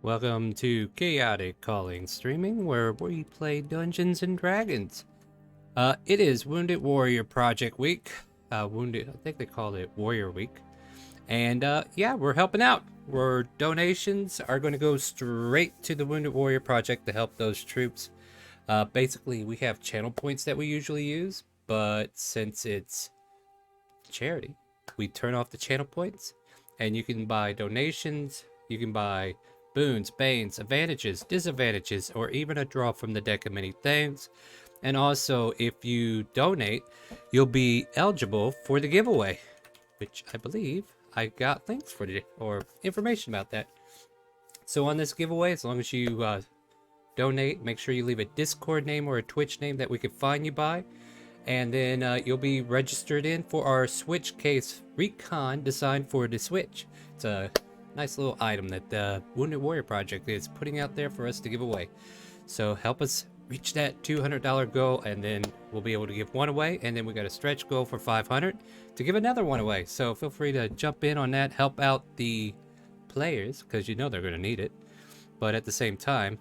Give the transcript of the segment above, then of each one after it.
Welcome to Chaotic Calling Streaming, where we play Dungeons and Dragons. It is Wounded Warrior Project Week. I think they called it Warrior Week. And yeah, we're helping out. Our donations are going to go straight to the Wounded Warrior Project to help those troops. Basically, we have channel points that we usually use, but since it's charity, we turn off the channel points, and you can buy donations, you can buy boons, banes, advantages, disadvantages, or even a draw from the deck of many things. And also, if you donate, you'll be eligible for the giveaway, which I believe I got links for today, or information about that. So on this giveaway, as long as you donate, make sure you leave a Discord name or a Twitch name that we can find you by. And then you'll be registered in for our Switch case recon designed for the Switch. It's a nice little item that the Wounded Warrior Project is putting out there for us to give away. So help us reach that $200 goal, and then we'll be able to give one away. And then we got a stretch goal for $500 to give another one away. So feel free to jump in on that, help out the players, because you know they're going to need it. But at the same time,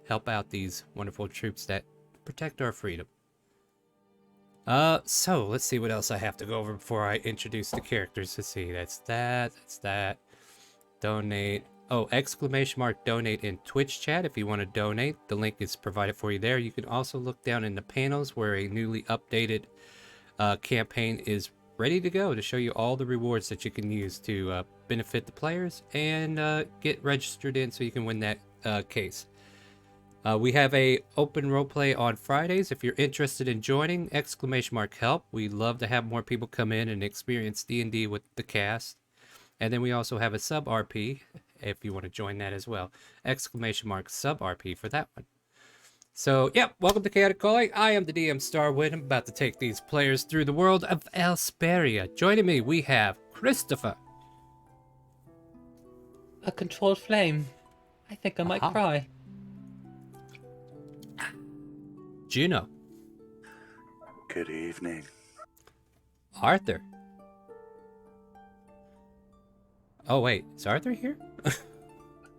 help out these wonderful troops that protect our freedom. So let's see what else I have to go over before I introduce the characters. Let's see, that's that. Donate. Oh, ! Donate in Twitch chat if you want to donate. The link is provided for you there. You can also look down in the panels where a newly updated campaign is ready to go to show you all the rewards that you can use to benefit the players and get registered in so you can win that case. We have a open roleplay on Fridays. If you're interested in joining, ! Help. We love to have more people come in and experience D&D with the cast. And then we also have a sub RP if you want to join that as well. ! Sub RP for that one. So, yep, welcome to Chaotic Calling. I am the DM Starwind. I'm about to take these players through the world of Elsparia. Joining me, we have Christopher. A controlled flame. I think I might cry. Juno. Good evening. Arthur. Oh, wait. Is Arthur here?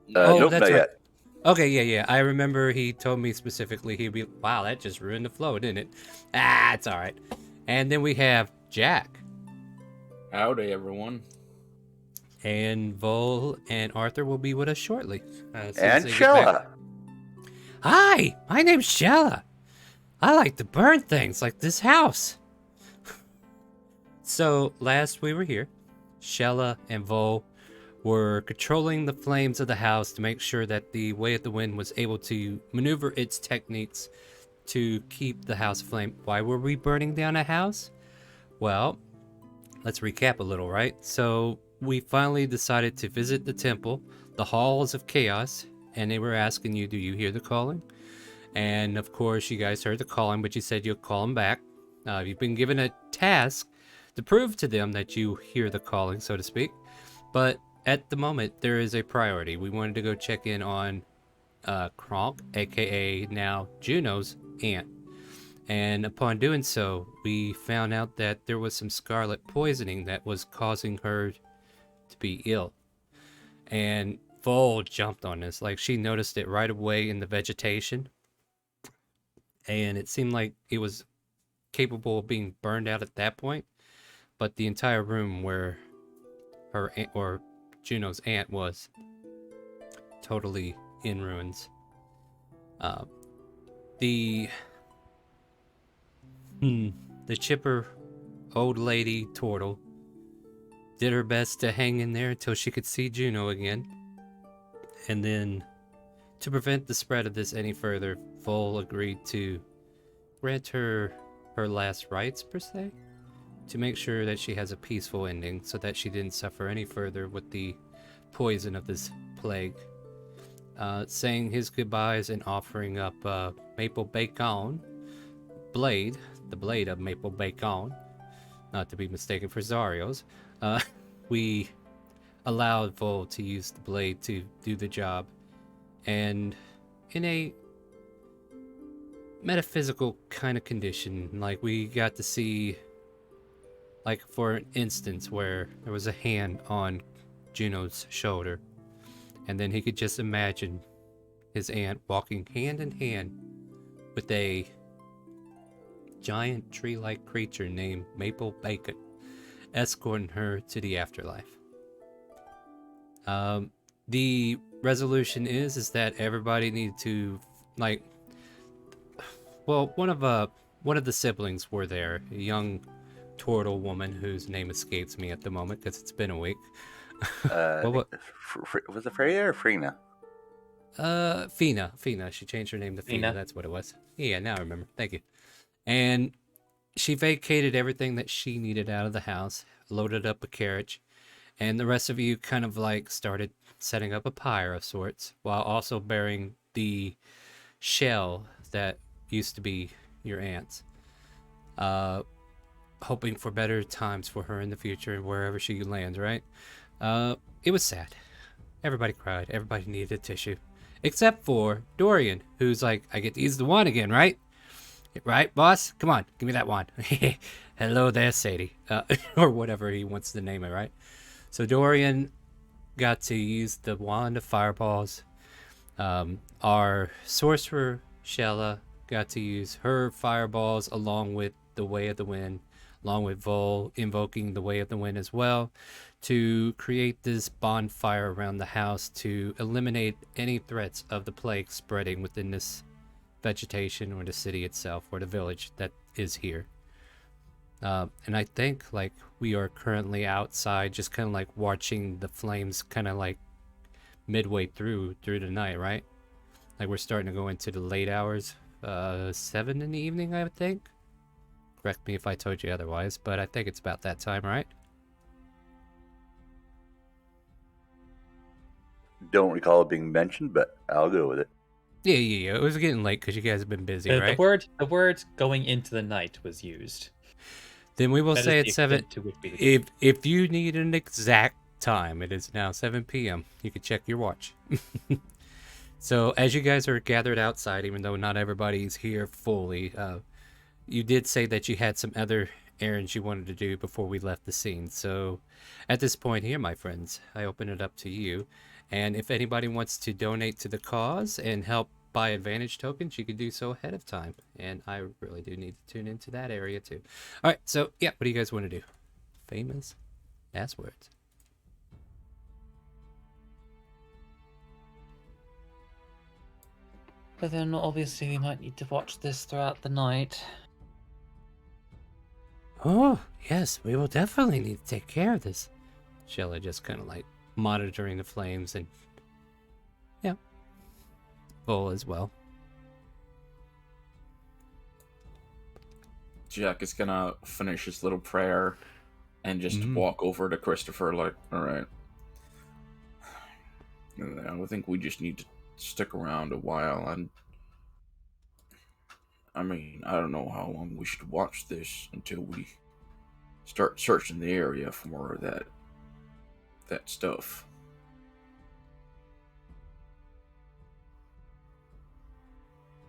Nope, that's not right. yet. Okay, yeah. I remember he told me specifically he'd be... Wow, that just ruined the flow, didn't it? It's all right. And then we have Jack. Howdy, everyone. And Vol and Arthur will be with us shortly. And Shella. Hi, my name's Shella. I like to burn things like this house. So, last we were here, Shella and Vol were controlling the flames of the house to make sure that the Way of the Wind was able to maneuver its techniques to keep the house aflame. Why were we burning down a house? Well, let's recap a little, right? So we finally decided to visit the temple, the halls of chaos, and they were asking you, do you hear the calling? And of course, you guys heard the calling, but you said you'll call them back. You've been given a task to prove to them that you hear the calling, so to speak. But at the moment, there is a priority. We wanted to go check in on Kronk, aka now Juno's aunt. And upon doing so, we found out that there was some scarlet poisoning that was causing her to be ill. And Vol jumped on this. Like, she noticed it right away in the vegetation. And it seemed like it was capable of being burned out at that point. But the entire room where her aunt, or Juno's aunt, was totally in ruins. The chipper old lady Turtle did her best to hang in there until she could see Juno again. And then, to prevent the spread of this any further, Vol agreed to grant her her last rites, per se, to make sure that she has a peaceful ending so that she didn't suffer any further with the poison of this plague. Saying his goodbyes and offering up Maple Bacon blade, the blade of Maple Bacon, not to be mistaken for Zario's, we allowed Vol to use the blade to do the job. And in a metaphysical kind of condition, like, we got to see, like, for instance, where there was a hand on Juno's shoulder, And then he could just imagine his aunt walking hand in hand with a giant tree-like creature named Maple Bacon, escorting her to the afterlife. The resolution is that everybody needed to, like, well, one of the siblings were there, a young turtle woman whose name escapes me at the moment because it's been a week. What? Was it Freya or Freena? Fina. She changed her name to Fina. Fina. That's what it was. Yeah, now I remember. Thank you. And she vacated everything that she needed out of the house, loaded up a carriage, and the rest of you kind of like started setting up a pyre of sorts, while also burying the shell that used to be your aunt's. Hoping for better times for her in the future and wherever she lands, right? It was sad. Everybody cried. Everybody needed a tissue. Except for Dorian, who's like, I get to use the wand again, right? Right, boss? Come on, give me that wand. Hello there, Sadie. Or whatever he wants to name it, right? So Dorian got to use the wand of fireballs. Our sorcerer, Shella, got to use her fireballs along with the Way of the Wind, along with Vol invoking the Way of the Wind as well, to create this bonfire around the house to eliminate any threats of the plague spreading within this vegetation or the city itself or the village that is here. And I think like we are currently outside just kind of like watching the flames kind of like midway through the night, right? Like we're starting to go into the late hours, 7 in the evening, I would think. Correct me if I told you otherwise, but I think it's about that time, right? Don't recall it being mentioned, but I'll go with it. Yeah. It was getting late because you guys have been busy, right? The word going into the night was used. Then we will That say is the it's 7. extent to which we If you need an exact time, it is now 7 p.m. You can check your watch. So as you guys are gathered outside, even though not everybody's here fully, you did say that you had some other errands you wanted to do before we left the scene. So at this point here, my friends, I open it up to you. And if anybody wants to donate to the cause and help buy advantage tokens, you can do so ahead of time. And I really do need to tune into that area too. All right, so yeah, what do you guys want to do? Famous last words. But then obviously we might need to watch this throughout the night. Oh, yes, we will definitely need to take care of this. Shella just kind of like monitoring the flames and, yeah, Vol as well. Jack is gonna finish his little prayer and just walk over to Christopher like, alright. I think we just need to stick around a while, and I mean, I don't know how long we should watch this until we start searching the area for more of that stuff.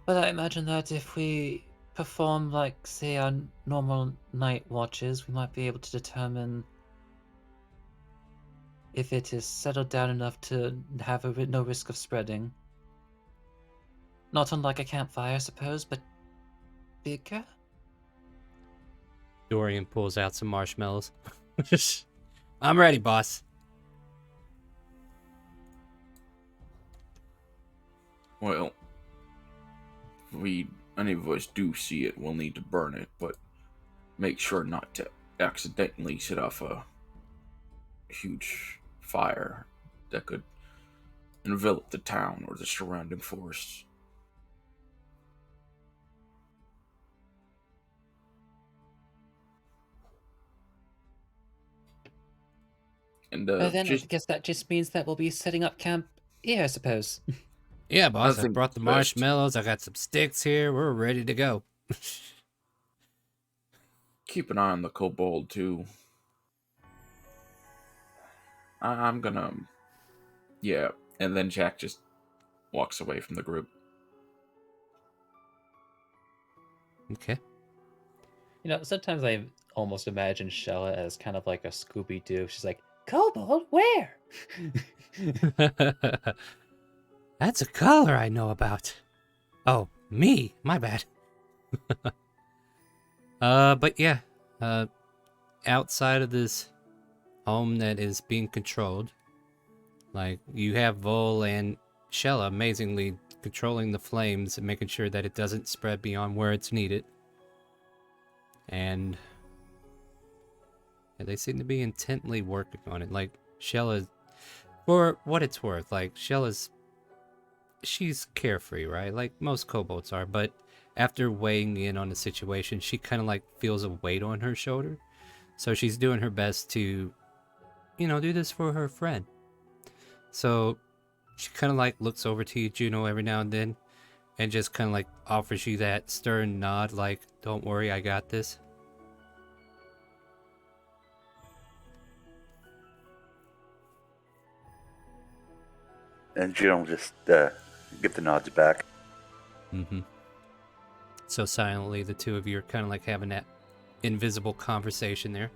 But I imagine that if we perform, like, say, our normal night watches, we might be able to determine if it is settled down enough to have no risk of spreading. Not unlike a campfire, I suppose, but bigger? Dorian pulls out some marshmallows. I'm ready, boss. Well, if any of us do see it, we'll need to burn it, but make sure not to accidentally set off a huge fire that could envelop the town or the surrounding forests. And Then I guess that just means that we'll be setting up camp here, I suppose. Yeah, boss, I think brought the best. marshmallows. I got some sticks here. We're ready to go. Keep an eye on the kobold, too. I'm gonna... Yeah, and then Jack just walks away from the group. Okay. You know, sometimes I almost imagine Shella as kind of like a Scooby-Doo. She's like, kobold? Where? That's a color I know about. Oh, me. My bad. But yeah. Outside of this home that is being controlled, like, you have Vol and Shella amazingly controlling the flames and making sure that it doesn't spread beyond where it's needed. And they seem to be intently working on it. Like, Shella, for what it's worth, like, she's carefree, right? Like most kobolds are, but after weighing in on the situation, she kind of like feels a weight on her shoulder. So she's doing her best to, do this for her friend. So she kind of like looks over to you, Juno, every now and then, and just kind of like offers you that stern nod, like, don't worry, I got this. And Juno just give the nods back. Mm-hmm. So silently, the two of you are kind of like having that invisible conversation there.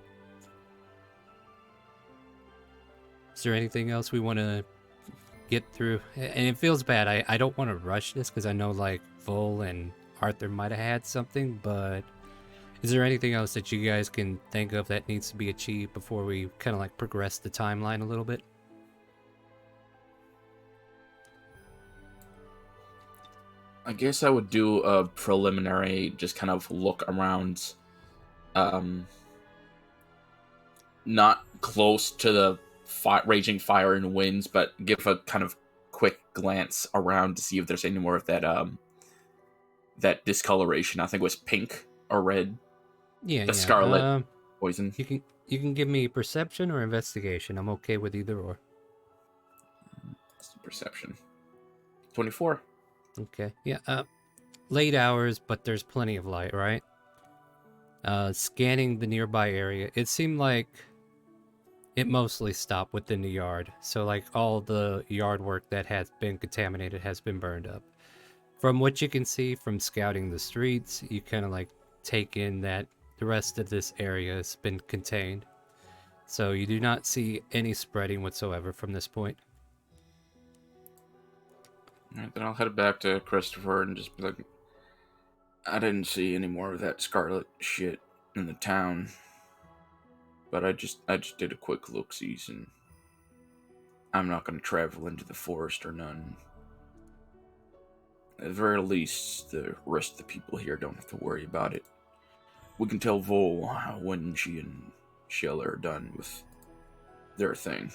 Is there anything else we want to get through? And it feels bad. I don't want to rush this because I know like Vol and Arthur might have had something, but is there anything else that you guys can think of that needs to be achieved before we kind of like progress the timeline a little bit? I guess I would do a preliminary, just kind of look around, not close to the raging fire and winds, but give a kind of quick glance around to see if there's any more of that that discoloration. I think it was pink or red. Yeah, scarlet poison. You can give me perception or investigation. I'm okay with either or. Perception. 24. Okay. Yeah. Late hours, but there's plenty of light, right? Scanning the nearby area, it seemed like it mostly stopped within the yard. So like all the yard work that has been contaminated has been burned up. From what you can see from scouting the streets, you kind of like take in that the rest of this area has been contained. So you do not see any spreading whatsoever from this point. Alright, then I'll head back to Christopher and just be like, I didn't see any more of that scarlet shit in the town. But I just did a quick look-sees, and I'm not going to travel into the forest or none. At the very least, the rest of the people here don't have to worry about it. We can tell Vol when she and Shella are done with their thing.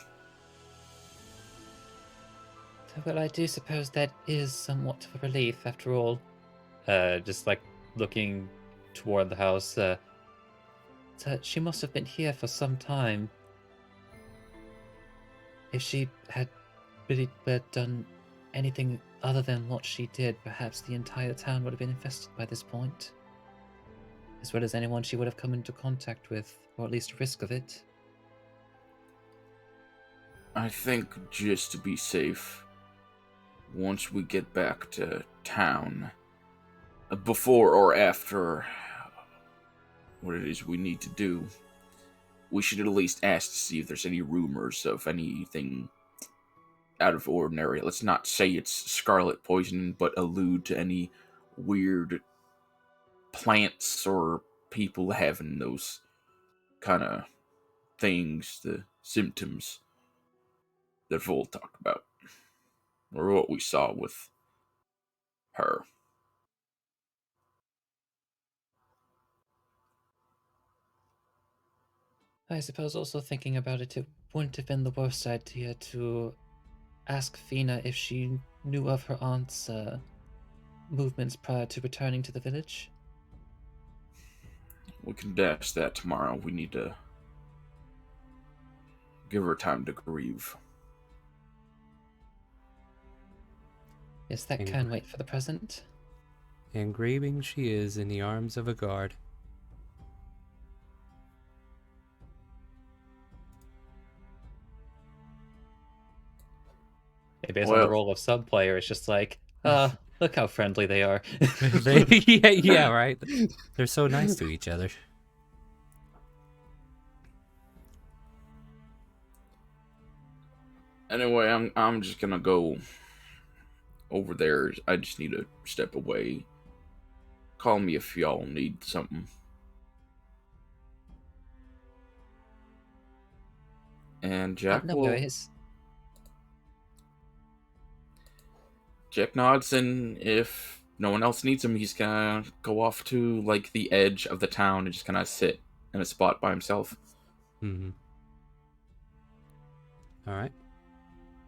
Well, I do suppose that is somewhat of a relief, after all. Just like looking toward the house, so she must have been here for some time. If she had really done anything other than what she did, perhaps the entire town would have been infested by this point. As well as anyone she would have come into contact with, or at least risk of it. I think just to be safe, once we get back to town, before or after what it is we need to do, we should at least ask to see if there's any rumors of anything out of ordinary. Let's not say it's scarlet poison, but allude to any weird plants or people having those kind of things, the symptoms that Vol talked about, or what we saw with her. I suppose also thinking about it, it wouldn't have been the worst idea to ask Fina if she knew of her aunt's movements prior to returning to the village. We can dash that tomorrow. We need to give her time to grieve. Yes, that can wait for the present. And grieving she is in the arms of a guard. Based on the role of sub-player, it's just like, look how friendly they are. yeah, right. They're so nice to each other. Anyway, I'm just gonna go over there. I just need to step away. Call me if y'all need something. And Jack no will. worries. Jack nods, and if no one else needs him, he's gonna go off to like the edge of the town and just kind of sit in a spot by himself. Mm-hmm. All right.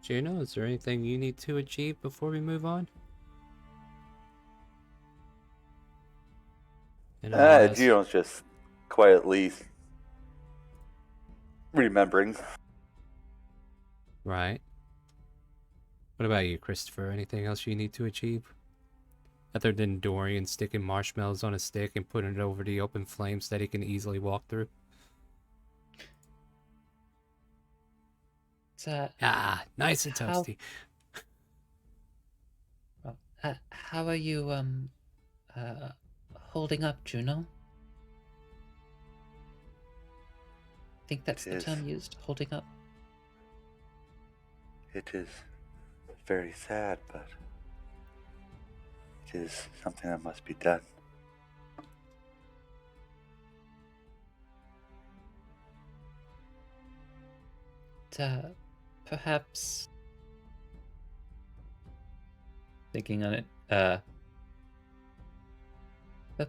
Juno, is there anything you need to achieve before we move on? And I'll ask- Gino's just quietly remembering. Right. What about you, Christopher? Anything else you need to achieve? Other than Dorian sticking marshmallows on a stick and putting it over the open flames that he can easily walk through? Ah, nice and how- toasty. How are you holding up, Juno? I think that's the term used, holding up. It is very sad, but it is something that must be done. Perhaps thinking on it, but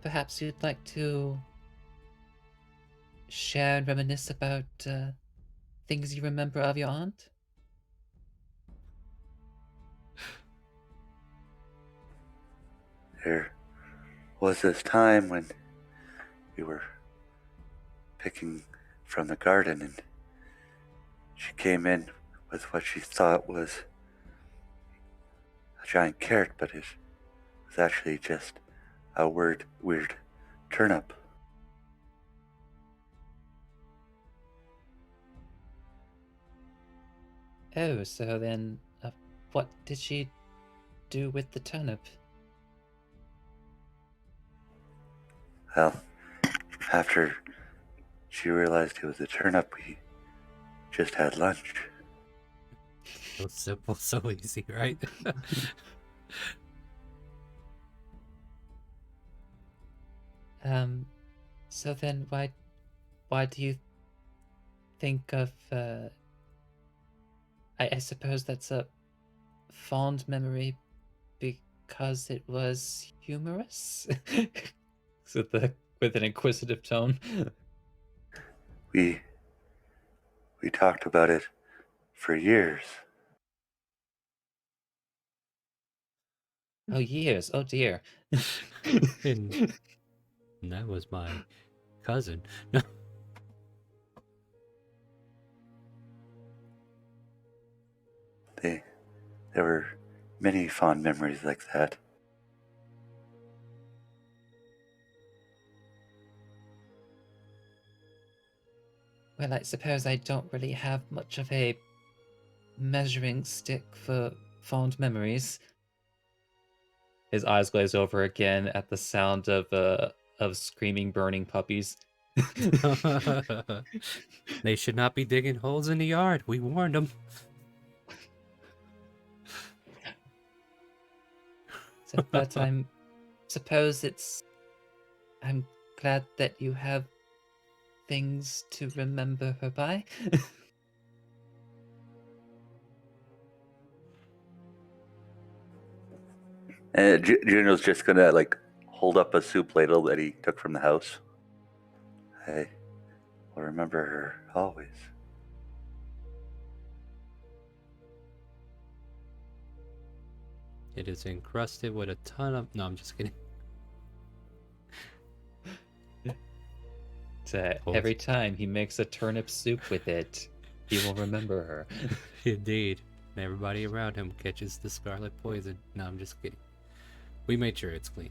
perhaps you'd like to share and reminisce about things you remember of your aunt? There was this time when we were picking from the garden and she came in with what she thought was a giant carrot, but it was actually just a weird turnip. Oh, so then, what did she do with the turnip? Well, after she realized it was a turnip, we just had lunch. So simple, so easy, right? So then why do you think of, I suppose that's a fond memory because it was humorous? So with an inquisitive tone. We talked about it for years. Oh, years. Oh, dear. And that was my cousin. No. There were many fond memories like that. Well, I suppose I don't really have much of a measuring stick for fond memories. His eyes glaze over again at the sound of screaming, burning puppies. They should not be digging holes in the yard. We warned them. But I'm glad that you have things to remember her by. And Juno's just gonna like hold up a soup ladle that he took from the house. I will remember her always. It is encrusted with a ton of... No, I'm just kidding. Every time he makes a turnip soup with it, he will remember her. Indeed. And everybody around him catches the scarlet poison. No, I'm just kidding. We made sure it's clean.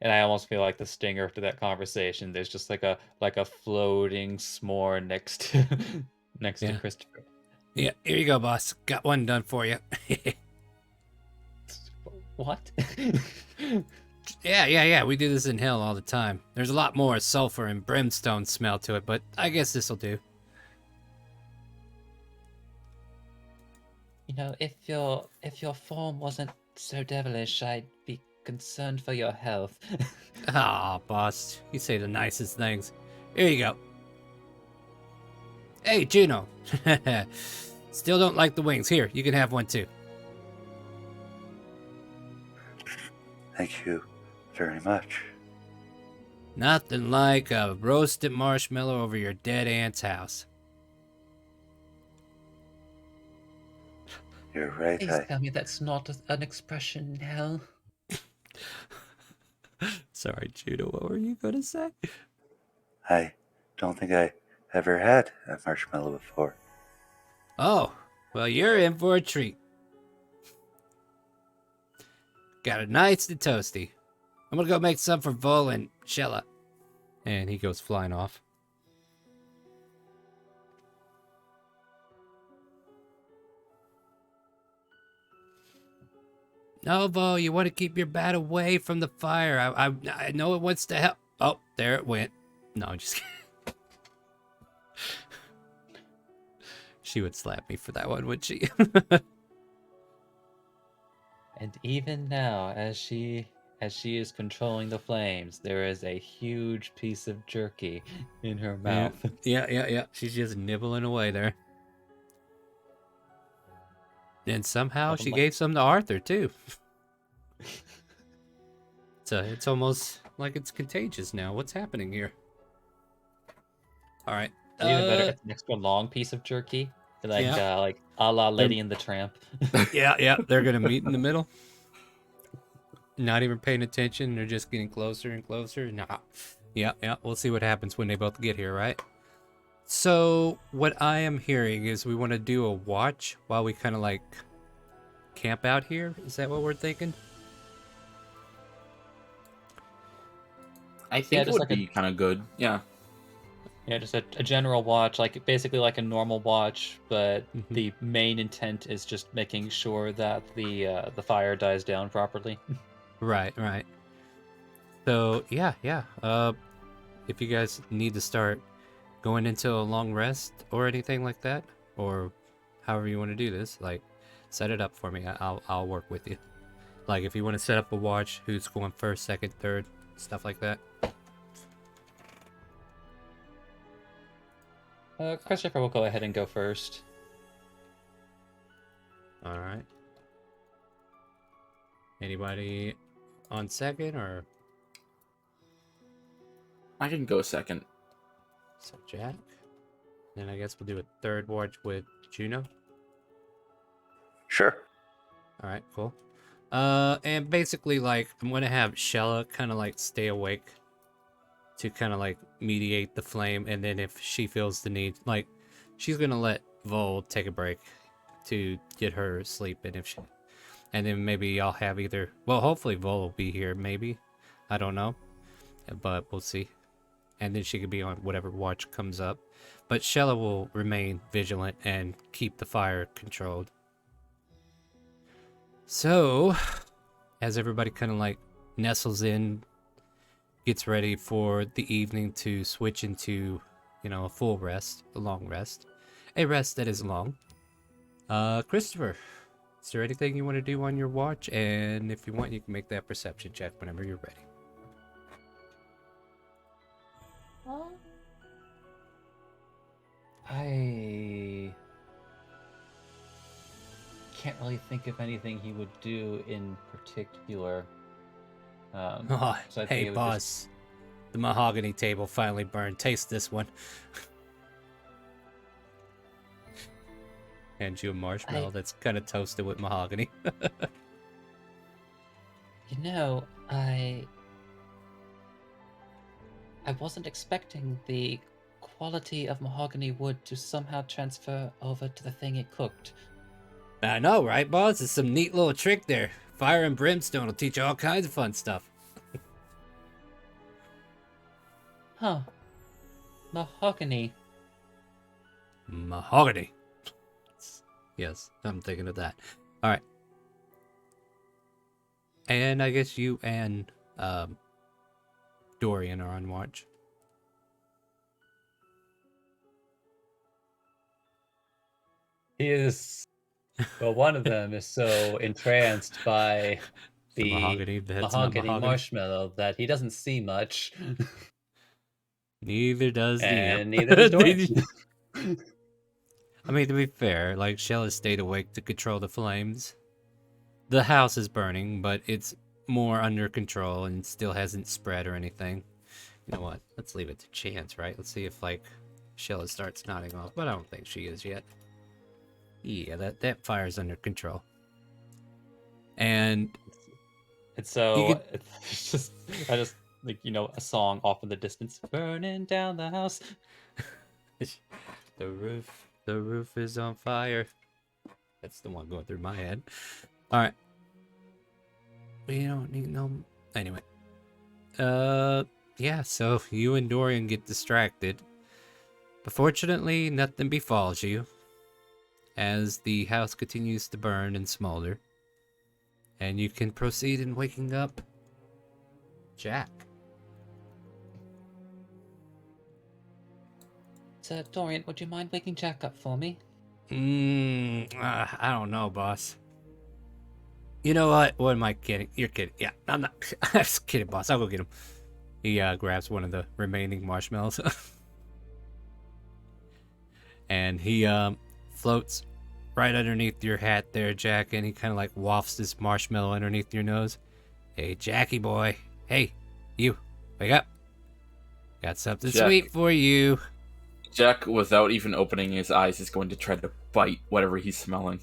And I almost feel like the stinger to that conversation. There's just like a floating s'more next to to Christopher. Yeah, here you go, boss. Got one done for you. What? Yeah, we do this in hell all the time. There's a lot more sulfur and brimstone smell to it, but I guess this'll do. You know, if your form wasn't so devilish, I'd be concerned for your health. Ah, boss, you say the nicest things. Here you go. Hey, Juno. Still don't like the wings. Here, you can have one too. Thank you very much. Nothing like a roasted marshmallow over your dead aunt's house. You're right. Please tell me that's not an expression in hell. Sorry, Juno, what were you gonna say? I don't think I ever had a marshmallow before. Oh, well, you're in for a treat. Got it nice and toasty. I'm gonna go make some for Vol and Shella. And he goes flying off. No, Vol, you want to keep your bat away from the fire. I know it wants to help. Oh, there it went. No, I'm just kidding. She would slap me for that one, would she? And even now, as she is controlling the flames, there is a huge piece of jerky in her mouth. Yeah. She's just nibbling away there. And somehow she gave some to Arthur, too. It's almost like it's contagious now. What's happening here? All right. Even better, it's an extra long piece of jerky, like Yeah. like a la Lady and the Tramp. Yeah. They're gonna meet in the middle. Not even paying attention. They're just getting closer and closer. Nah. Yeah. We'll see what happens when they both get here, right? So what I am hearing is we want to do a watch while we kind of like camp out here. Is that what we're thinking? I think it just would like be kind of good. Yeah. Yeah, just a general watch, like basically like a normal watch, but the main intent is just making sure that the fire dies down properly. Right. So yeah. If you guys need to start going into a long rest or anything like that, or however you want to do this, like set it up for me. I'll work with you. Like if you want to set up a watch, who's going first, second, third, stuff like that. Christopher will go ahead and go first. All right. Anybody on second or? I can go second. So Jack. Then I guess we'll do a third watch with Juno. Sure. All right, cool. And basically, like, I'm gonna have Shella kind of like stay awake to kind of like mediate the flame, and then if she feels the need, like, she's gonna let Vol take a break to get her sleep, and then maybe y'all have either. Well, hopefully Vol will be here, maybe. I don't know, but we'll see. And then she could be on whatever watch comes up. But Shella will remain vigilant and keep the fire controlled. So, as everybody kind of like nestles in, gets ready for the evening to switch into, a full rest, a long rest. A rest that is long. Christopher, is there anything you want to do on your watch? And if you want, you can make that perception check whenever you're ready. I can't really think of anything he would do in particular. So I think Hey, it would boss. The mahogany table finally burned. Taste this one. Hand you a marshmallow that's kind of toasted with mahogany. I wasn't expecting the quality of mahogany wood to somehow transfer over to the thing it cooked. I know, right, boss? It's some neat little trick there. Fire and brimstone will teach you all kinds of fun stuff. Huh. Mahogany. Mahogany. Yes, I'm thinking of that. All right. And I guess you and Dorian are on watch. He is. Well, one of them is so entranced by The the mahogany that's not mahogany mahogany. marshmallow that he doesn't see much, Neither does the imp. and neither does Dorian. I mean, to be fair, like, Shell has stayed awake to control the flames. The house is burning, but it's more under control and still hasn't spread or anything. You know what? Let's leave it to chance, right? Let's see if, like, Shell starts nodding off, but I don't think she is yet. Yeah, that fire's under control. And so it's just, I just like, a song off in the distance, burning down the house. the roof is on fire. That's the one going through my head. All right. We don't need no. Anyway. Yeah. So you and Dorian get distracted, but fortunately, nothing befalls you as the house continues to burn and smolder, and you can proceed in waking up Jack. So, Dorian, would you mind waking Jack up for me? I don't know, boss. You know what? What am I kidding? You're kidding. Yeah, I'm not. I'm just kidding, boss. I'll go get him. He grabs one of the remaining marshmallows. And he floats right underneath your hat there, Jack, and he kind of like wafts this marshmallow underneath your nose. Hey, Jackie boy. Hey, you. Wake up. Got something Jack. sweet for you. Jack, without even opening his eyes, is going to try to bite whatever he's smelling.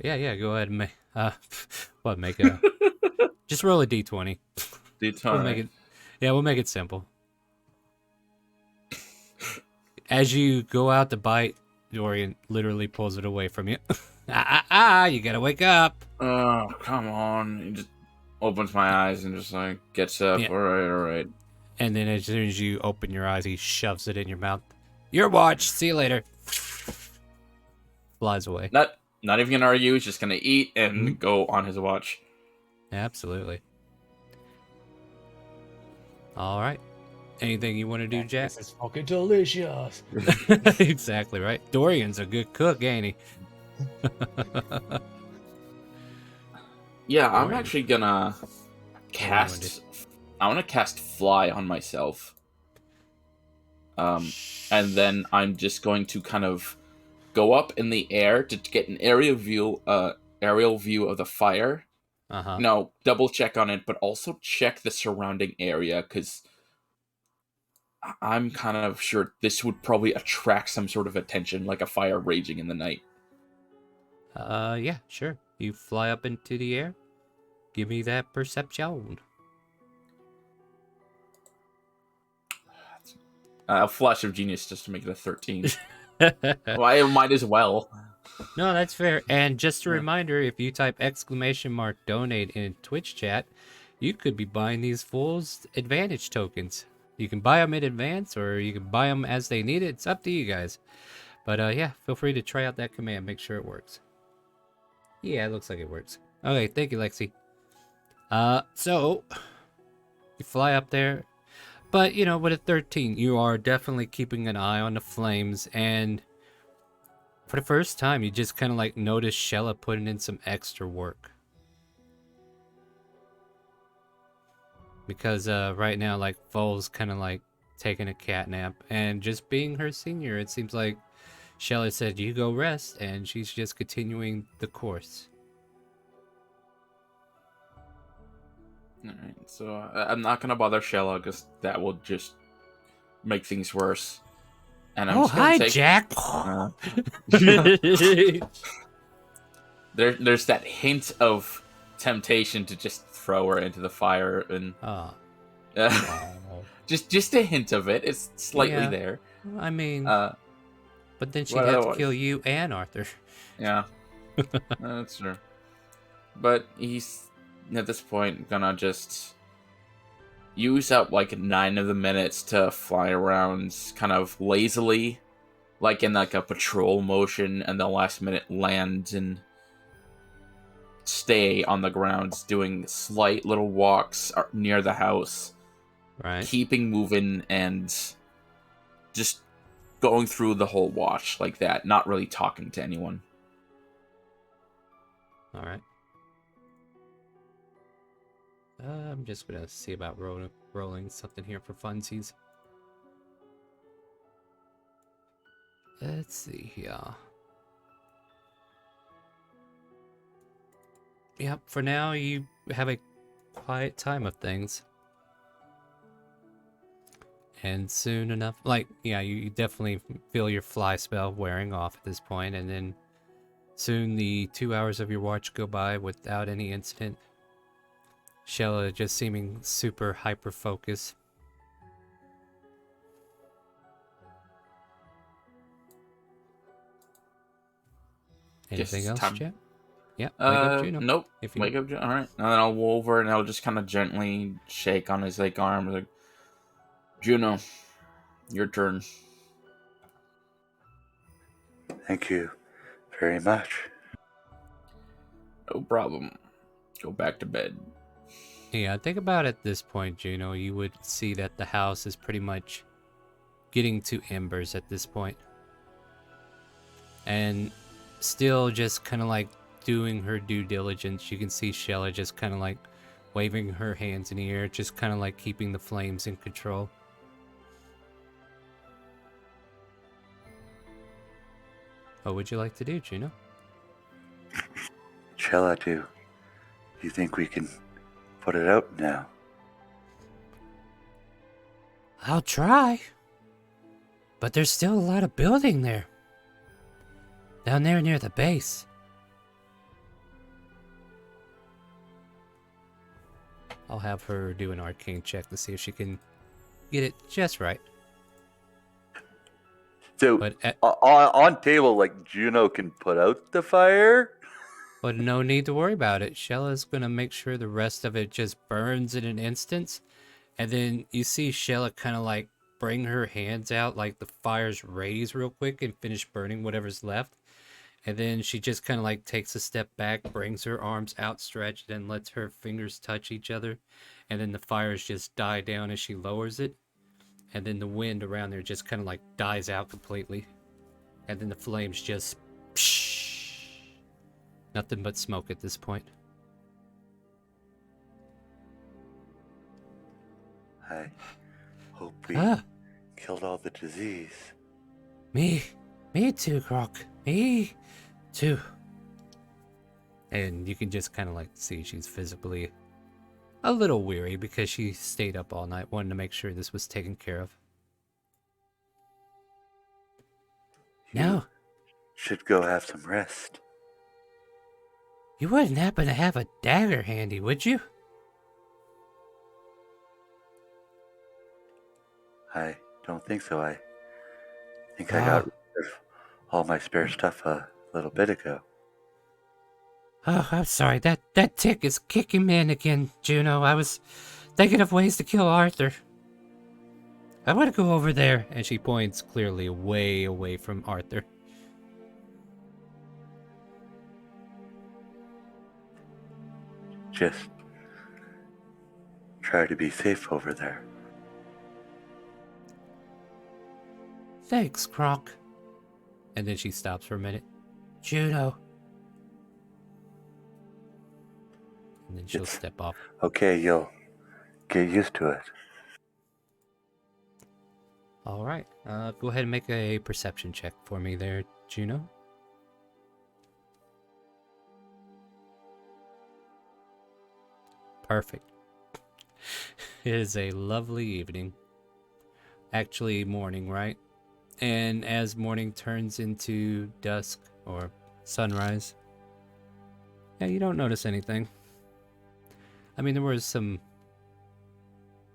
Yeah, go ahead and make make a just roll a d20. We'll make it. Yeah, we'll make it simple. As you go out to bite, Dorian literally pulls it away from you. You gotta wake up. Oh, come on. He just opens my eyes and just like gets up. Yeah. All right. And then as soon as you open your eyes, he shoves it in your mouth. Your watch. See you later. Flies away. Not even gonna argue. He's just gonna eat and go on his watch. Absolutely. All right. Anything you want to do, Jack? This is fucking delicious. Exactly right. Dorian's a good cook, ain't he? Yeah, I'm Dorian. actually gonna cast. I want to cast Fly on myself. And then I'm just going to kind of go up in the air to get an aerial view of the fire. No, double check on it, but also check the surrounding area, because I'm kind of sure this would probably attract some sort of attention, like a fire raging in the night. Yeah, sure. You fly up into the air. Give me that perception. A flash of genius just to make it a 13. Well, I might as well. No, that's fair. And just a reminder, if you type !donate in Twitch chat, you could be buying these fools advantage tokens. You can buy them in advance, or you can buy them as they need it. It's up to you guys. But yeah, feel free to try out that command. Make sure it works. Yeah, it looks like it works. Okay, thank you, Lexi. So you fly up there, but with a 13, you are definitely keeping an eye on the flames, and for the first time, you just kind of like notice Shella putting in some extra work. Because right now, like, Vol's kind of like taking a cat nap, and just being her senior, it seems like Shella said, you go rest, and she's just continuing the course. Alright, so I'm not gonna bother Shella, because that will just make things worse. And I'm just gonna take... Jack! There's that hint of temptation to just throw her into the fire, and just a hint of it. It's slightly there. I mean, but then she'd have to kill you and Arthur. Yeah, that's true. But he's at this point gonna just use up like 9 of the minutes to fly around kind of lazily, like in like a patrol motion, and the last minute lands and stay on the grounds, doing slight little walks near the house, Right. keeping moving, and just going through the whole watch like that, not really talking to anyone. All right. I'm just gonna see about rolling something here for funsies. Let's see here. Yep, for now you have a quiet time of things. And soon enough, like, yeah, you definitely feel your fly spell wearing off at this point, and then soon the 2 hours of your watch go by without any incident. Shella just seeming super hyper focused. Anything else, Time. Jet? Yeah, wake up Juno. Nope. If you Wake up, all right. And then I'll go over and I'll just kind of gently shake on his like arm, like, Juno, your turn. Thank you very much. No problem. Go back to bed. Yeah, think about at this point, Juno, you would see that the house is pretty much getting to embers at this point. And still just kind of like doing her due diligence. You can see Shella just kind of like waving her hands in the air, just kind of like keeping the flames in control. What would you like to do, Juno? Shall I do? You think we can put it out now? I'll try. But there's still a lot of building there. Down there near the base. I'll have her do an arcane check to see if she can get it just right. So, But on table, like, Juno can put out the fire? But no need to worry about it. Shella's gonna make sure the rest of it just burns in an instant. And then you see Shella kind of like bring her hands out like the fire's raise real quick and finish burning whatever's left. And then she just kind of like takes a step back, brings her arms outstretched, and lets her fingers touch each other. And then the fires just die down as she lowers it. And then the wind around there just kind of like dies out completely. And then the flames just... Nothing but smoke at this point. I hope we killed all the disease. Me too, Croc. Me too. And you can just kind of like see she's visibly a little weary because she stayed up all night wanting to make sure this was taken care of. No. Should go have some rest. You wouldn't happen to have a dagger handy, would you? I don't think so. I think I got rid of all my spare stuff a little bit ago. Oh, I'm sorry. That tick is kicking me in again, Juno. I was thinking of ways to kill Arthur. I want to go over there. And she points clearly way away from Arthur. Just try to be safe over there. Thanks, Croc. And then she stops for a minute. Juno. And then she'll step off. Okay, you'll get used to it. All right. Go ahead and make a perception check for me there, Juno. Perfect. It is a lovely evening. Actually, morning, right? And as morning turns into dusk or sunrise, yeah, you don't notice anything. I mean, there was some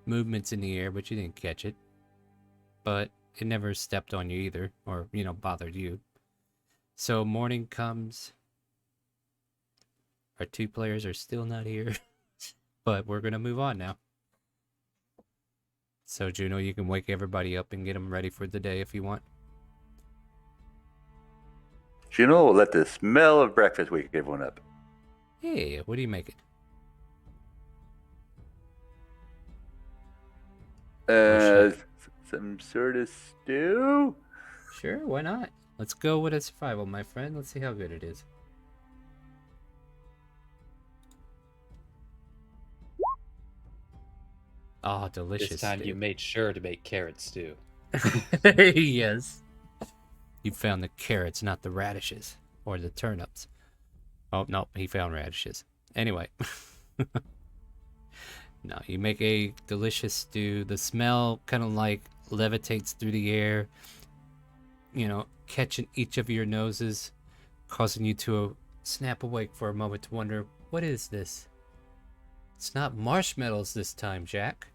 movements in the air, but you didn't catch it. But it never stepped on you either, or, bothered you. So morning comes. Our two players are still not here. But we're going to move on now. So, Juno, you can wake everybody up and get them ready for the day if you want. Juno will let the smell of breakfast wake everyone up. Hey, what are you making? Some sort of stew? Sure, why not? Let's go with a survival, my friend. Let's see how good it is. Oh, delicious This time you stew. made sure to make carrot stew. Yes. You found the carrots, not the radishes. Or the turnips. Oh, no, he found radishes. Anyway. No, you make a delicious stew. The smell kind of like levitates through the air, you know, catching each of your noses, causing you to snap awake for a moment to wonder, what is this? It's not marshmallows this time, Jack.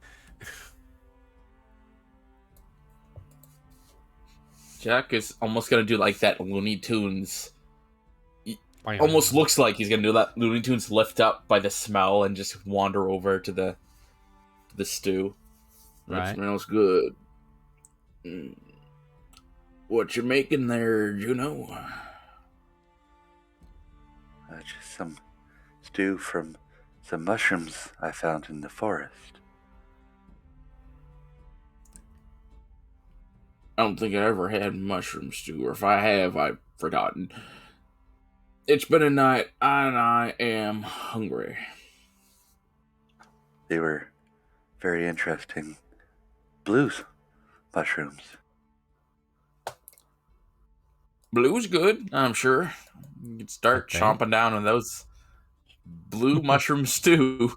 Jack is almost gonna do like that Looney Tunes. Almost looks like he's gonna do that Looney Tunes lift up by the smell and just wander over to the stew. That Right. smells good. What you're making there, Juno? Just some stew from some mushrooms I found in the forest. I don't think I ever had mushroom stew, or if I have, I've forgotten. It's been a night, and I am hungry. They were very interesting blues mushrooms. Blue's good, I'm sure. You can start Okay. chomping down on those blue mushroom stew.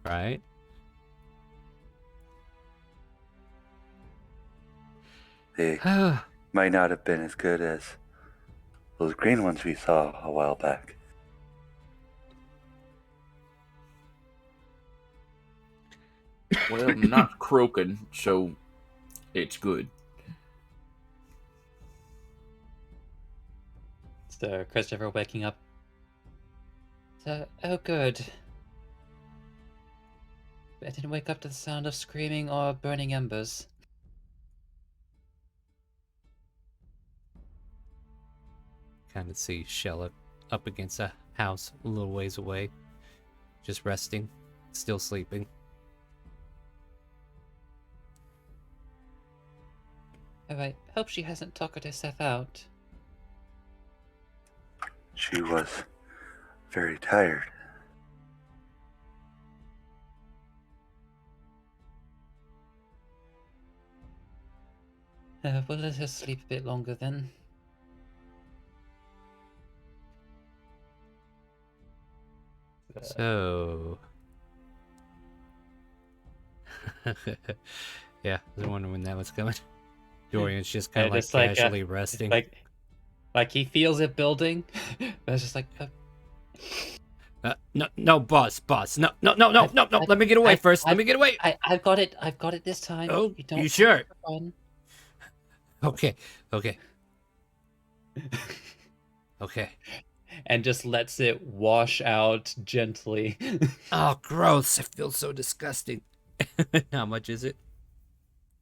Right. They might not have been as good as those green ones we saw a while back. Well, not croaking, so it's good. So Christopher waking up. So, oh good. I didn't wake up to the sound of screaming or burning embers. Kind of see Shella up against a house a little ways away. Just resting. Still sleeping. Alright, hope she hasn't tuckered herself out. She was very tired. We'll let her sleep a bit longer then. So... yeah, I was wondering when that was coming. Dorian's just kind of like just like, casually resting. Like he feels it building, but it's just like... No, boss. No. Let me get away first. Let me get away. I've got it this time. Oh, you don't you sure? run. Okay. And just lets it wash out gently. Oh, gross. It feels so disgusting. How much is it?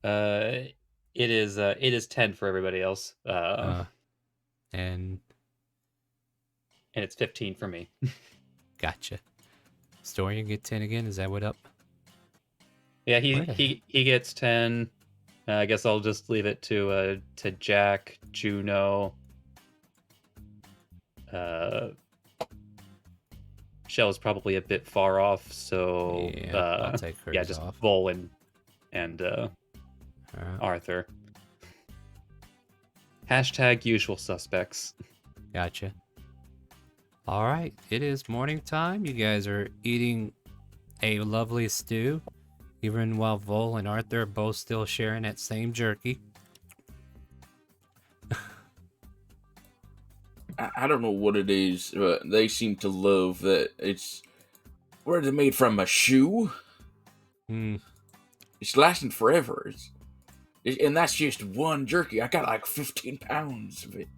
It is 10 for everybody else. And it's 15 for me. gotcha. Dorian get 10 again? Is that what up? Yeah, he gets 10. I guess I'll just leave it to Jack, Juno. Shell's probably a bit far off, so Yeah, I'll take hers just off. Vol and Alright. Arthur. Hashtag usual suspects. Gotcha. All right, it is morning time. You guys are eating a lovely stew, even while Vol and Arthur are both still sharing that same jerky. I don't know what it is, but they seem to love that it's... Where is it made from? A shoe? It's lasting forever. And that's just one jerky. I got like 15 pounds of it.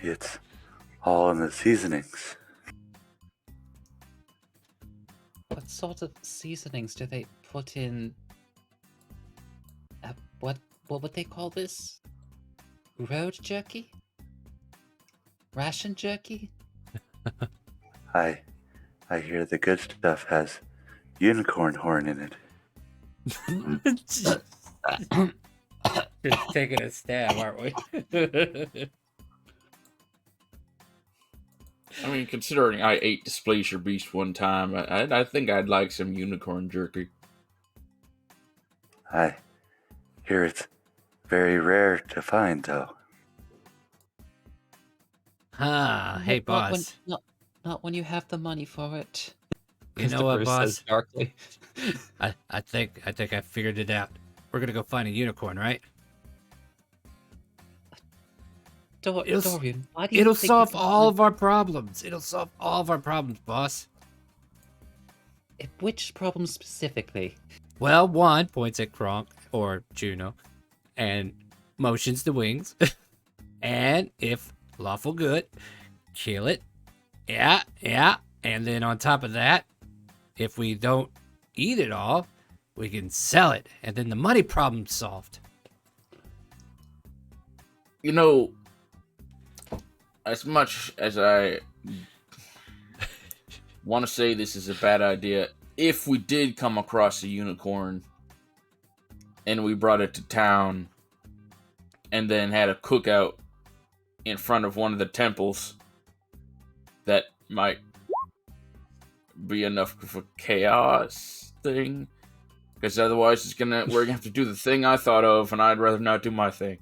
It's all in the seasonings. What sort of seasonings do they put in? What would they call this? Road jerky? Ration jerky? I hear the good stuff has unicorn horn in it. Just taking a stab, aren't we? I mean, considering I ate Displacer Beast one time, I think I'd like some unicorn jerky. I hear it's very rare to find, though. Hey, boss. Not when you have the money for it. You know what, Christopher boss? says darkly. I think I figured it out. We're gonna go find a unicorn, right? Dorian, why do you It'll think solve we all of our problems. It'll solve all of our problems, boss. Which problem specifically? Well, one points at Kronk or Juno, and motions the wings. And if lawful good, kill it. Yeah. And then on top of that, if we don't eat it all, we can sell it, and then the money problem's solved. You know, as much as I want to say this is a bad idea, if we did come across a unicorn and we brought it to town and then had a cookout in front of one of the temples, that might be enough of a chaos thing. Because otherwise we're gonna have to do the thing I thought of, and I'd rather not do my thing.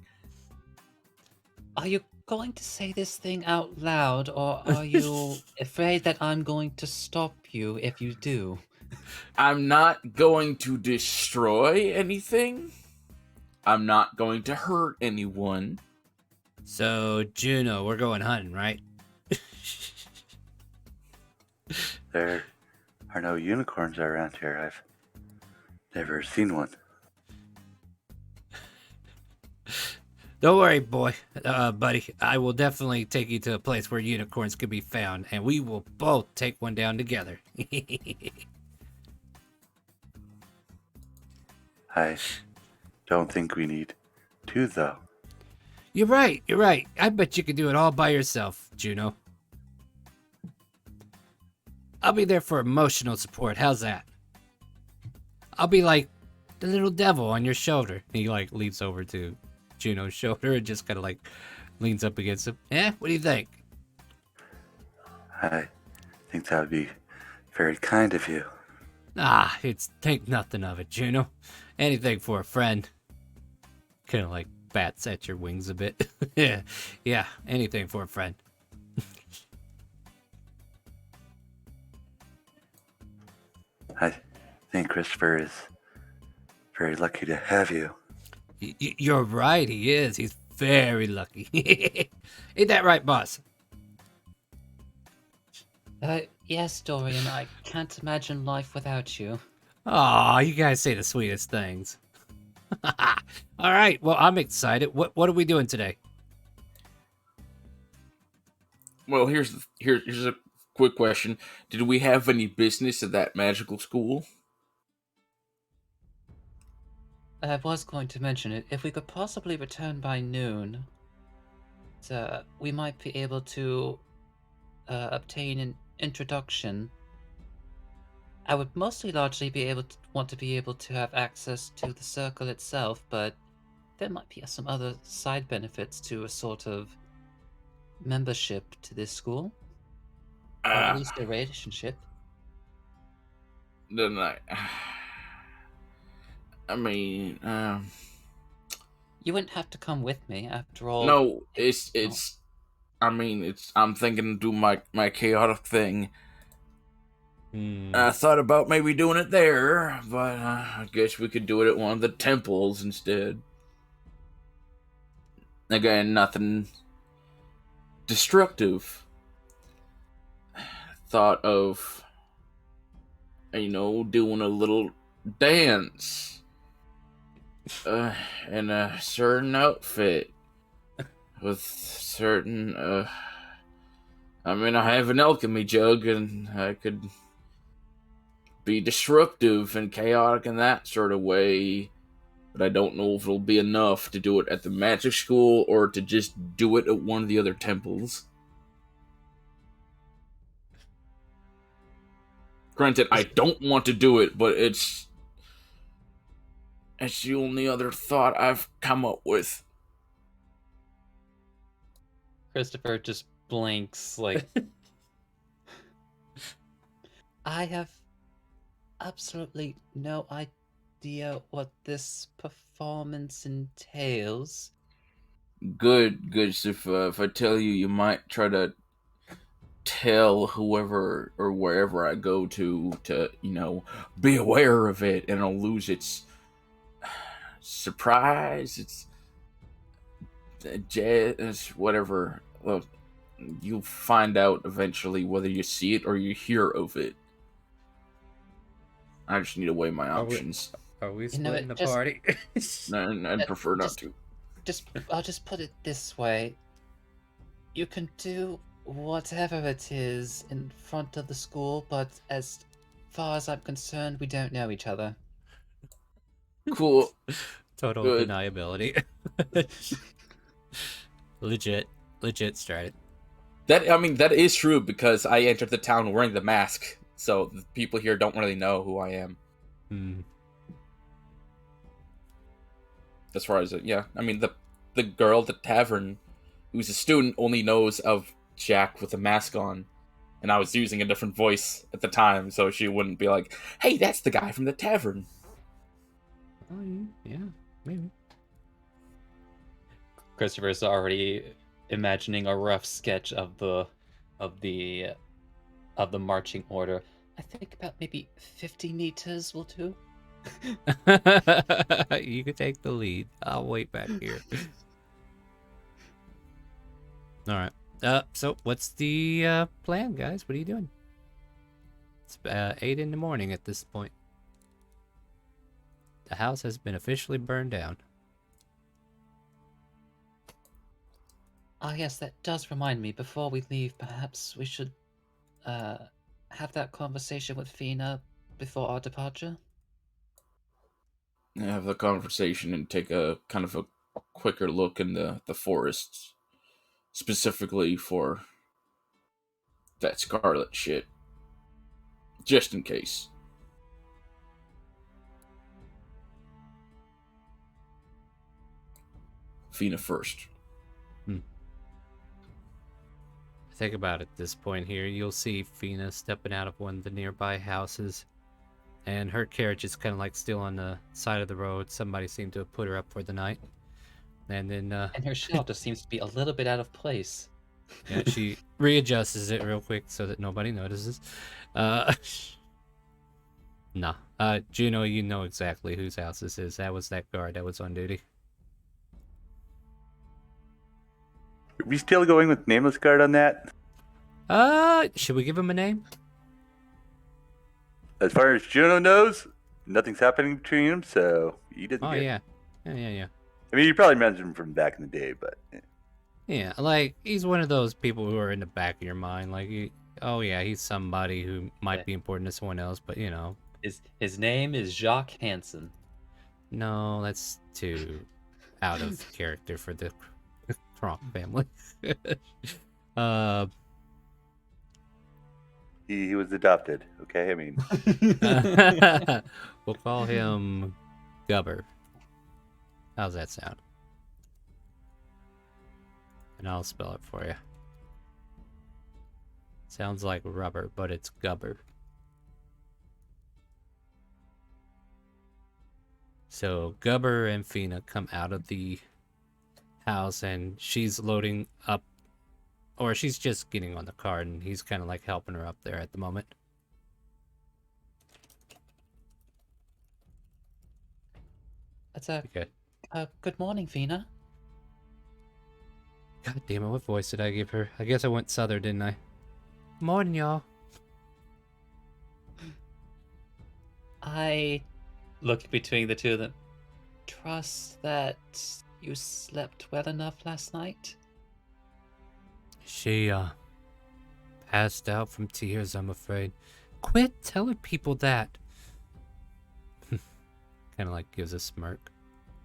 Are you going to say this thing out loud, or are you afraid that I'm going to stop you if you do? I'm not going to destroy anything. I'm not going to hurt anyone. So, Juno, we're going hunting, right? There are no unicorns around here. I've never seen one. Don't worry, buddy. I will definitely take you to a place where unicorns can be found, and we will both take one down together. I don't think we need two, though. You're right. I bet you could do it all by yourself, Juno. I'll be there for emotional support. How's that? I'll be like the little devil on your shoulder. He like leans over to Juno's shoulder and just kind of like leans up against him. What do you think? I think that would be very kind of you. Think nothing of it, Juno. Anything for a friend. Kind of like bats at your wings a bit. yeah, anything for a friend. I think Christopher is very lucky to have you. You're right, he is. He's very lucky. Ain't that right, boss? Yes, Dorian, I can't imagine life without you. Aw, you guys say the sweetest things. All right, well, I'm excited. What are we doing today? Well, here's a quick question. Did we have any business at that magical school? I was going to mention it. If we could possibly return by noon, we might be able to obtain an introduction. I would largely want to be able to have access to the circle itself, but there might be some other side benefits to a sort of membership to this school, or at least a relationship. Then I mean, you wouldn't have to come with me, after all. No, it's. I mean, I'm thinking to do my chaotic thing. I thought about maybe doing it there, but I guess we could do it at one of the temples instead. Again, nothing destructive. Thought of, doing a little dance in a certain outfit with certain. I have an alchemy jug, and I could be disruptive and chaotic in that sort of way, but I don't know if it'll be enough to do it at the magic school or to just do it at one of the other temples. Granted, I don't want to do it, but it's the only other thought I've come up with. Christopher just blinks like, I have absolutely no idea what this performance entails. Good, good. So if I tell you, you might try to tell whoever or wherever I go to be aware of it, and it'll lose its surprise, its jazz, whatever. Well, you'll find out eventually whether you see it or you hear of it. I just need to weigh my options. Are we You know, splitting the just- party? And I'd prefer not to. I'll just put it this way. You can do whatever it is in front of the school, but as far as I'm concerned, we don't know each other. Cool. Total Good. deniability. legit strategy. That is true because I entered the town wearing the mask, so the people here don't really know who I am. As far as the girl at the tavern, who's a student, only knows of Jack with a mask on, and I was using a different voice at the time, so she wouldn't be like, "Hey, that's the guy from the tavern." Oh, yeah, maybe. Christopher's already imagining a rough sketch of the marching order. I think about maybe 50 meters will do. You can take the lead. I'll wait back here. All right. So what's the plan, guys? What are you doing? It's 8 in the morning at this point. The house has been officially burned down. Ah, yes, that does remind me. Before we leave, perhaps we should have that conversation with Fina before our departure. Have the conversation and take a kind of a quicker look in the forests, specifically for that scarlet shit, just in case. Fina first. Think about it at this point here. You'll see Fina stepping out of one of the nearby houses, and her carriage is kind of like still on the side of the road. Somebody seemed to have put her up for the night. And then And her shelter seems to be a little bit out of place. yeah, she readjusts it real quick so that nobody notices. Nah. Juno, you know exactly whose house this is. That was that guard that was on duty. Are we still going with nameless guard on that? Should we give him a name? As far as Juno knows, nothing's happening between them, so he doesn't Oh, get... yeah. Yeah. I mean, you probably mentioned him from back in the day, but... Yeah, like, he's one of those people who are in the back of your mind. Like, oh, yeah, he's somebody who might be important to someone else, but, you know. His name is Jacques Hansen. No, that's too out of character for the Kronk family. He was adopted, okay? I mean... We'll call him Gubber. How's that sound? And I'll spell it for you. Sounds like rubber, but it's Gubber. So Gubber and Fina come out of the house, and she's loading up, or she's just getting on the cart, and he's kind of like helping her up there at the moment. That's a Okay. good morning, Fina. God damn it, what voice did I give her? I guess I went southern, didn't I? Morning, y'all. I look between the two of them. Trust that you slept well enough last night? She, passed out from tears, I'm afraid. Quit telling people that. Kind of like gives a smirk.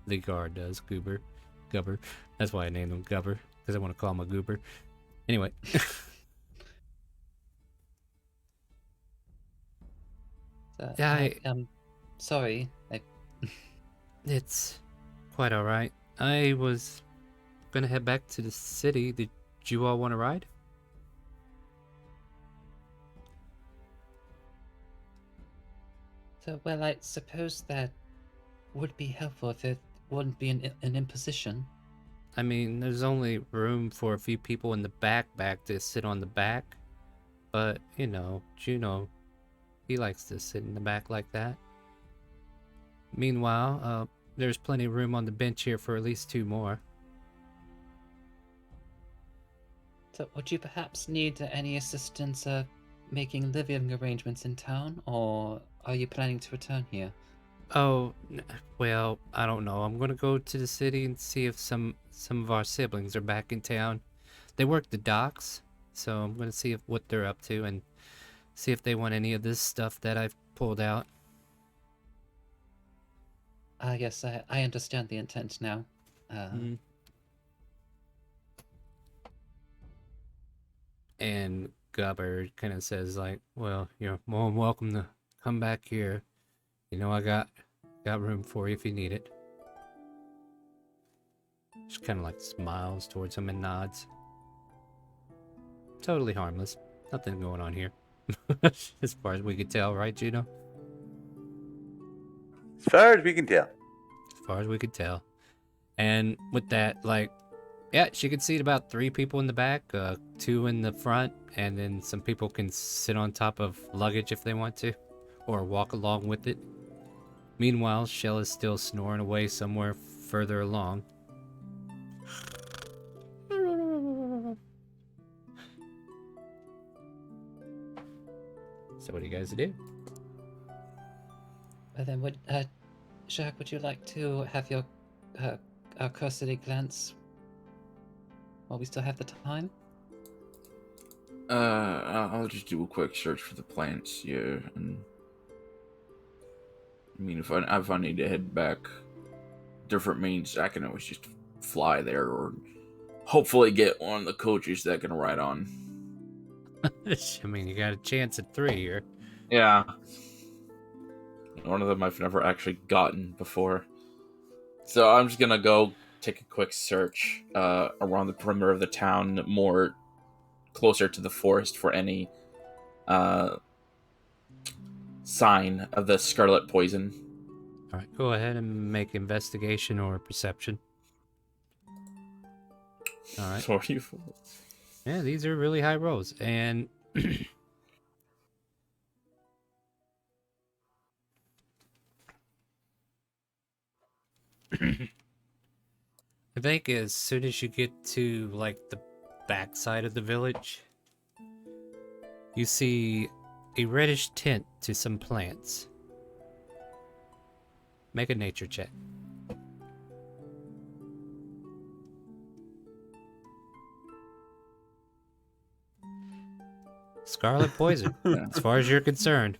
The guard does, Gubber. That's why I named him Gubber, because I want to call him a goober. Anyway. I'm sorry. It's quite alright. I was gonna head back to the city. Did you all want to ride? Well, I suppose that would be helpful if it wouldn't be an imposition. I mean, there's only room for a few people in the back to sit on the back. But, Juno, he likes to sit in the back like that. Meanwhile, there's plenty of room on the bench here for at least 2 more. So, would you perhaps need any assistance making living arrangements in town, or are you planning to return here? Oh, well, I don't know. I'm gonna go to the city and see if some of our siblings are back in town. They work the docks, so I'm gonna see what they're up to and see if they want any of this stuff that I've pulled out. Yes, I understand the intent now. And Gubber kind of says like, "Well, you're more than welcome to come back here. I got room for you if you need it." Just kind of like smiles towards him and nods. Totally harmless. Nothing going on here. As far as we could tell, right, Juno? As far as we can tell. As far as we could tell. And with that, like, yeah, she could seat about 3 people in the back, 2 in the front, and then some people can sit on top of luggage if they want to, or walk along with it. Meanwhile, Shell is still snoring away somewhere further along. So what do you guys do? Well then, Jacques, would you like to have your cursory glance while we still have the time? I'll just do a quick search for the plants, yeah, and I mean, if I need to head back different means, I can always just fly there, or hopefully get one of the coaches that can ride on. I mean, you got a chance at 3 here. Yeah. One of them I've never actually gotten before. So I'm just gonna go take a quick search around the perimeter of the town, more closer to the forest, for any sign of the scarlet poison. Alright, go ahead and make investigation or perception. Alright. 44. Yeah, these are really high rolls. And I think as soon as you get to like the backside of the village, you see a reddish tint to some plants. Make a nature check. Scarlet poison, as far as you're concerned.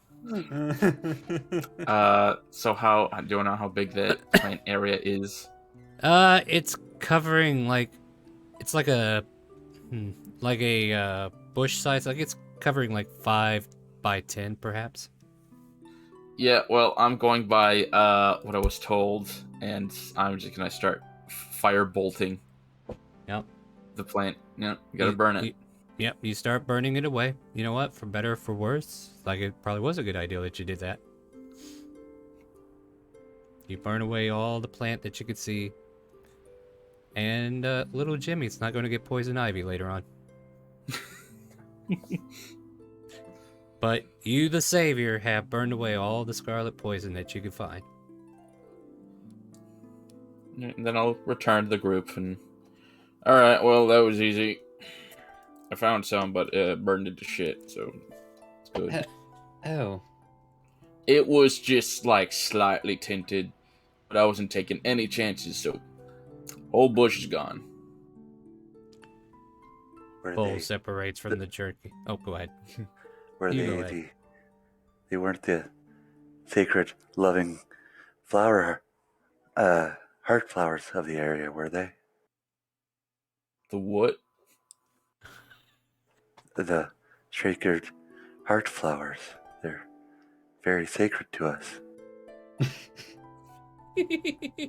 So how do I know how big the plant area is? It's covering like it's like a bush size. Like it's covering like 5 by 10, perhaps. Yeah, well, I'm going by what I was told, and I'm just gonna start fire bolting. Yep. The plant. Yeah, you gotta burn it. Yep, you start burning it away. You know what? For better or for worse, like it probably was a good idea that you did that. You burn away all the plant that you could see. And little Jimmy's not going to get poison ivy later on. But you, the savior, have burned away all the scarlet poison that you could find. And then I'll return to the group and... Alright, well, that was easy. I found some, but burned it to shit, so it's good. Oh. It was just, like, slightly tinted, but I wasn't taking any chances, so... Whole bush is gone. Bowl separates from the jerky. Oh, go ahead. Were they weren't the sacred, loving flower, heart flowers of the area, were they? The what? The sacred heart flowers. They're very sacred to us.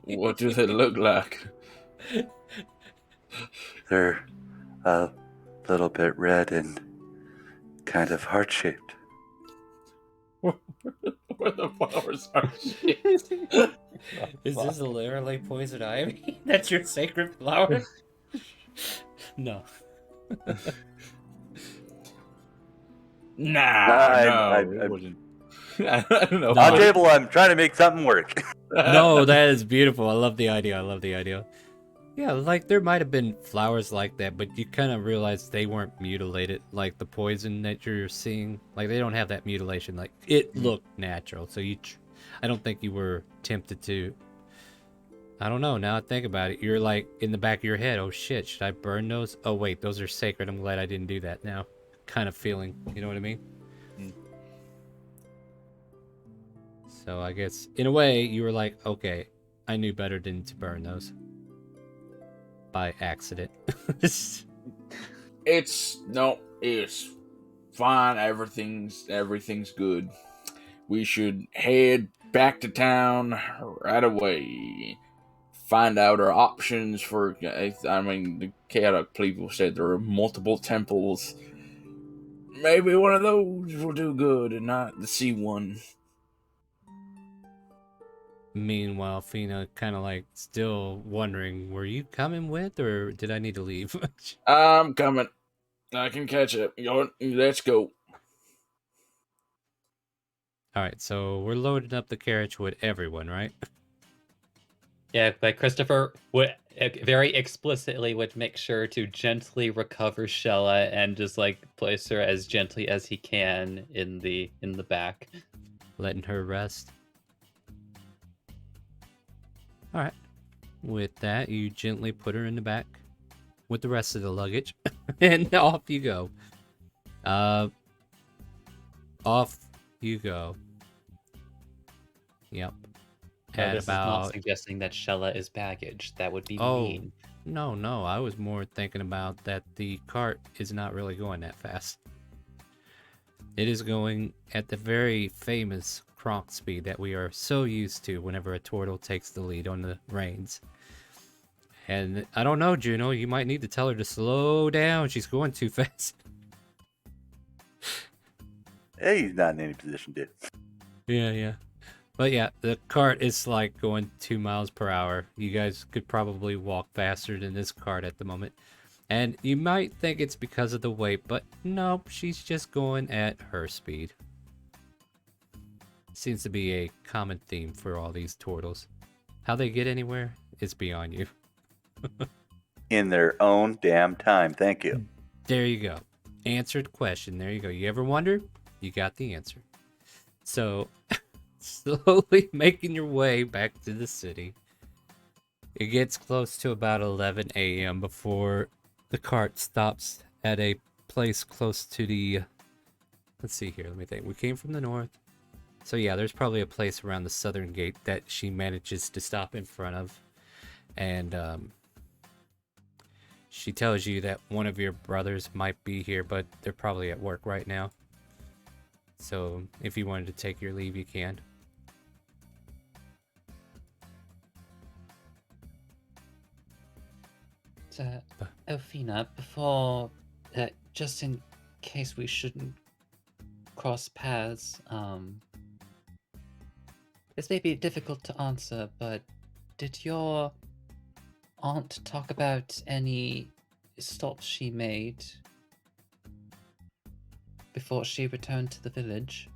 What do they look like? They're a little bit red and kind of heart-shaped. Where the flowers are shit. Is this literally poison ivy? That's your sacred flower? No. Nah, it I'm wasn't. I don't know. on table. I'm trying to make something work. No, that is beautiful. I love the idea. I love the idea. Yeah, like there might have been flowers like that, but you kind of realize they weren't mutilated. Like the poison that you're seeing, like they don't have that mutilation. Like it looked natural. So I don't think you were tempted to. I don't know. Now I think about it, you're like in the back of your head. Oh shit, should I burn those? Oh wait, those are sacred. I'm glad I didn't do that. Now, kind of feeling. You know what I mean? So I guess in a way you were like, okay, I knew better than to burn those. By accident. It's fine. Everything's good. We should head back to town right away. Find out our options for. I mean, the chaotic people said there are multiple temples. Maybe one of those will do good, and not the sea one. Meanwhile, Fina kind of like still wondering, were you coming with, or did I need to leave? I'm coming. I can catch up. Let's go. All right, so we're loading up the carriage with everyone, right? Yeah, but Christopher would very explicitly would make sure to gently recover Shella and just like place her as gently as he can in the back. Letting her rest. All right. With that, you gently put her in the back with the rest of the luggage, and off you go. Off you go. Yep. No, this is not suggesting that Shella is baggage. That would be mean. No. I was more thinking about that the cart is not really going that fast. It is going at the very famous cronk speed that we are so used to whenever a turtle takes the lead on the reins. And I don't know, Juno, you might need to tell her to slow down. She's going too fast. Hey, he's not in any position to. Yeah. But yeah, the cart is like going 2 miles per hour. You guys could probably walk faster than this cart at the moment. And you might think it's because of the weight, but nope, she's just going at her speed. Seems to be a common theme for all these turtles. How they get anywhere is beyond you. In their own damn time. Thank you. There you go. Answered question. There you go. You ever wondered? You got the answer. So, slowly making your way back to the city. It gets close to about 11 a.m. before the cart stops at a place close to the... Let's see here. Let me think. We came from the north. So yeah, there's probably a place around the southern gate that she manages to stop in front of. And, she tells you that one of your brothers might be here, but they're probably at work right now. So if you wanted to take your leave, you can. Elfina, before, just in case we shouldn't cross paths, this may be difficult to answer, but did your aunt talk about any stops she made before she returned to the village?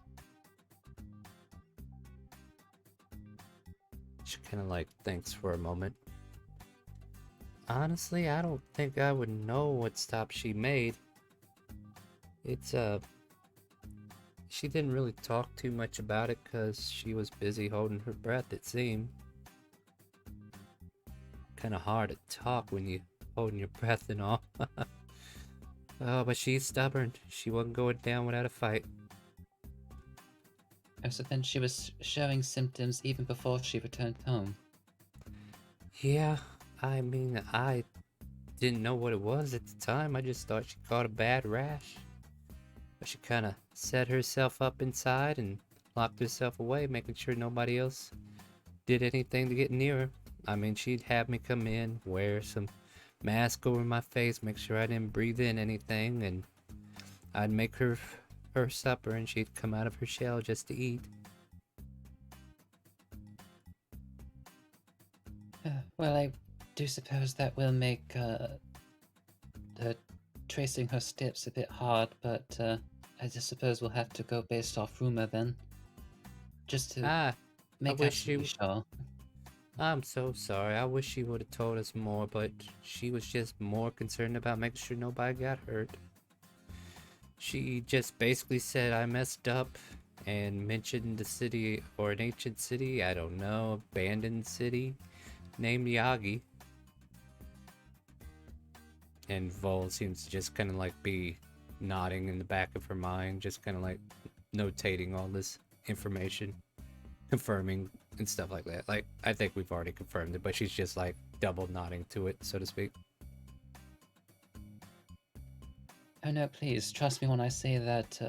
She kind of like thinks for a moment. Honestly, I don't think I would know what stop she made. It's she didn't really talk too much about it because she was busy holding her breath, it seemed. Kind of hard to talk when you holding your breath and all. Oh, but she's stubborn. She wasn't going down without a fight. Oh, so then she was showing symptoms even before she returned home. Yeah, I mean, I didn't know what it was at the time. I just thought she caught a bad rash. But she kind of set herself up inside and locked herself away, making sure nobody else did anything to get near her. I mean, she'd have me come in, wear some mask over my face, make sure I didn't breathe in anything, and I'd make her supper, and she'd come out of her shell just to eat. Well, I do suppose that will make tracing her steps a bit hard, but I just suppose we'll have to go based off rumor then. Just to I make wish absolutely sure. I'm so sorry. I wish she would have told us more, but she was just more concerned about making sure nobody got hurt. She just basically said I messed up and mentioned the city, or an ancient city, I don't know, abandoned city, named Yagi. And Vol seems to just kind of like be nodding in the back of her mind, just kind of like notating all this information, confirming and stuff like that. Like, I think we've already confirmed it, but she's just like double nodding to it, so to speak. Oh no, please, trust me when I say that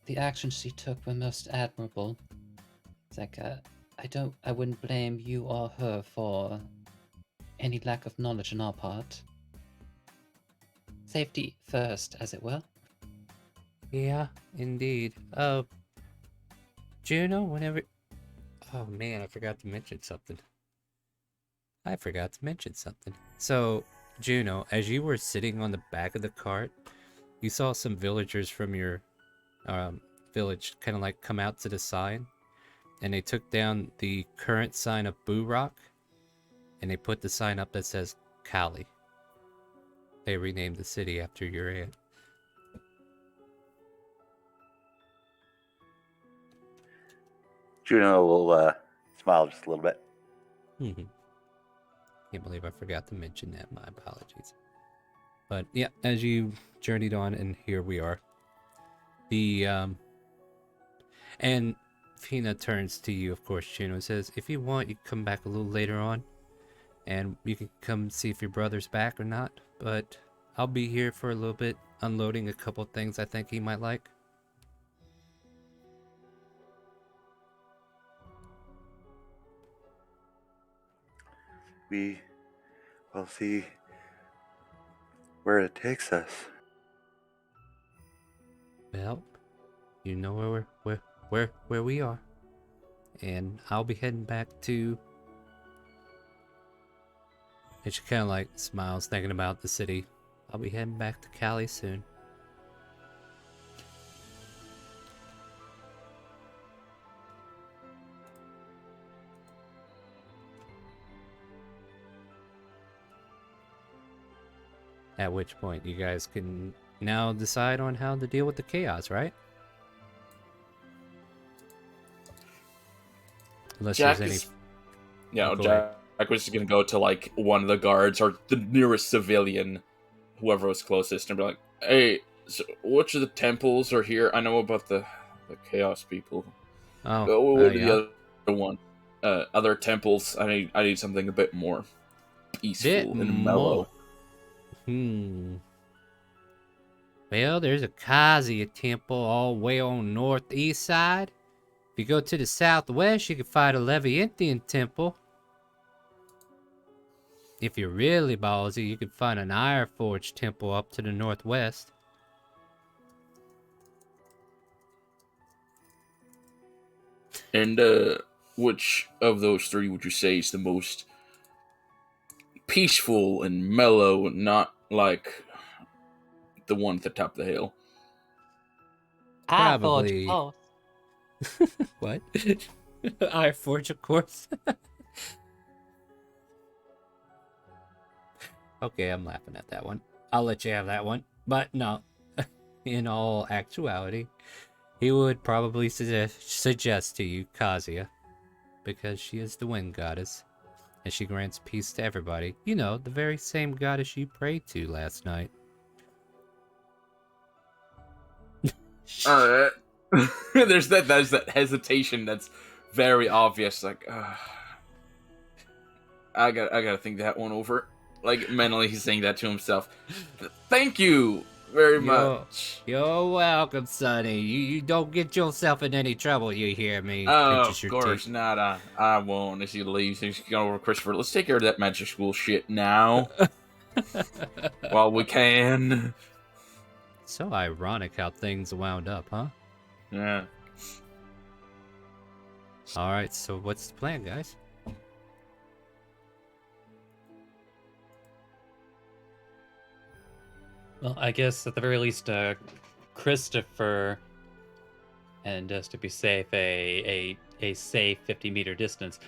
the actions she took were most admirable. It's like, I wouldn't blame you or her for any lack of knowledge on our part. Safety first, as it were. Yeah, indeed. Juno, whenever... Oh man, I forgot to mention something. So, Juno, as you were sitting on the back of the cart, you saw some villagers from your village kind of like come out to the sign, and they took down the current sign of Boo Rock, and they put the sign up that says Cali. They renamed the city after your aunt. Juno will smile just a little bit. Can't believe I forgot to mention that. My apologies. But yeah, as you journeyed on, and here we are. And Fina turns to you, of course, Juno, and says, if you want, you can come back a little later on, and you can come see if your brother's back or not. But I'll be here for a little bit, unloading a couple things I think he might like. We will see where it takes us. Well, you know where we are, and I'll be heading back to. And she kind of like smiles, thinking about the city. I'll be heading back to Cali soon. At which point, you guys can now decide on how to deal with the chaos, right? Unless Jack there's any. is... Yeah, Oh, go ahead. Jack was just gonna go to like one of the guards or the nearest civilian, whoever was closest, and be like, "Hey, so which of the temples are here? I know about the chaos people. What are Yeah. the other one? Other temples. I need something a bit more peaceful and mellow." Well, there's a Kazuya temple all way on northeast side. If you go to the southwest, you can find a Leviathan temple. If you're really ballsy, you can find an Iron Forge temple up to the northwest. And which of those three would you say is the most peaceful and mellow, and not like the one at the top of the hill? Probably. Oh. What? Iron Forge, of course. Okay, I'm laughing at that one. I'll let you have that one. But no, in all actuality, he would probably suggest to you Kazuya, because she is the wind goddess, and she grants peace to everybody. You know, the very same goddess you prayed to last night. Alright. There's that hesitation that's very obvious. Like, I gotta think that one over. Like, mentally, he's saying that to himself. Thank you, very You're, much. you're welcome, Sonny. You don't get yourself in any trouble, you hear me? Oh, Pinches of your course teeth. not. I won't. As he leaves, he's going over to Christopher. Let's take care of that magic school shit now, while we can. So ironic how things wound up, huh? Yeah. Alright, so what's the plan, guys? Well, I guess at the very least, Christopher, and just to be safe, a safe 50-meter distance,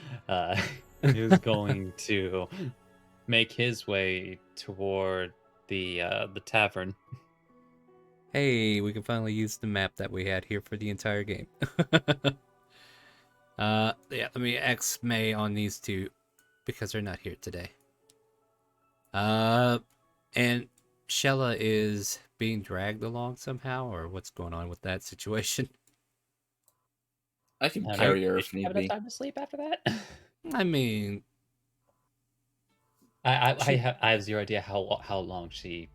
is going to make his way toward the tavern. Hey, we can finally use the map that we had here for the entire game. Yeah, let me X May on these two because they're not here today. And Shella is being dragged along somehow, or what's going on with that situation? I can And carry her did if she need have enough be. time to sleep after that? I mean, I have zero idea how long she.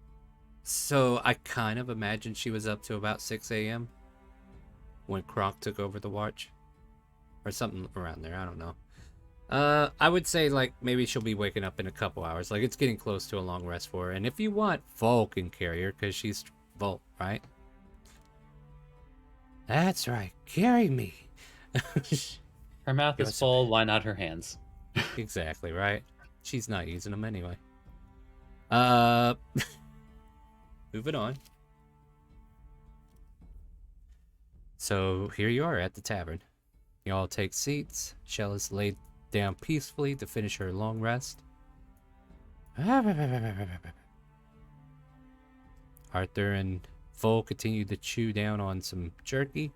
so I kind of imagine she was up to about 6 a.m. when Kronk took over the watch. Or something around there, I don't know. I would say, like, maybe she'll be waking up in a couple hours. Like, it's getting close to a long rest for her. And if you want, Vol can carry her, because she's Volt, right? That's right, carry me. Her mouth Give is us some- full. Why not her hands? Exactly, right? She's not using them anyway. Uh, moving on. So, here you are at the tavern. You all take seats. Shell is laid down peacefully to finish her long rest. Arthur and Vol continue to chew down on some jerky.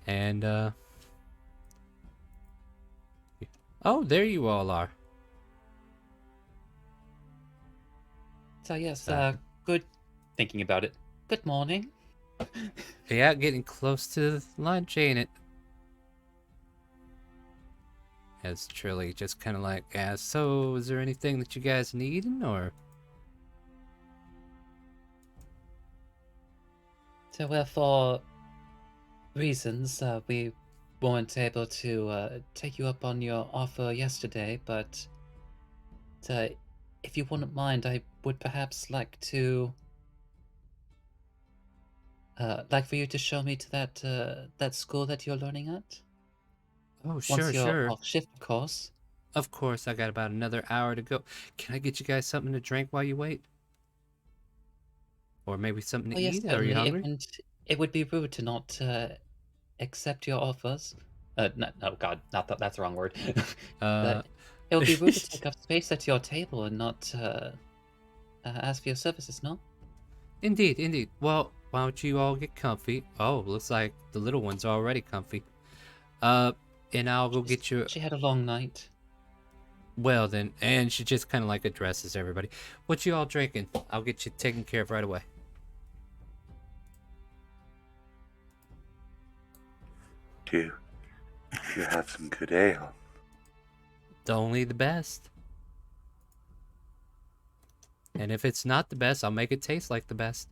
And, oh, there you all are. So yes, Uh, good. Thinking about it. Good morning. Yeah, getting close to lunch, ain't it? As Trilly just kind of like asks, so is there anything that you guys need, or? So well, for reasons, we weren't able to take you up on your offer yesterday, but if you wouldn't mind, I would perhaps like for you to show me to that school that you're learning at. Oh, Once sure, you're sure. off shift, of course. Of course, I got about another hour to go. Can I get you guys something to drink while you wait? Or maybe something to Oh yes, eat? Are you certainly. hungry? It would be rude to not accept your offers. No, God, not that. That's the wrong word. Uh, That it would be rude to take up space at your table and not ask for your services. No. Indeed, indeed. Well, why don't you all get comfy? Oh, looks like the little one's already comfy. Uh, and I'll go get you. She had a long night. Well then, and she just kind of like addresses everybody. What you all drinking? I'll get you taken care of right away. Do you have some good ale? Only the best. And if it's not the best, I'll make it taste like the best.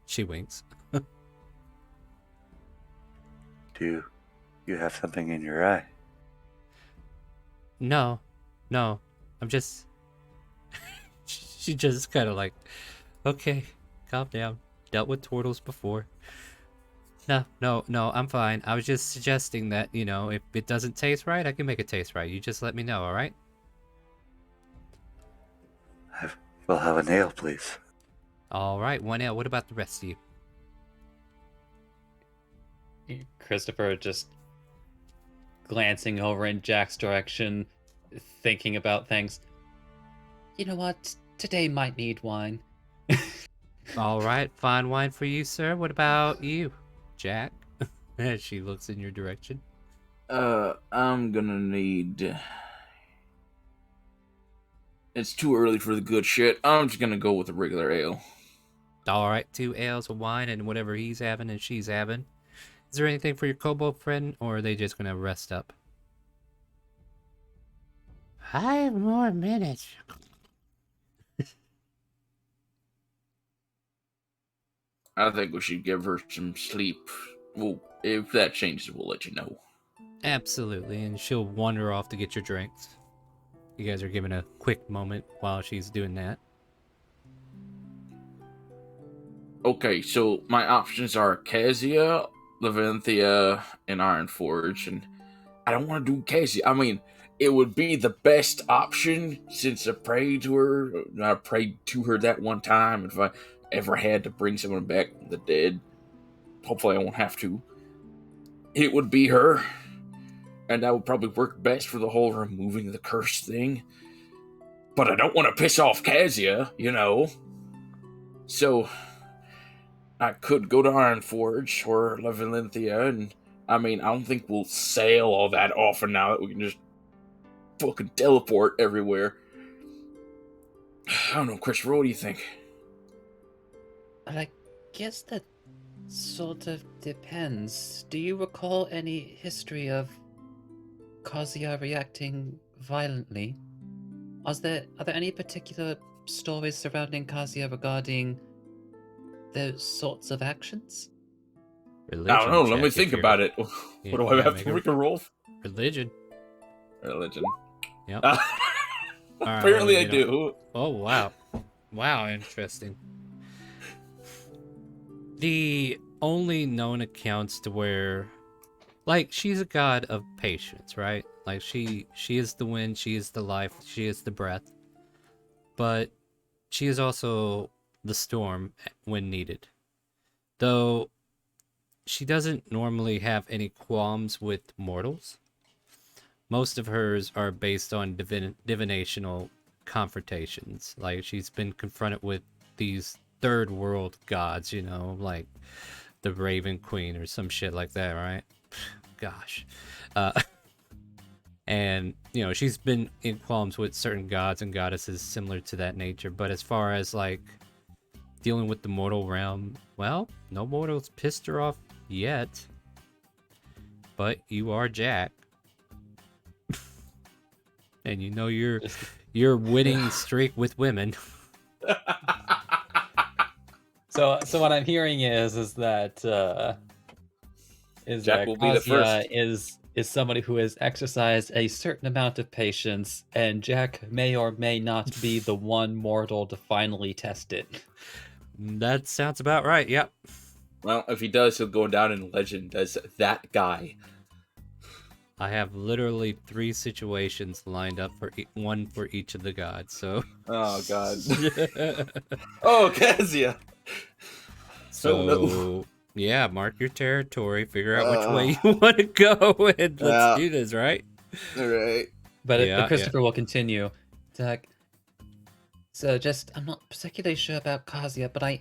She winks. Do you have something in your eye? No, I'm just. She just kind of like, okay, calm down. Dealt with turtles before. No, I'm fine. I was just suggesting that, if it doesn't taste right, I can make it taste right. You just let me know, alright? We'll have an ale, please. Alright, one ale. What about the rest of you? Christopher just glancing over in Jack's direction, thinking about things. You know what? Today might need wine. Alright, fine wine for you, sir. What about you, Jack? As she looks in your direction. I'm gonna need. It's too early for the good shit. I'm just gonna go with a regular ale. Alright, 2 ales of wine and whatever he's having and she's having. Is there anything for your kobold friend, or are they just gonna rest up? 5 more minutes. I think we should give her some sleep. Well, if that changes, we'll let you know. Absolutely, and she'll wander off to get your drinks. You guys are given a quick moment while she's doing that. Okay, so my options are Casia, Leventhia, and Ironforge, and I don't want to do Casia. I mean, it would be the best option since I prayed to her. I prayed to her that one time. If I ever had to bring someone back from the dead, hopefully I won't have to. It would be her, and that would probably work best for the whole removing the curse thing. But I don't want to piss off Casia, you know. So I could go to Ironforge or Leventhia, and I mean, I don't think we'll sail all that often now that we can just fucking teleport everywhere. I don't know, Christopher, what do you think? I guess that sort of depends. Do you recall any history of Kazuya reacting violently? Are there any particular stories surrounding Kazuya regarding those sorts of actions? Religion I don't know, let check me if think you're- about it. Yeah, What do I yeah, have make to a- make a roll? Religion. Religion. Yep. Apparently I you know. do. Oh, wow. Wow, interesting. The only known accounts to where, like, she's a god of patience, right? Like, she is the wind, she is the life, she is the breath. But she is also the storm when needed. Though she doesn't normally have any qualms with mortals. Most of hers are based on divinational confrontations. Like, she's been confronted with these third world gods, you know, like the Raven Queen or some shit like that, right? Gosh. And, you know, she's been in qualms with certain gods and goddesses similar to that nature. But as far as, like, dealing with the mortal realm, well, no mortals pissed her off yet. But you are Jack. And you know your winning streak with women. So what I'm hearing is that Jack will be the Kazuya first. is somebody who has exercised a certain amount of patience, and Jack may or may not be the one mortal to finally test it. That sounds about right, yep. Well, if he does, he'll go down in legend as that guy. I have literally 3 situations lined up for one for each of the gods, so... Oh, God. Oh, Casia! So, Oh, no. yeah, mark your territory, figure out which way you want to go, and let's do this, right? Alright. But Christopher will continue. It's like, so I'm not particularly sure about Kazuya, but I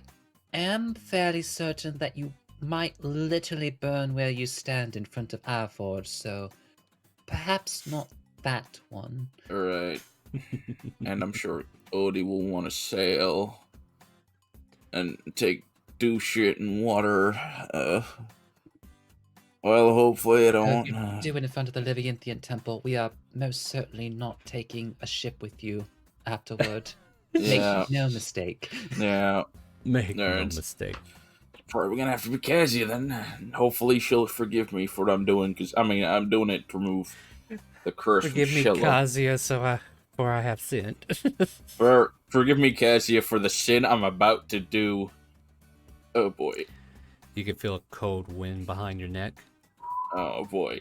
am fairly certain that you might literally burn where you stand in front of our forge, so perhaps not that one. Alright. And I'm sure Odie will want to sail and do shit in water. Well, hopefully I don't. You do it in front of the Livinthian temple. We are most certainly not taking a ship with you afterward. Yeah. Make no mistake. Yeah. Make no Nerds. mistake. Probably gonna have to be Casia then. And hopefully she'll forgive me for what I'm doing, because, I mean, I'm doing it to remove the curse Forgive from me, Shilla. Kazuya, for I have sinned. Forgive me, Casia, for the sin I'm about to do. Oh, boy. You can feel a cold wind behind your neck. Oh, boy.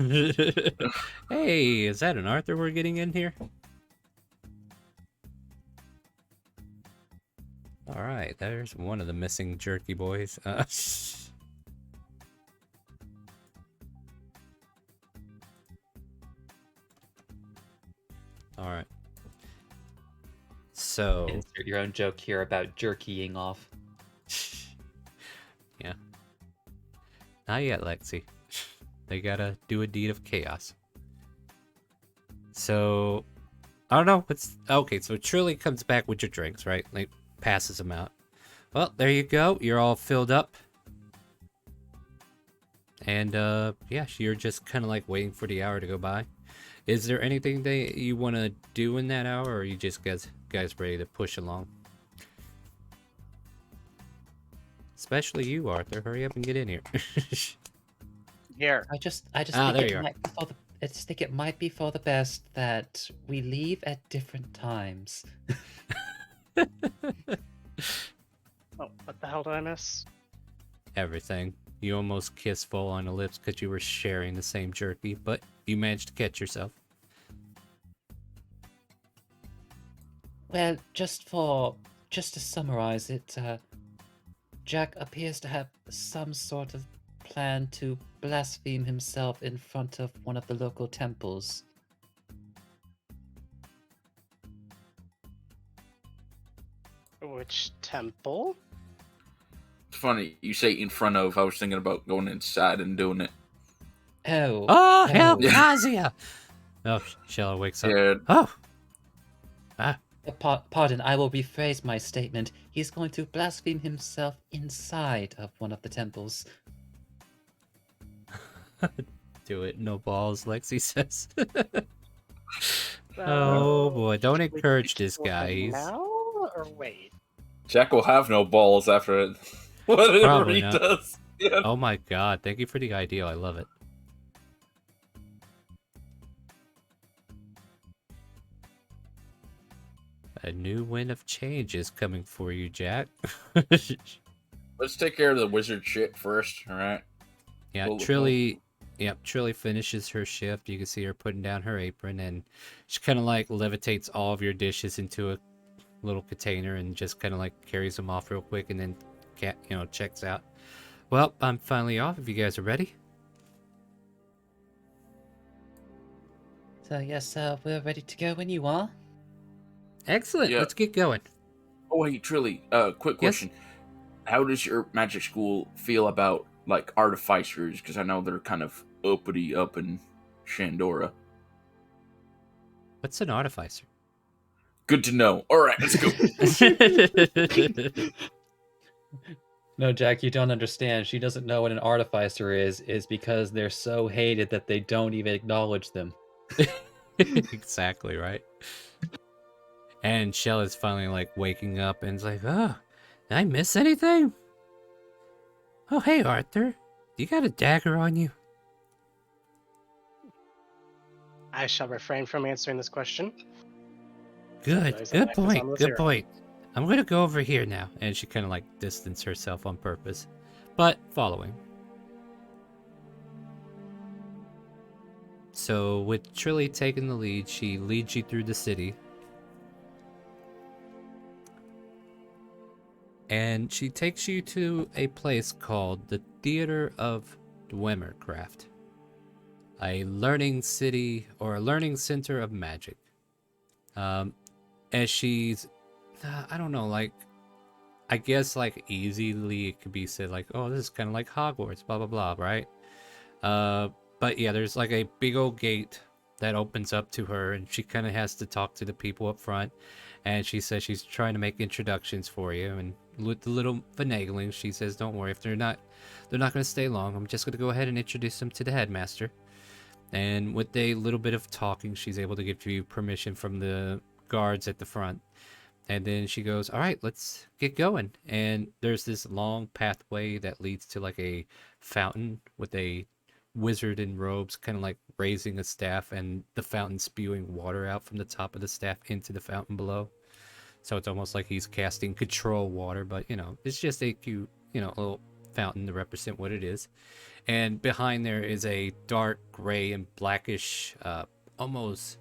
Hey, is that an Arthur we're getting in here? Alright, there's one of the missing jerky boys. Alright. So... Insert your own joke here about jerkying off. Yeah. Not yet, Lexi. They gotta do a deed of chaos. So... I don't know, okay, so Trilly comes back with your drinks, right? Like, passes them out. Well, there you go. You're all filled up. And, yeah, you're just kind of like waiting for the hour to go by. Is there anything that you want to do in that hour, or are you just guys ready to push along? Especially you, Arthur. Hurry up and get in here. Here. I just Ah, think there it you are. might be for the I just think it might be for the best that we leave at different times. Oh, what the hell did I miss? Everything. You almost kissed full on the lips because you were sharing the same jerky, but you managed to catch yourself. Well, just to summarize it, Jack appears to have some sort of plan to blaspheme himself in front of one of the local temples. Which temple? It's funny you say in front of. I was thinking about going inside and doing it. Oh. Oh, help, Yeah. Nausea! Oh, Shella wakes up. Yeah, Oh! Pardon, I will rephrase my statement. He's going to blaspheme himself inside of one of the temples. Do it, no balls, Lexi says. Oh boy, don't should we encourage do this it guy. He's now or wait? Jack will have no balls after it. Whatever Probably he not. does. Yeah. Oh my god, thank you for the idea, I love it. A new wind of change is coming for you, Jack. Let's take care of the wizard shit first, alright? Yeah, Cool. Trilly finishes her shift. You can see her putting down her apron, and she kind of like levitates all of your dishes into a little container and just kind of like carries them off real quick, and then checks out. Well, I'm finally off if you guys are ready. So yes, we're ready to go when you are. Excellent. Yeah. Let's get going. Oh wait, Trilly, quick Yes? question. How does your magic school feel about, like, artificers? Because I know they're kind of uppity up in Shandora. What's an artificer? Good to know. Alright, let's go. No, Jack, you don't understand. She doesn't know what an artificer is because they're so hated that they don't even acknowledge them. Exactly right. And Shell is finally like waking up and is like, oh, did I miss anything? Oh, hey, Arthur. You got a dagger on you? I shall refrain from answering this question. Good. Sometimes Good I act as point. I'm the Good zero. point. I'm going to go over here now. And she kind of like distanced herself on purpose, but following. So with Trilly taking the lead, she leads you through the city. And she takes you to a place called the Theater of Dwemercraft, a learning city or a learning center of magic. As she's, I don't know, like, I guess like easily it could be said like, oh, this is kind of like Hogwarts, blah blah blah, right? But yeah, there's like a big old gate that opens up to her, and she kind of has to talk to the people up front. And she says she's trying to make introductions for you, and with the little finagling, she says, "Don't worry, if they're not going to stay long. I'm just going to go ahead and introduce them to the headmaster." And with a little bit of talking, she's able to give you permission from the guards at the front. And then she goes, "All right, let's get going." And there's this long pathway that leads to like a fountain with a wizard in robes kind of like raising a staff, and the fountain spewing water out from the top of the staff into the fountain below. So it's almost like he's casting control water, but it's just a cute, little fountain to represent what it is. And behind there is a dark gray and blackish, almost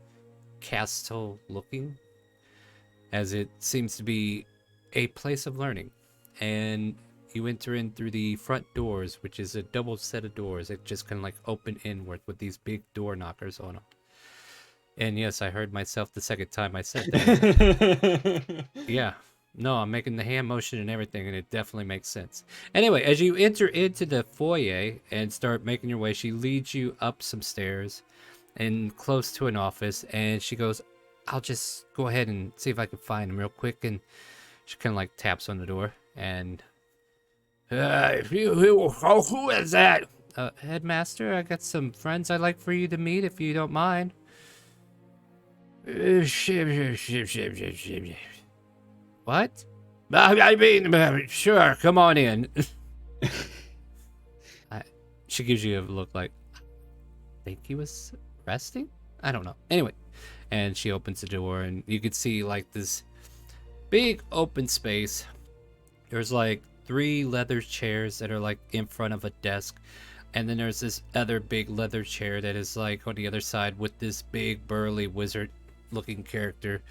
castle looking, as it seems to be a place of learning. And you enter in through the front doors, which is a double set of doors that just kind of like open inward with these big door knockers on them. And yes, I heard myself the second time I said that. Yeah. No, I'm making the hand motion and everything, and it definitely makes sense. Anyway, as you enter into the foyer and start making your way, she leads you up some stairs and close to an office, and she goes, "I'll just go ahead and see if I can find him real quick." And she kind of like taps on the door, and who is that? Headmaster, I got some friends I'd like for you to meet if you don't mind. What? I mean, sure, come on in. She gives you a look like, I think he was resting? I don't know. Anyway, and she opens the door, and you can see like this big open space. There's like 3 leather chairs that are like in front of a desk, and then there's this other big leather chair that is like on the other side with this big burly wizard looking character.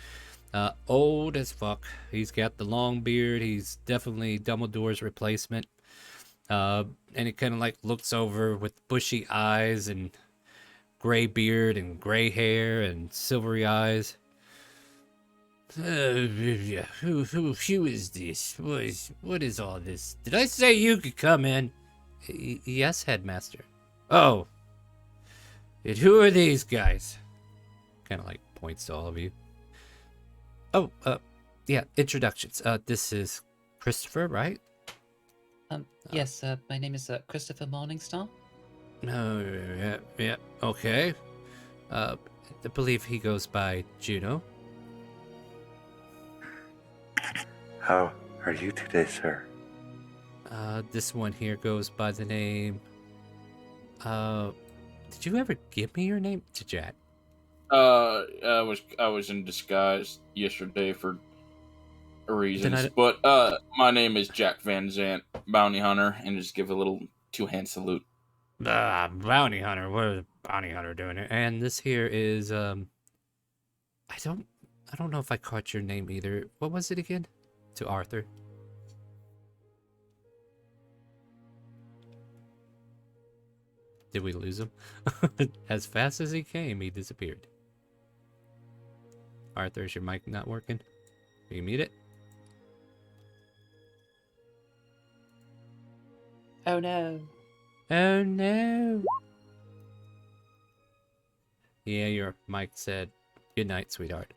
Old as fuck. He's got the long beard. He's definitely Dumbledore's replacement. And he kind of like looks over with bushy eyes and gray beard and gray hair and silvery eyes. Yeah. Who is this? What is all this? Did I say you could come in? Yes, headmaster. Oh. And who are these guys? Kind of like points to all of you. Oh, yeah, introductions. This is Christopher, right? Yes, my name is Christopher Morningstar. Oh, yeah, okay. I believe he goes by Juno. How are you today, sir? This one here goes by the name... did you ever give me your name? To Jack? I was in disguise yesterday for reasons, but my name is Jack Van Zant, bounty hunter, and just give a little 2-hand salute. Bounty hunter. What is a bounty hunter doing here? And this here is I don't know if I caught your name either. What was it again? To Arthur. Did we lose him? As fast as he came, he disappeared. Arthur, is your mic not working? Can you mute it? Oh no. Oh no. Yeah, your mic said, good night, sweetheart.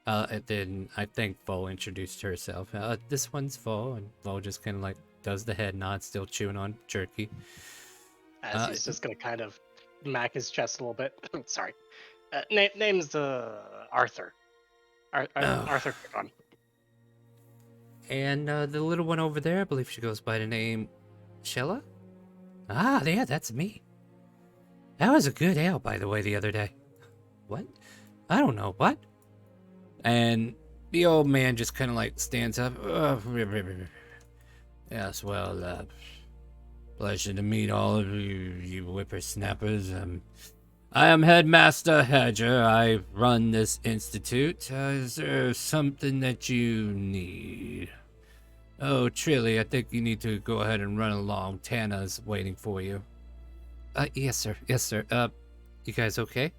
And then I think Vo introduced herself. This one's Vo, and Vo just kind of like does the head nod, still chewing on jerky. As he's just gonna kind of smack his chest a little bit. Sorry. Name's Arthur. Arthur Pickon. And the little one over there, I believe she goes by the name Shella? Ah, yeah, that's me. That was a good ale, by the way, the other day. What? I don't know, what? And the old man just kind of like stands up. Yes, well, pleasure to meet all of you whippersnappers. I am Headmaster Hedger. I run this institute. Is there something that you need? Oh, Trilly, I think you need to go ahead and run along. Tana's waiting for you. Yes, sir. Yes, sir. You guys okay?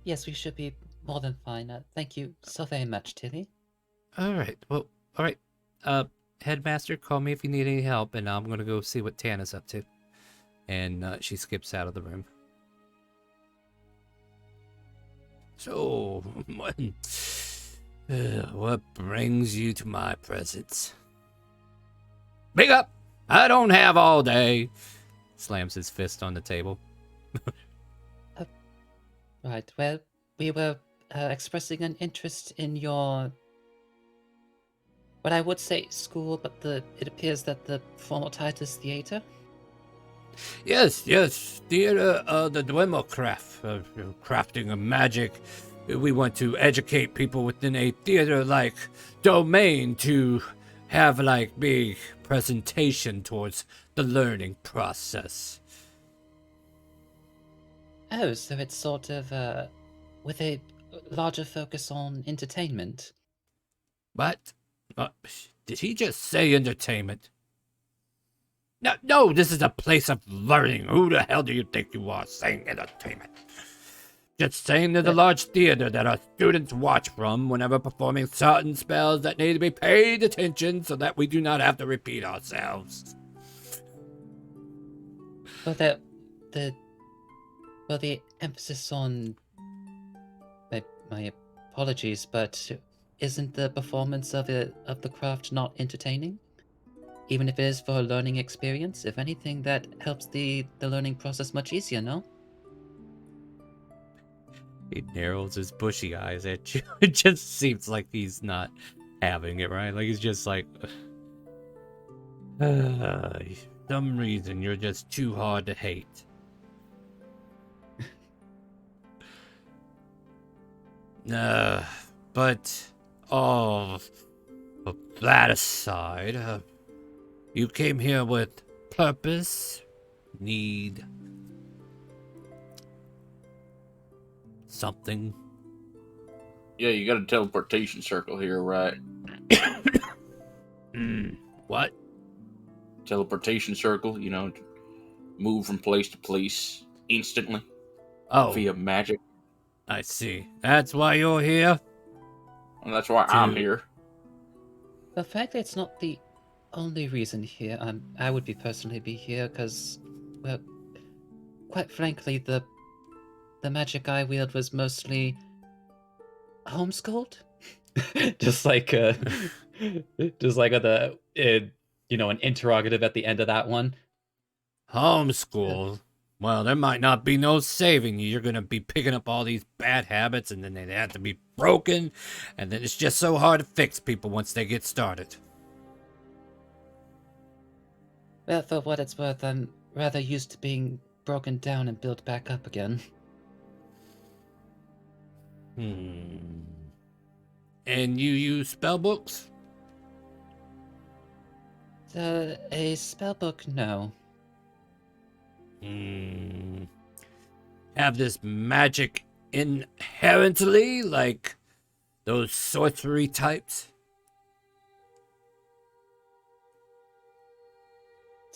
Yes, we should be more than fine. Thank you so very much, Tilly. All right. Well, all right. Headmaster, call me if you need any help, and I'm gonna go see what Tana's up to. And she skips out of the room. So, what brings you to my presence? Big up! I don't have all day. Slams his fist on the table. Right, well, we were expressing an interest in your, what I would say school, but it appears that the formal title is theater. Yes, theater, the Dwemercraft, crafting of magic. We want to educate people within a theater-like domain to have like big presentation towards the learning process. Oh, so it's sort of with a larger focus on entertainment. What? Did he just say entertainment? No, this is a place of learning. Who the hell do you think you are saying entertainment? Just saying there's a large theater that our students watch from whenever performing certain spells that need to be paid attention so that we do not have to repeat ourselves. Well, the emphasis on... My apologies, but isn't the performance of the craft not entertaining? Even if it is for a learning experience, if anything, that helps the learning process much easier, no? He narrows his bushy eyes at you. It just seems like he's not having it, right? Like he's just like, some reason you're just too hard to hate. But all of that aside, you came here with purpose, need something. Yeah, you got a teleportation circle here, right? What? Teleportation circle, you know, move from place to place instantly Oh, via magic. I see. That's why you're here? And that's why I'm here. The fact that it's not the only reason here, I would personally be here because, well, quite frankly, the magic I wield was mostly homeschooled. just like the an interrogative at the end of that one. Homeschool? Well, there might not be no saving you. You're gonna be picking up all these bad habits, and then they have to be broken, and then it's just so hard to fix people once they get started. Well, for what it's worth, I'm rather used to being broken down and built back up again. And you use spell books? A spellbook, no. Have this magic inherently, like those sorcery types?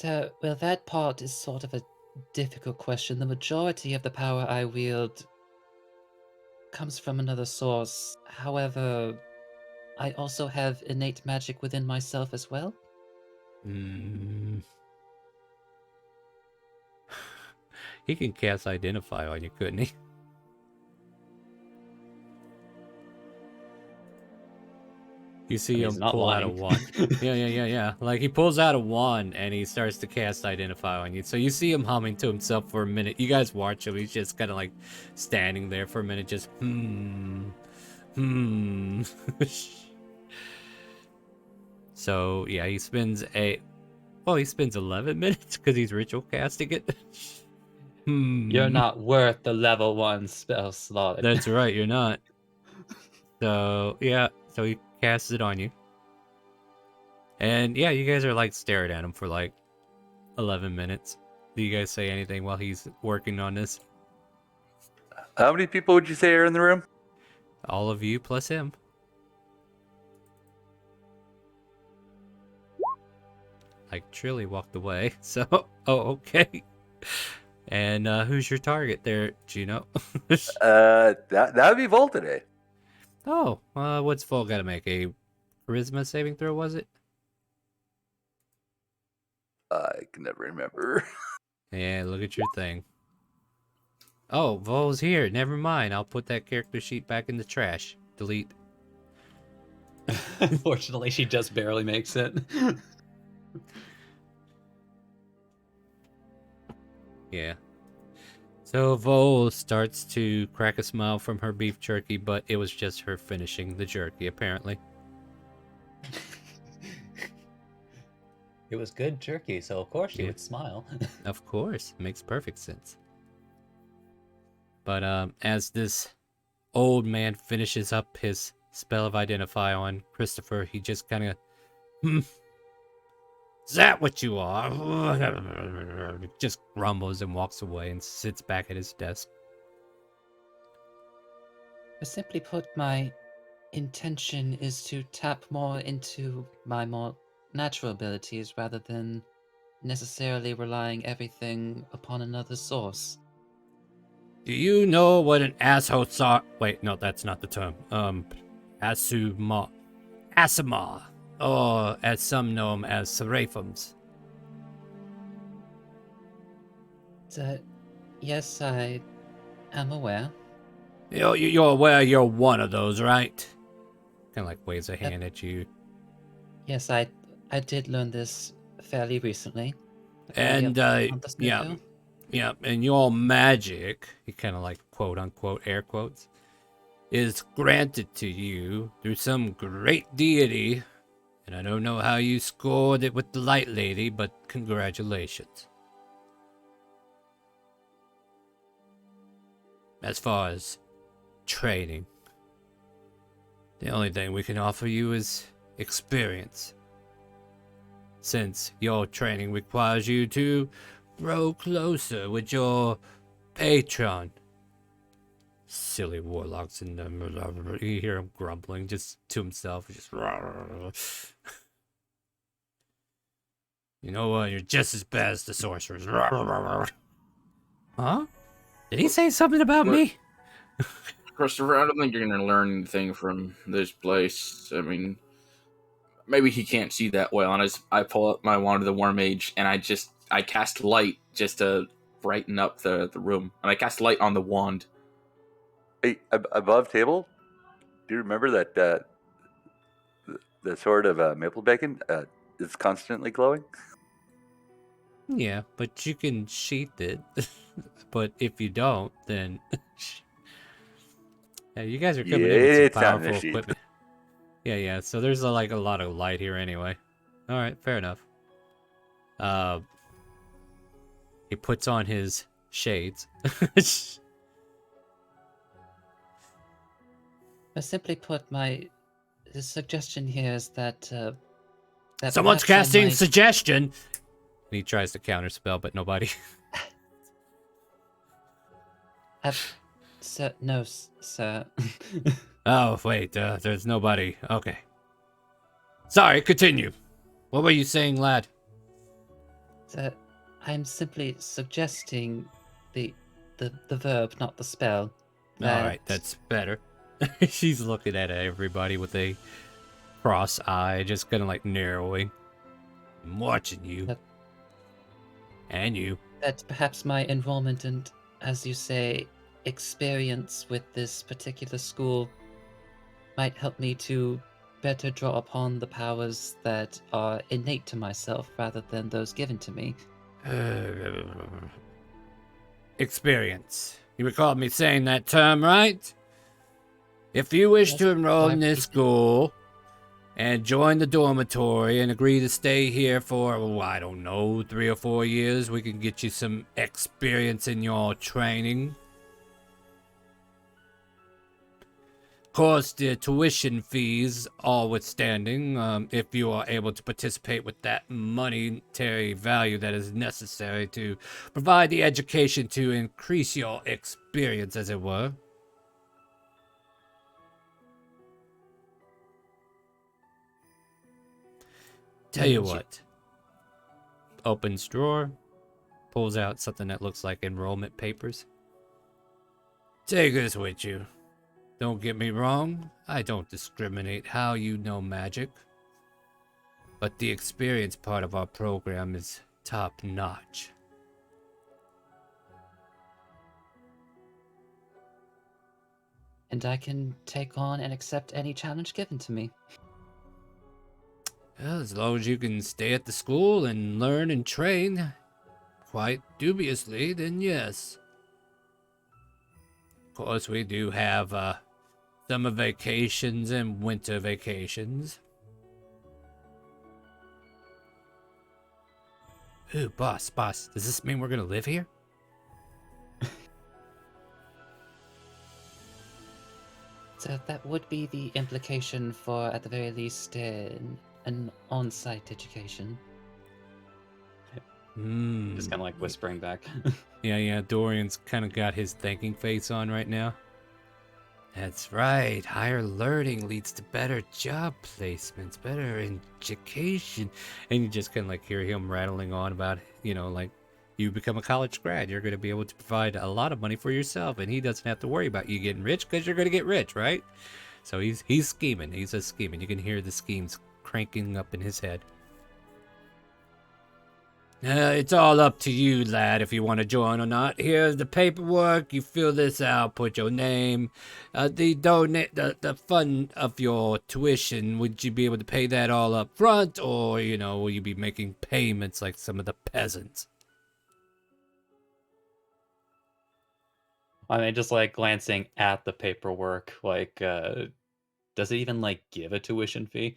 Well, that part is sort of a difficult question. The majority of the power I wield comes from another source. However, I also have innate magic within myself as well. He can cast Identify on you, couldn't he? You see him pull out a wand. Yeah. Like, he pulls out a wand and he starts to cast Identify on you. So you see him humming to himself for a minute. You guys watch him. He's just kind of like standing there for a minute, just So, yeah, he spends 11 minutes because he's ritual casting it. You're not worth the level 1 spell slot. That's right, you're not. So, yeah, so he casts it on you. And yeah, you guys are like staring at him for like 11 minutes. Do you guys say anything while he's working on this? How many people would you say are in the room? All of you plus him. Like, Trilly walked away, so, okay. And who's your target there, Gino? That would be Vol today. Oh, what's Vol got to make? A charisma saving throw, was it? I can never remember. Yeah, look at your thing. Oh, Vol's here. Never mind. I'll put that character sheet back in the trash. Delete. Unfortunately, she just barely makes it. Yeah. So Vol starts to crack a smile from her beef jerky, but it was just her finishing the jerky, apparently. It was good jerky, so of course she would smile. Of course. Makes perfect sense. But as this old man finishes up his spell of Identify on Christopher, he just kind of, is that what you are? Just grumbles and walks away and sits back at his desk. Simply put, my intention is to tap more into my more natural abilities rather than necessarily relying everything upon another source. Do you know what an asshole saw? Wait, no, that's not the term. Asuma. Or as some know them as Seraphim. Yes, I am aware. You're aware you're one of those, right? Kind of like waves a hand at you. Yes, I did learn this fairly recently. And, yeah, and your magic, he kind of like quote-unquote air quotes, is granted to you through some great deity, and I don't know how you scored it with the Light Lady, but congratulations. As far as training, the only thing we can offer you is experience. Since your training requires you to grow closer with your patron. Silly warlocks in them. You hear him grumbling just to himself. Just. You know what? You're just as bad as the sorcerers. Huh? Did he say something about me? Christopher, I don't think you're going to learn anything from this place. I mean, maybe he can't see that well. And I pull up my wand of the War Mage, and I cast light just to brighten up the room. And I cast light on the wand. Hey, above table, do you remember that the sword of maple bacon is constantly glowing? Yeah, but you can sheath it. But if you don't, then yeah, you guys are coming in with some It's not in powerful the sheath. equipment. Yeah. So there's a lot of light here anyway. All right, fair enough. He puts on his shades. Simply put, the suggestion here is that Someone's perhaps I casting might suggestion. And he tries to counterspell, but nobody. Sir, no, sir. Oh wait, there's nobody. Okay. Sorry, continue. What were you saying, lad? Sir, I'm simply suggesting the verb, not the spell. All right, that's better. She's looking at everybody with a cross eye, just kind of like narrowing. I'm watching you. And you. That perhaps my enrollment and, as you say, experience with this particular school might help me to better draw upon the powers that are innate to myself rather than those given to me. Experience. You recall me saying that term, right? If you wish to enroll in this school and join the dormitory and agree to stay here for, I don't know, 3 or 4 years, we can get you some experience in your training. Of course, the tuition fees notwithstanding, if you are able to participate with that monetary value that is necessary to provide the education to increase your experience, as it were. Tell you what. Opens drawer, pulls out something that looks like enrollment papers. Take this with you. Don't get me wrong, I don't discriminate how you know magic. But the experience part of our program is top notch. And I can take on and accept any challenge given to me. Well, as long as you can stay at the school and learn and train, quite dubiously, then yes. Of course, we do have summer vacations and winter vacations. Ooh, boss, does this mean we're gonna live here? So that would be the implication for, at the very least, an on-site education. Just kind of like whispering back. Yeah, Dorian's kind of got his thinking face on right now. That's right, higher learning leads to better job placements, better education. And you just kind of like hear him rattling on about, like you become a college grad, you're going to be able to provide a lot of money for yourself, and he doesn't have to worry about you getting rich because you're going to get rich, right? So he's scheming, he's just scheming. You can hear the schemes cranking up in his head. It's all up to you, lad, if you want to join or not. Here's the paperwork. You fill this out, put your name. The fund of your tuition, would you be able to pay that all up front? Or, will you be making payments like some of the peasants? I mean, just like glancing at the paperwork, like, does it even like give a tuition fee?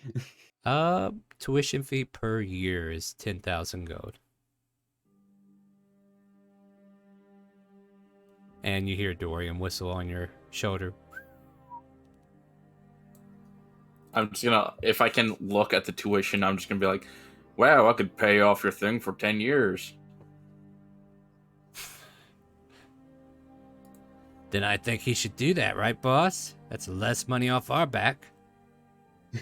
Tuition fee per year is 10,000 gold. And you hear Dorian whistle on your shoulder. I'm just gonna, if I can look at the tuition, I'm just gonna be like, wow, I could pay off your thing for 10 years. Then I think he should do that, right, boss? That's less money off our back. I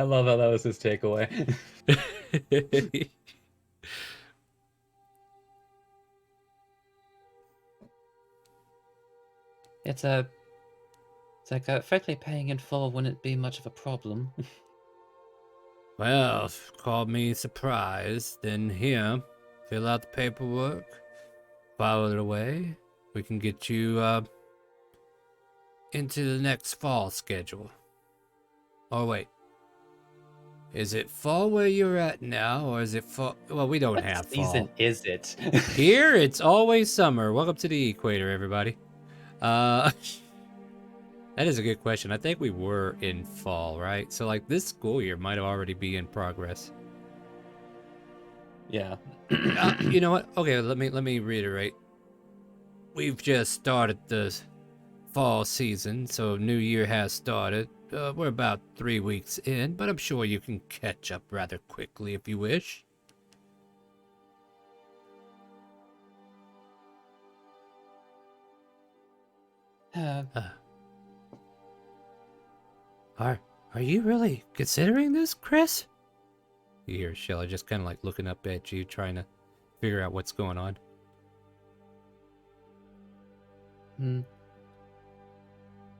love how that was his takeaway. It's like frankly paying in full wouldn't be much of a problem. Well, call me surprised. Then here, fill out the paperwork, file it away. We can get you into the next fall schedule. Oh wait, is it fall where you're at now, or is it fall? Well, we don't What have fall. season is it? Here, it's always summer. Welcome to the equator, everybody. That is a good question. I think we were in fall, right? So like this school year might already be in progress. Yeah. You know what? Okay, let me reiterate. We've just started the fall season, so new year has started. We're about 3 weeks in, but I'm sure you can catch up rather quickly if you wish. Are you really considering this, Chris? You hear Shella just kind of like looking up at you, trying to figure out what's going on.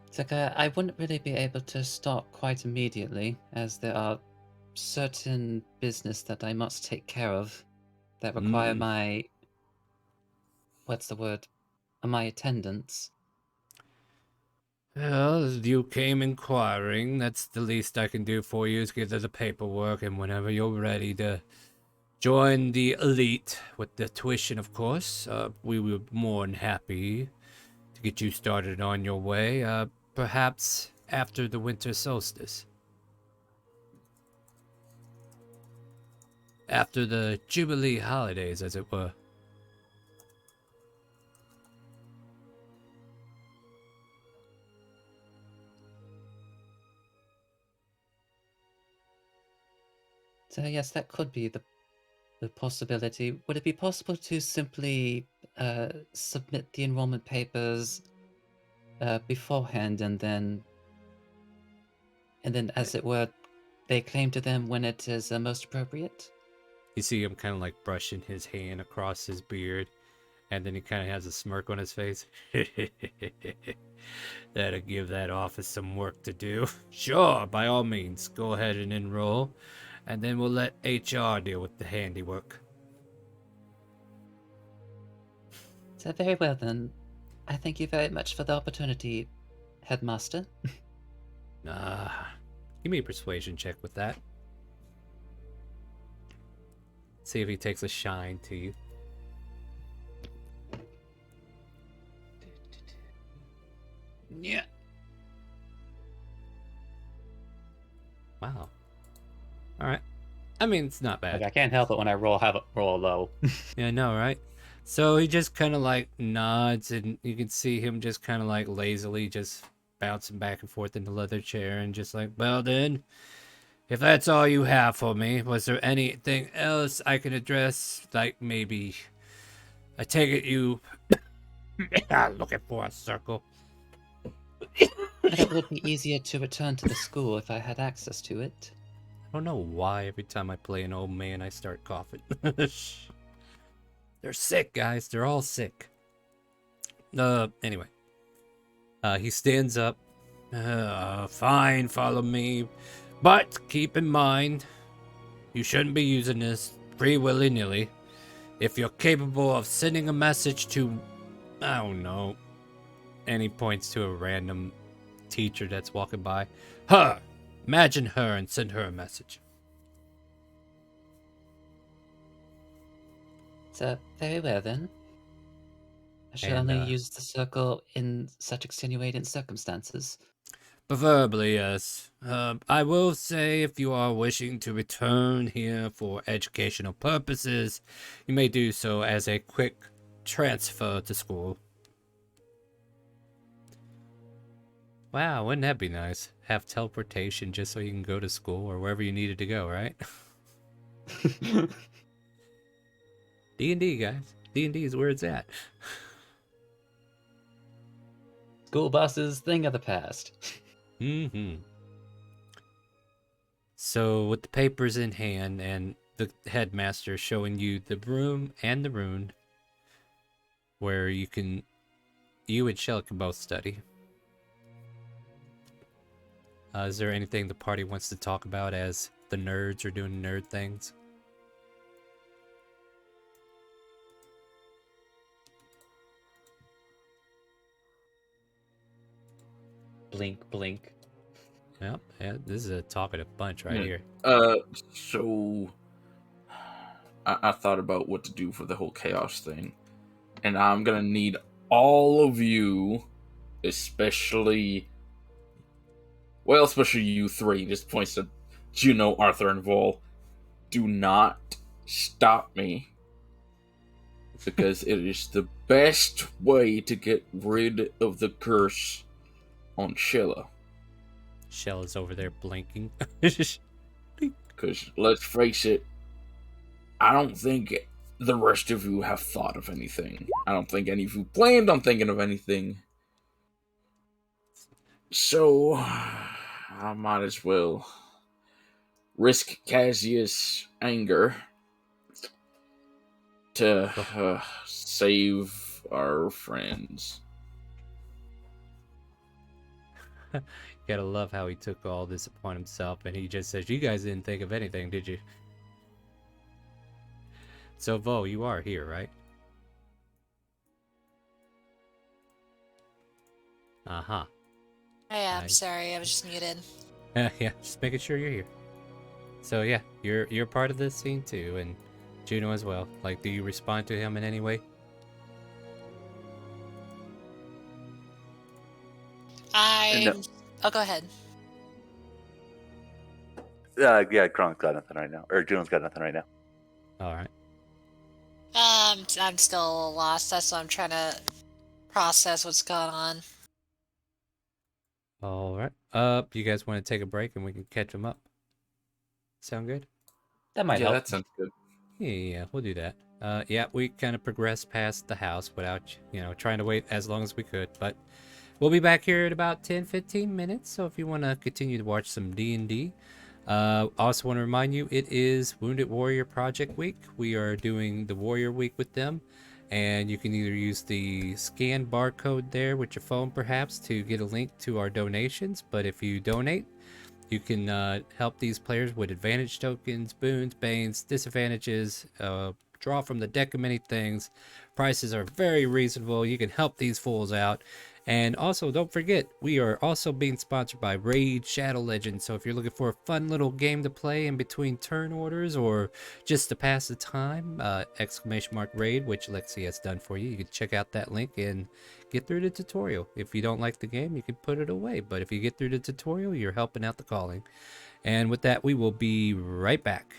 It's like I wouldn't really be able to start quite immediately, as there are certain business that I must take care of that require my what's the word? My attendance. Well, you came inquiring. That's the least I can do for you is give you the paperwork, and whenever you're ready to join the elite with the tuition, of course, we will be more than happy to get you started on your way, perhaps after the winter solstice. After the Jubilee holidays, as it were. So yes, that could be the possibility. Would it be possible to simply submit the enrollment papers beforehand, and then, as it were, they claim to them when it is most appropriate? You see him kind of like brushing his hand across his beard, and then he kind of has a smirk on his face. That'll give that office some work to do. Sure, by all means, go ahead and enroll, and then we'll let HR deal with the handiwork. So very well then. I thank you very much for the opportunity, Headmaster. Give me a persuasion check with that. See if he takes a shine to you. Yeah. Wow. All right. I mean, it's not bad. Like, I can't help it when I roll low. Yeah, I know, right? So he just kind of like nods, and you can see him just kind of like lazily just bouncing back and forth in the leather chair, and just like, well then, if that's all you have for me, was there anything else I can address? Like maybe, I take it you looking for a circle. It would be easier to return to the school if I had access to it. I don't know why every time I play an old man I start coughing. They're sick, guys. They're all sick. Anyway. He stands up. Fine, follow me. But keep in mind, you shouldn't be using this free willy-nilly. If you're capable of sending a message to, I don't know, and he points to a random teacher that's walking by. Her! Imagine her and send her a message. So, very well then. I should And, only use the circle in such extenuating circumstances. Preferably, yes. I will say if you are wishing to return here for educational purposes, you may do so as a quick transfer to school. Wow, wouldn't that be nice? Have teleportation just so you can go to school or wherever you needed to go, right? D&D, guys. D&D is where it's at. School buses, thing of the past. Mm-hmm. So, with the papers in hand and the headmaster showing you the room and the rune where you and Shell can both study. Is there anything the party wants to talk about as the nerds are doing nerd things? Blink, blink. Yep, yeah, this is a talkative bunch right here. So I thought about what to do for the whole chaos thing, and I'm gonna need all of you, especially you three. Just points to Juno, Arthur, and Vol. Do not stop me, because it is the best way to get rid of the curse on Sheila. Shell is over there blinking. Because let's face it, I don't think the rest of you have thought of anything. I don't think any of you planned on thinking of anything. So, I might as well risk Cassius' anger to save our friends. Gotta love how he took all this upon himself and he just says, you guys didn't think of anything, did you? So, Vo, you are here, right? Uh-huh. I am sorry, I was just muted. Yeah, just making sure you're here. So yeah, you're part of this scene too, and Juno as well. Like, do you respond to him in any way? Oh, go ahead. Yeah, Kronk's got nothing right now. Or Juno's got nothing right now. All right. I'm still a little lost. That's why I'm trying to process what's going on. All right. You guys want to take a break and we can catch them up? Sound good? That might help. That sounds good. Yeah, we'll do that. Yeah, we kind of progressed past the house without, trying to wait as long as we could, but we'll be back here in about 10-15 minutes, so if you want to continue to watch some D&D. Also want to remind you, it is Wounded Warrior Project Week. We are doing the Warrior Week with them, and you can either use the scan barcode there with your phone perhaps to get a link to our donations, but if you donate, you can help these players with advantage tokens, boons, banes, disadvantages, draw from the deck of many things. Prices are very reasonable. You can help these fools out. And also, don't forget, we are also being sponsored by Raid Shadow Legends. So if you're looking for a fun little game to play in between turn orders or just to pass the time, !Raid, which Lexi has done for you. You can check out that link and get through the tutorial. If you don't like the game, you can put it away. But if you get through the tutorial, you're helping out the calling. And with that, we will be right back.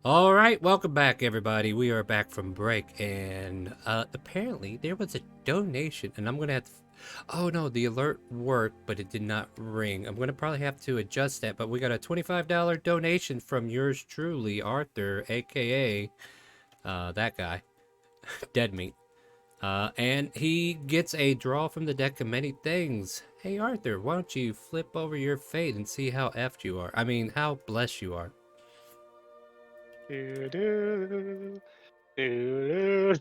All right, welcome back, everybody. We are back from break, and apparently there was a donation, and I'm gonna have to. Oh no, the alert worked, but it did not ring. I'm gonna probably have to adjust that. But we got a $25 donation from yours truly, Arthur, aka that guy, Dead Meat. And he gets a draw from the deck of many things. Hey Arthur, why don't you flip over your fate and see how effed you are? I mean, how blessed you are. Doo-doo, doo-doo.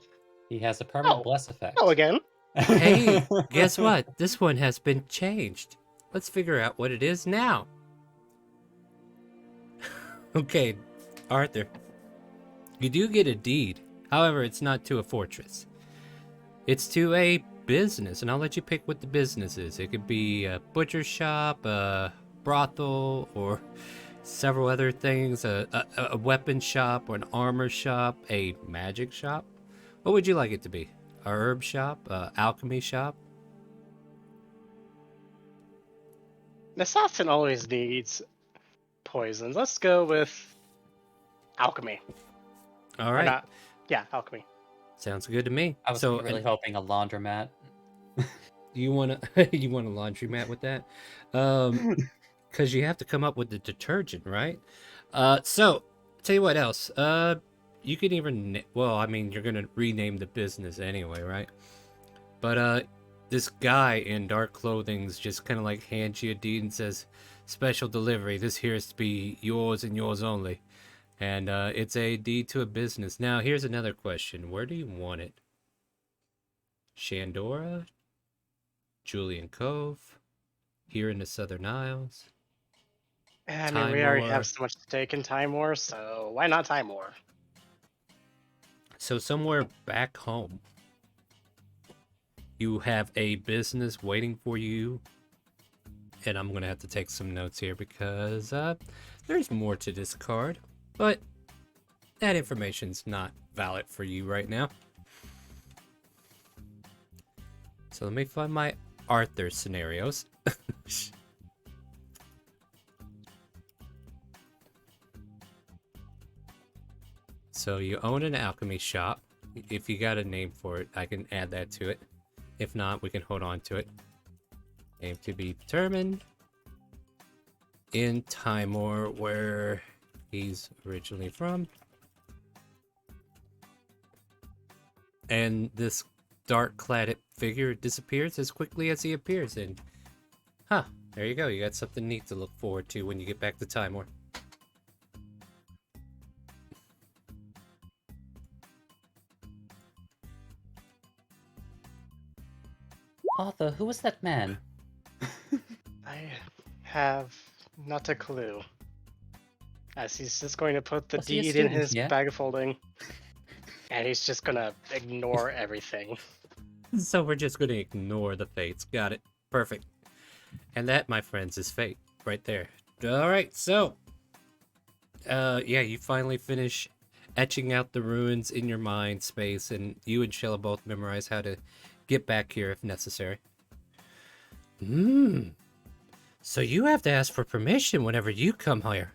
He has a permanent Oh, bless effect. hello again. Hey, guess what? This one has been changed. Let's figure out what it is now. Okay, Arthur. You do get a deed. However, it's not to a fortress. It's to a business, and I'll let you pick what the business is. It could be a butcher shop, a brothel, or several other things. A weapon shop, or an armor shop, a magic shop. What would you like it to be? A herb shop? A alchemy shop? Nassassin always needs poisons. Let's go with alchemy. All Or right. not. Yeah, alchemy. Sounds good to me. I was So, really hoping a laundromat. you want you want a laundromat with that? Because you have to come up with the detergent, right? So tell you what else. You can even well, I mean, you're gonna rename the business anyway, right? But this guy in dark clothing's just kind of like hands you a deed and says, "Special delivery. This here is to be yours and yours only." And it's a deed to a business. Now, here's another question. Where do you want it? Shandora? Julian Cove? Here in the Southern Isles? I mean, we already have Timor. so much to take in Timor, so why not Timor? So somewhere back home, you have a business waiting for you. And I'm going to have to take some notes here because there's more to this card. But that information's not valid for you right now. So let me find my Arthur scenarios. So you own an alchemy shop. If you got a name for it, I can add that to it. If not, we can hold on to it. Name to be determined. In Timor, where he's originally from. And this dark-clad figure disappears as quickly as he appears. And, there you go. You got something neat to look forward to when you get back to Timor. Arthur, who was that man? I have not a clue. As he's just going to put the Was he a deed in student his yet? bag of holding. And he's just gonna ignore everything. So we're just going to ignore the fates. Got it. Perfect. And that, my friends, is fate right there. All right, so yeah, you finally finish etching out the ruins in your mind space, and you and Shella both memorize how to get back here if necessary. So you have to ask for permission whenever you come here.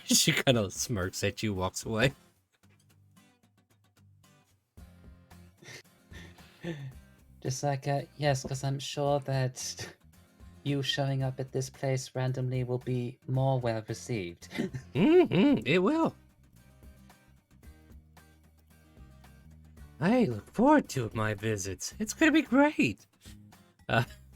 She kind of smirks at you, walks away. Just like, yes, because I'm sure that you showing up at this place randomly will be more well received. It will. I look forward to my visits. It's gonna be great.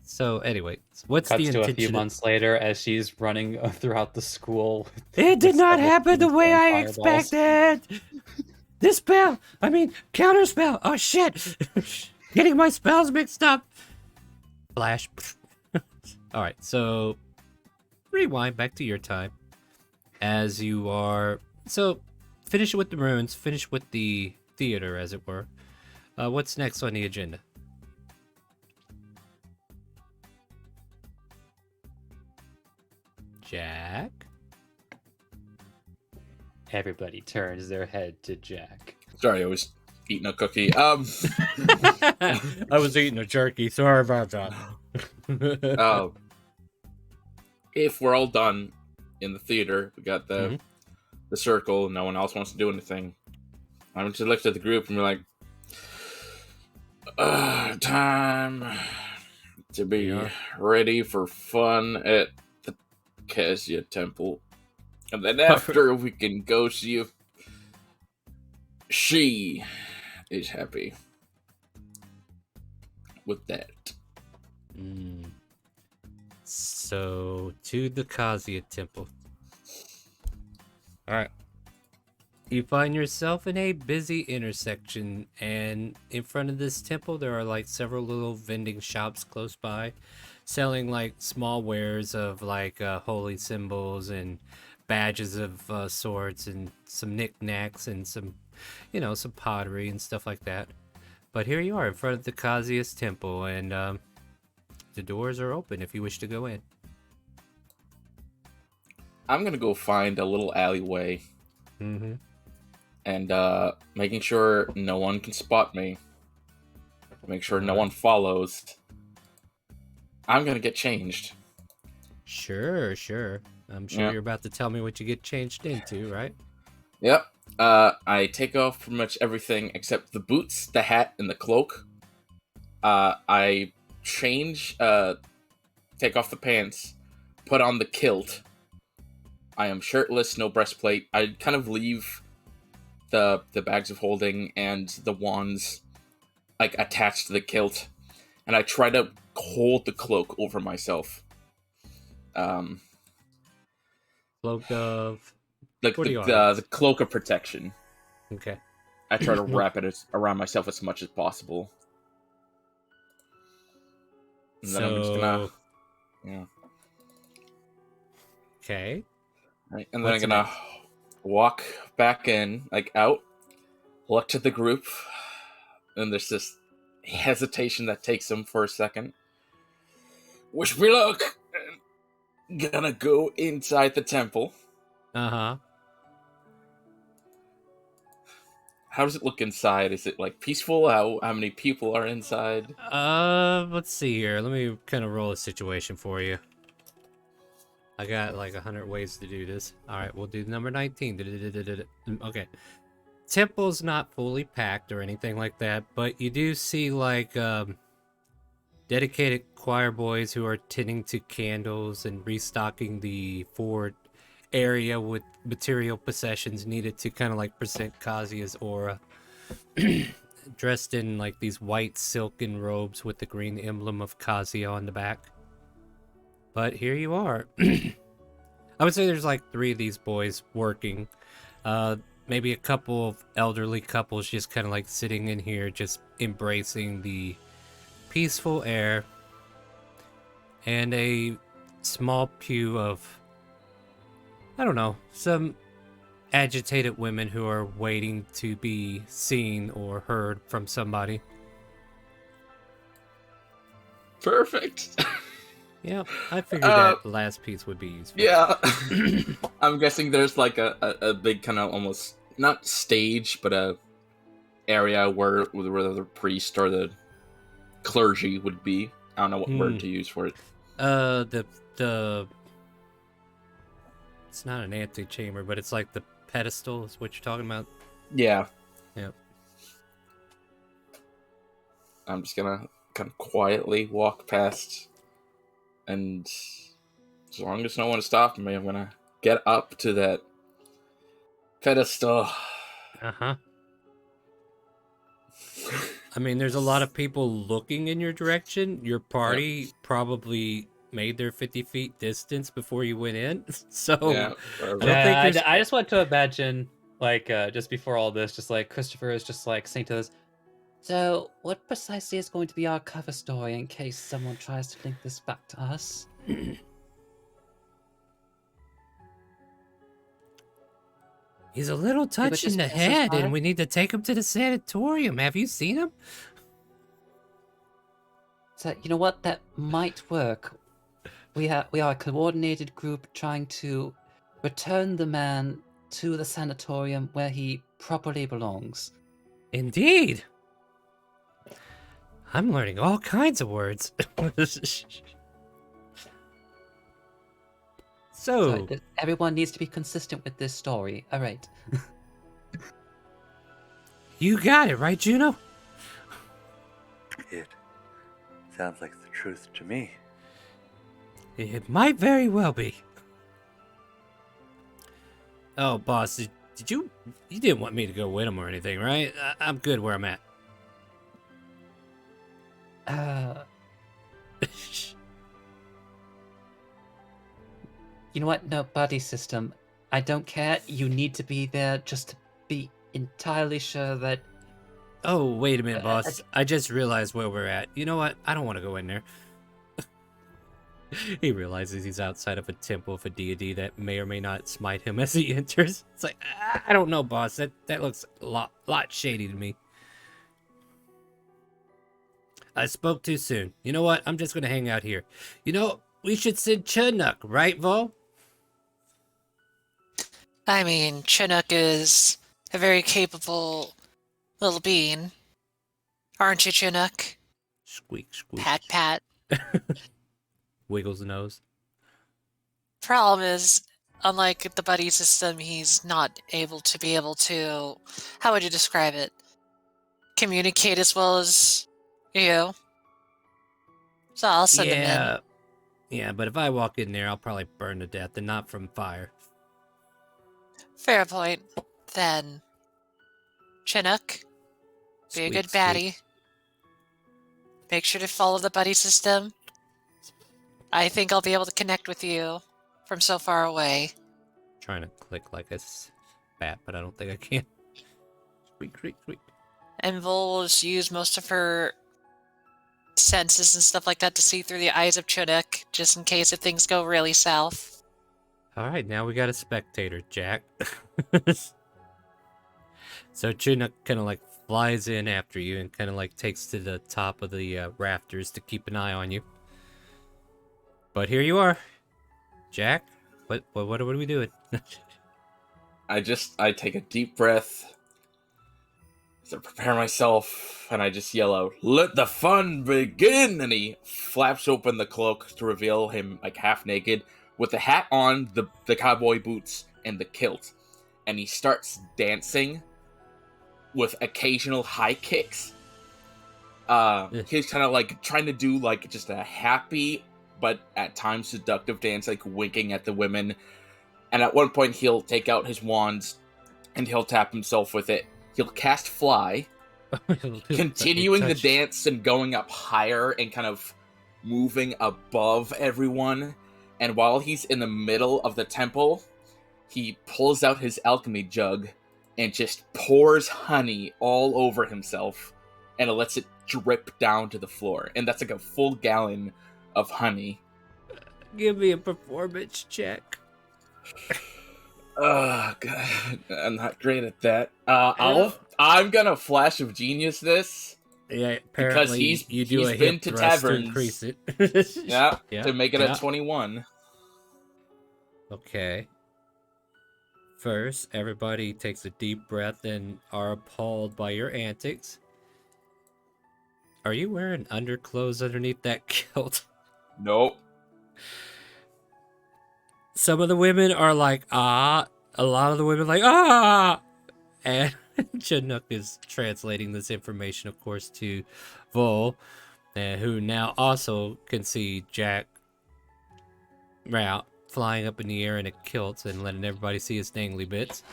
So anyway, what's Cuts the to a intention? few months later as she's running throughout the school. It did with not several happen the students way throwing I fireballs. expected. This spell, I mean, counter spell. Oh shit! Getting my spells mixed up. Flash. All right, so rewind back to your time as you are. So finish with the runes. Finish with the theater, as it were. What's next on the agenda? Jack? Everybody turns their head to Jack. Sorry, I was eating a cookie. I was eating a jerky. Sorry about that. If we're all done in the theater, we got the the circle. No one else wants to do anything. I'm just look at the group and be like, time to be ready for fun at the Cassia Temple. And then after we can go see if she is happy with that. So, to the Kazuya Temple. Alright. You find yourself in a busy intersection, and in front of this temple there are like several little vending shops close by, selling like small wares of like holy symbols and badges of sorts, and some knickknacks and some, some pottery and stuff like that. But here you are in front of the Kazuya's temple, and the doors are open if you wish to go in. I'm gonna go find a little alleyway. Mm-hmm. And making sure no one can spot me. Make sure no one follows. I'm gonna get changed. Sure. I'm sure you're about to tell me what you get changed into, right? Yep. I take off pretty much everything except the boots, the hat, and the cloak. I change, take off the pants, put on the kilt. I am shirtless, no breastplate. I kind of leave the bags of holding and the wands like attached to the kilt, and I try to hold the cloak over myself. Cloak of like the cloak of protection. Okay. I try to wrap it around myself as much as possible. And then I'm just gonna, Okay. Right, and then I'm gonna walk back in, like out, look to the group, and there's this hesitation that takes them for a second. Wish me luck. Gonna go inside the temple. Uh-huh. How does it look inside? Is it like peaceful? How many people are inside? Let's see here. Let me kind of roll a situation for you. I got like 100 ways to do this. All right, we'll do number 19. Okay. Temple's not fully packed or anything like that, but you do see like dedicated choir boys who are tending to candles and restocking the forward area with material possessions needed to kind of like present Kazuya's aura. Dressed in like these white silken robes with the green emblem of Kazuya on the back. But here you are. I would say there's like 3 of these boys working. Maybe a couple of elderly couples just kind of like sitting in here, just embracing the peaceful air. And a small pew of, I don't know, some agitated women who are waiting to be seen or heard from somebody. Perfect. Yeah, I figured that last piece would be useful. Yeah. I'm guessing there's like a big kind of almost, not stage, but a area where the priest or the clergy would be. I don't know what word to use for it. The it's not an antechamber, but it's like the pedestal is what you're talking about. Yeah. Yep. I'm just gonna kind of quietly walk past, and as long as no one is stopping me, I'm gonna get up to that pedestal. Uh-huh. I mean, there's a lot of people looking in your direction. Your party probably made their 50 feet distance before you went in. So I just want to imagine, like, just before all this, just like Christopher is just like saying to us, so what precisely is going to be our cover story in case someone tries to link this back to us? He's a little touched in the head, and we need to take him to the sanatorium. Have you seen him? So, you know what? That might work. We are a coordinated group trying to return the man to the sanatorium where he properly belongs. Indeed. I'm learning all kinds of words. So, Everyone needs to be consistent with this story. All right. you got it, right, Juno? It sounds like the truth to me. It might very well be. Oh, boss, did you didn't want me to go with him or anything, right? I'm good where I'm at. You know what? No, buddy system. I don't care. You need to be there just to be entirely sure that... Oh, wait a minute, boss. I just realized where we're at. You know what? I don't want to go in there. He realizes he's outside of a temple of a deity that may or may not smite him as he enters. It's like, I don't know, boss. That looks a lot shady to me. I spoke too soon. You know what? I'm just going to hang out here. You know, we should send Chinook, right, Vol? I mean, Chinook is a very capable little being. Aren't you, Chinook? Squeak, squeak. Pat, pat. Wiggles the nose. Problem is, unlike the buddy system, he's not able to, how would you describe it? Communicate as well as you. So I'll send him in. Yeah, but if I walk in there, I'll probably burn to death, and not from fire. Fair point. Then, Chinook, be a good baddie. Make sure to follow the buddy system. I think I'll be able to connect with you from so far away. Trying to click like a bat, but I don't think I can. Squeak, squeak, squeak. And Vol will just use most of her senses and stuff like that to see through the eyes of Chinook, just in case if things go really south. Alright, now we got a spectator, Jack. So Chinook kind of like flies in after you and kind of like takes to the top of the rafters to keep an eye on you. But here you are, Jack. What are we doing? I take a deep breath, to prepare myself, and I just yell out, "Let the fun begin!" And he flaps open the cloak to reveal him like half naked, with the hat on, the cowboy boots, and the kilt. And he starts dancing with occasional high kicks. He's kind of like trying to do like just a happy but at times seductive dance, like winking at the women. And at one point he'll take out his wands and he'll tap himself with it. He'll cast Fly, continuing the dance and going up higher and kind of moving above everyone. And while he's in the middle of the temple, he pulls out his alchemy jug and just pours honey all over himself, and it lets it drip down to the floor. And that's like a full gallon of honey. Give me a performance check. Oh god, I'm not great at that. I'm gonna flash of genius this. Yeah, apparently because you do he's a been hip to thrust taverns. to increase it. Yeah, Yeah, to make it yeah. a 21. Okay. First, everybody takes a deep breath and are appalled by your antics. Are you wearing underclothes underneath that kilt? Nope. Some of the women are like, ah. A lot of the women are like, ah. And Chinook is translating this information, of course, to Vol, who now also can see Jack flying up in the air in a kilt and letting everybody see his dangly bits.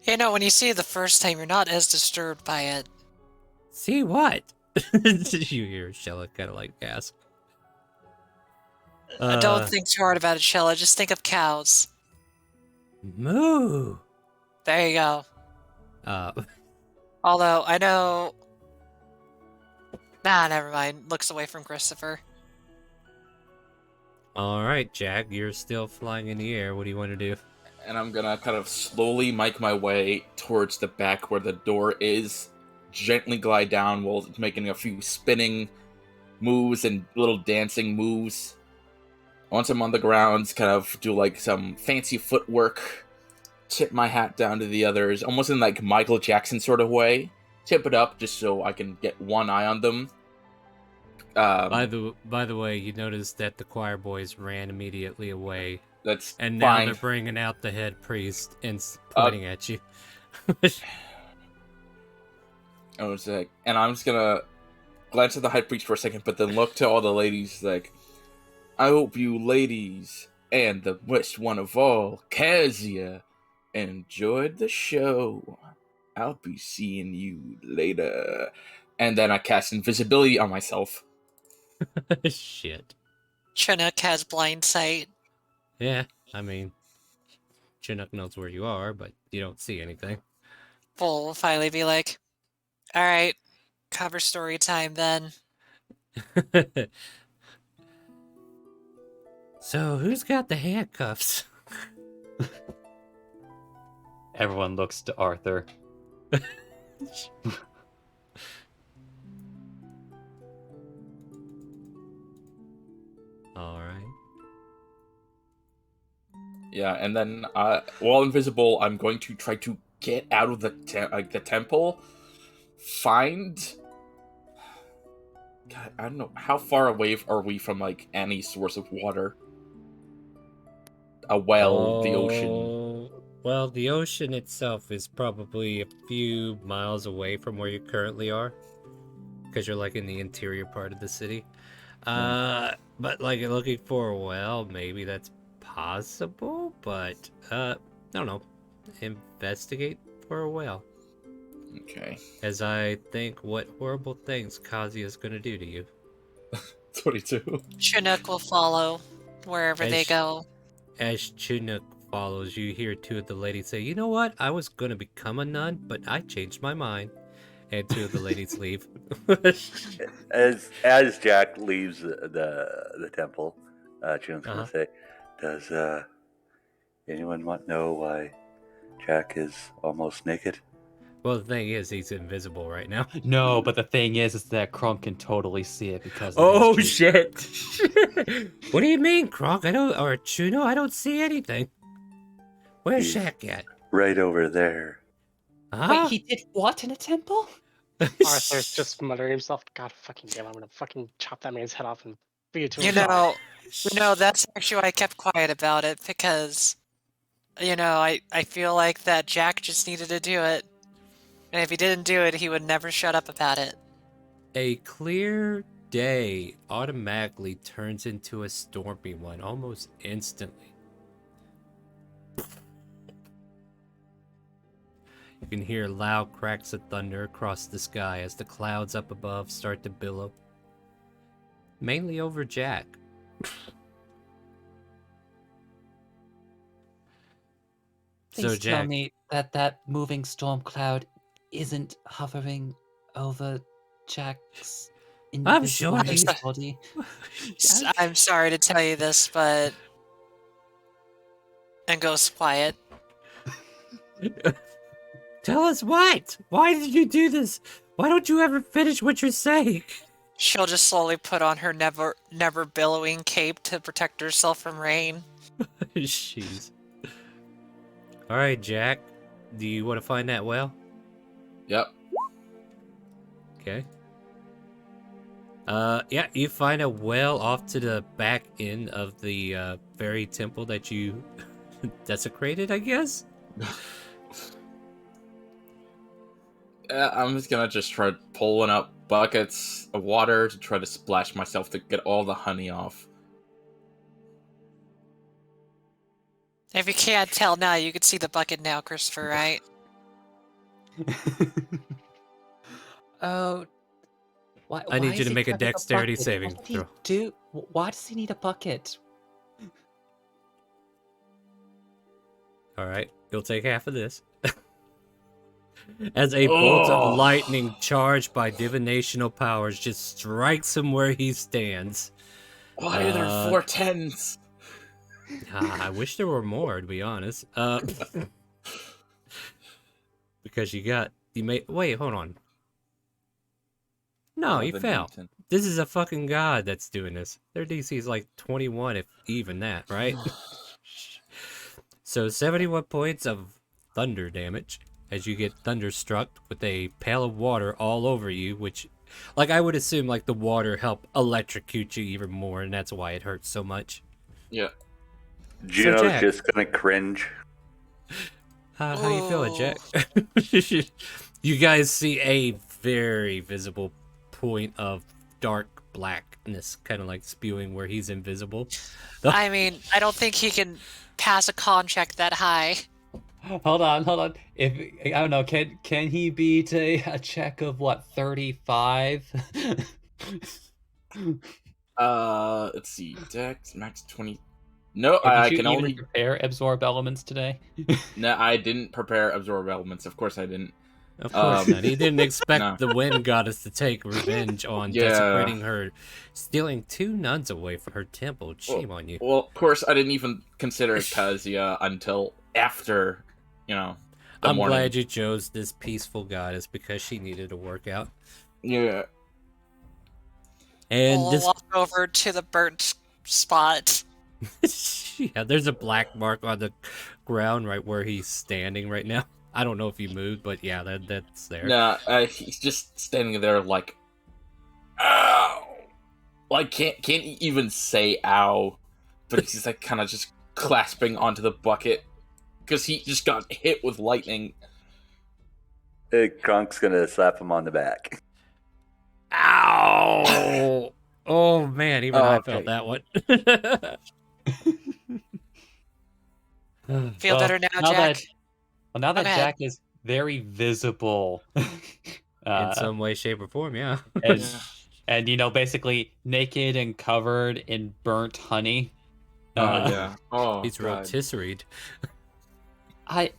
You know, when you see it the first time, you're not as disturbed by it. See what? You hear Shella kind of like gasp. Don't think too hard about it, Shella. Just think of cows. Moo. There you go. Although, I know... Nah, never mind. Looks away from Christopher. Alright, Jack, you're still flying in the air. What do you want to do? And I'm gonna kind of slowly make my way towards the back where the door is, gently glide down while making a few spinning moves and little dancing moves. Once I'm on the ground, kind of do like some fancy footwork, tip my hat down to the others, almost in like Michael Jackson sort of way. Tip it up just so I can get one eye on them. By the way, you noticed that the choir boys ran immediately away, That's and now fine. they're bringing out the head priest and pointing at you. I was like, and I'm just gonna glance at the high priest for a second, but then look to all the ladies like, I hope you ladies and the best one of all, Kazia, enjoyed the show. I'll be seeing you later. And then I cast invisibility on myself. Shit. Chinook has blind sight. Yeah, I mean, Chinook knows where you are, but you don't see anything. We'll finally be like, all right, cover story time then. So, who's got the handcuffs? Everyone looks to Arthur. Alright. Yeah, and then while invisible, I'm going to try to get out of the temple. Find. God, I don't know how far away are we from like any source of water. A well, the ocean. Well, the ocean itself is probably a few miles away from where you currently are, because you're like in the interior part of the city. But like looking for a well, maybe that's possible, but I don't know. Investigate for a well. Okay. As I think what horrible things Kazi is gonna do to you. 22. Chinook will follow wherever they go. As Chinook follows, you hear two of the ladies say, "You know what? I was gonna become a nun, but I changed my mind." And two of the ladies leave. As Jack leaves the temple, Chinook's gonna say, "Does anyone want to know why Jack is almost naked?" Well, the thing is, he's invisible right now. No, but the thing is that Kronk can totally see it because. Oh shit! What do you mean, Kronk? Or Chuno, I don't see anything. Where's Shaq at? Right over there. Wait, he did what in a temple? Arthur's just muttering himself, God fucking damn, I'm gonna fucking chop that man's head off and feed it to him. That's actually why I kept quiet about it, because, I feel like that Jack just needed to do it. And if he didn't do it, he would never shut up about it. A clear day automatically turns into a stormy one almost instantly. You can hear loud cracks of thunder across the sky as the clouds up above start to billow. Mainly over Jack. Please tell me that moving storm cloud isn't hovering over Jack's invisible body. I'm sorry to tell you this, but... And goes quiet. Tell us what? Why did you do this? Why don't you ever finish what you're saying? She'll just slowly put on her never billowing cape to protect herself from rain. Jeez. Alright, Jack. Do you want to find that well? Yep. Okay. Yeah, you find a well off to the back end of the fairy temple that you desecrated, I guess? I'm just gonna try pulling up buckets of water to try to splash myself to get all the honey off. If you can't tell now, you can see the bucket now, Christopher, right? Oh. I need you to make a dexterity saving throw. Why does he need a bucket? Alright, you'll take half of this. As a bolt of lightning charged by divinational powers just strikes him where he stands. Why are there 4 10s? I wish there were more, to be honest. Because wait, hold on. No, you fell. This is a fucking god that's doing this. Their DC is like 21, if even that, right? So 71 points of thunder damage as you get thunderstruck with a pail of water all over you, which Like, I would assume, like, the water helped electrocute you even more, and that's why it hurts so much. Yeah. Juno's Jack. just gonna cringe. How you feeling, Ooh. Jack? You guys see a very visible point of dark blackness, kind of like spewing where he's invisible. I mean, I don't think he can pass a con check that high. Hold on. If I don't know, can he beat a check of what 35? Let's see. Dex max 20. No, Or I did you can even only. prepare absorb elements today? No, I didn't prepare absorb elements. Of course, I didn't. Of course not. He didn't expect No. the wind goddess to take revenge on Yeah. desecrating her, stealing 2 nuns away from her temple. Shame on you. Well, of course, I didn't even consider Kazuya until after, the I'm morning. glad you chose this peaceful goddess because she needed a workout. Yeah. And We'll this, walk over to the burnt spot. yeah, there's a black mark on the ground right where he's standing right now. I don't know if he moved, but yeah, that's there. Nah, he's just standing there like, ow! Like, can't even say ow, but he's like kind of just clasping onto the bucket because he just got hit with lightning. Kronk's gonna slap him on the back. Ow! Oh man, even I Okay. felt that one. Feel better now, Jack? Now that Okay. Jack is very visible, In some way, shape, or form, yeah. and basically naked and covered in burnt honey. Oh yeah. Oh, He's God. rotisseried. I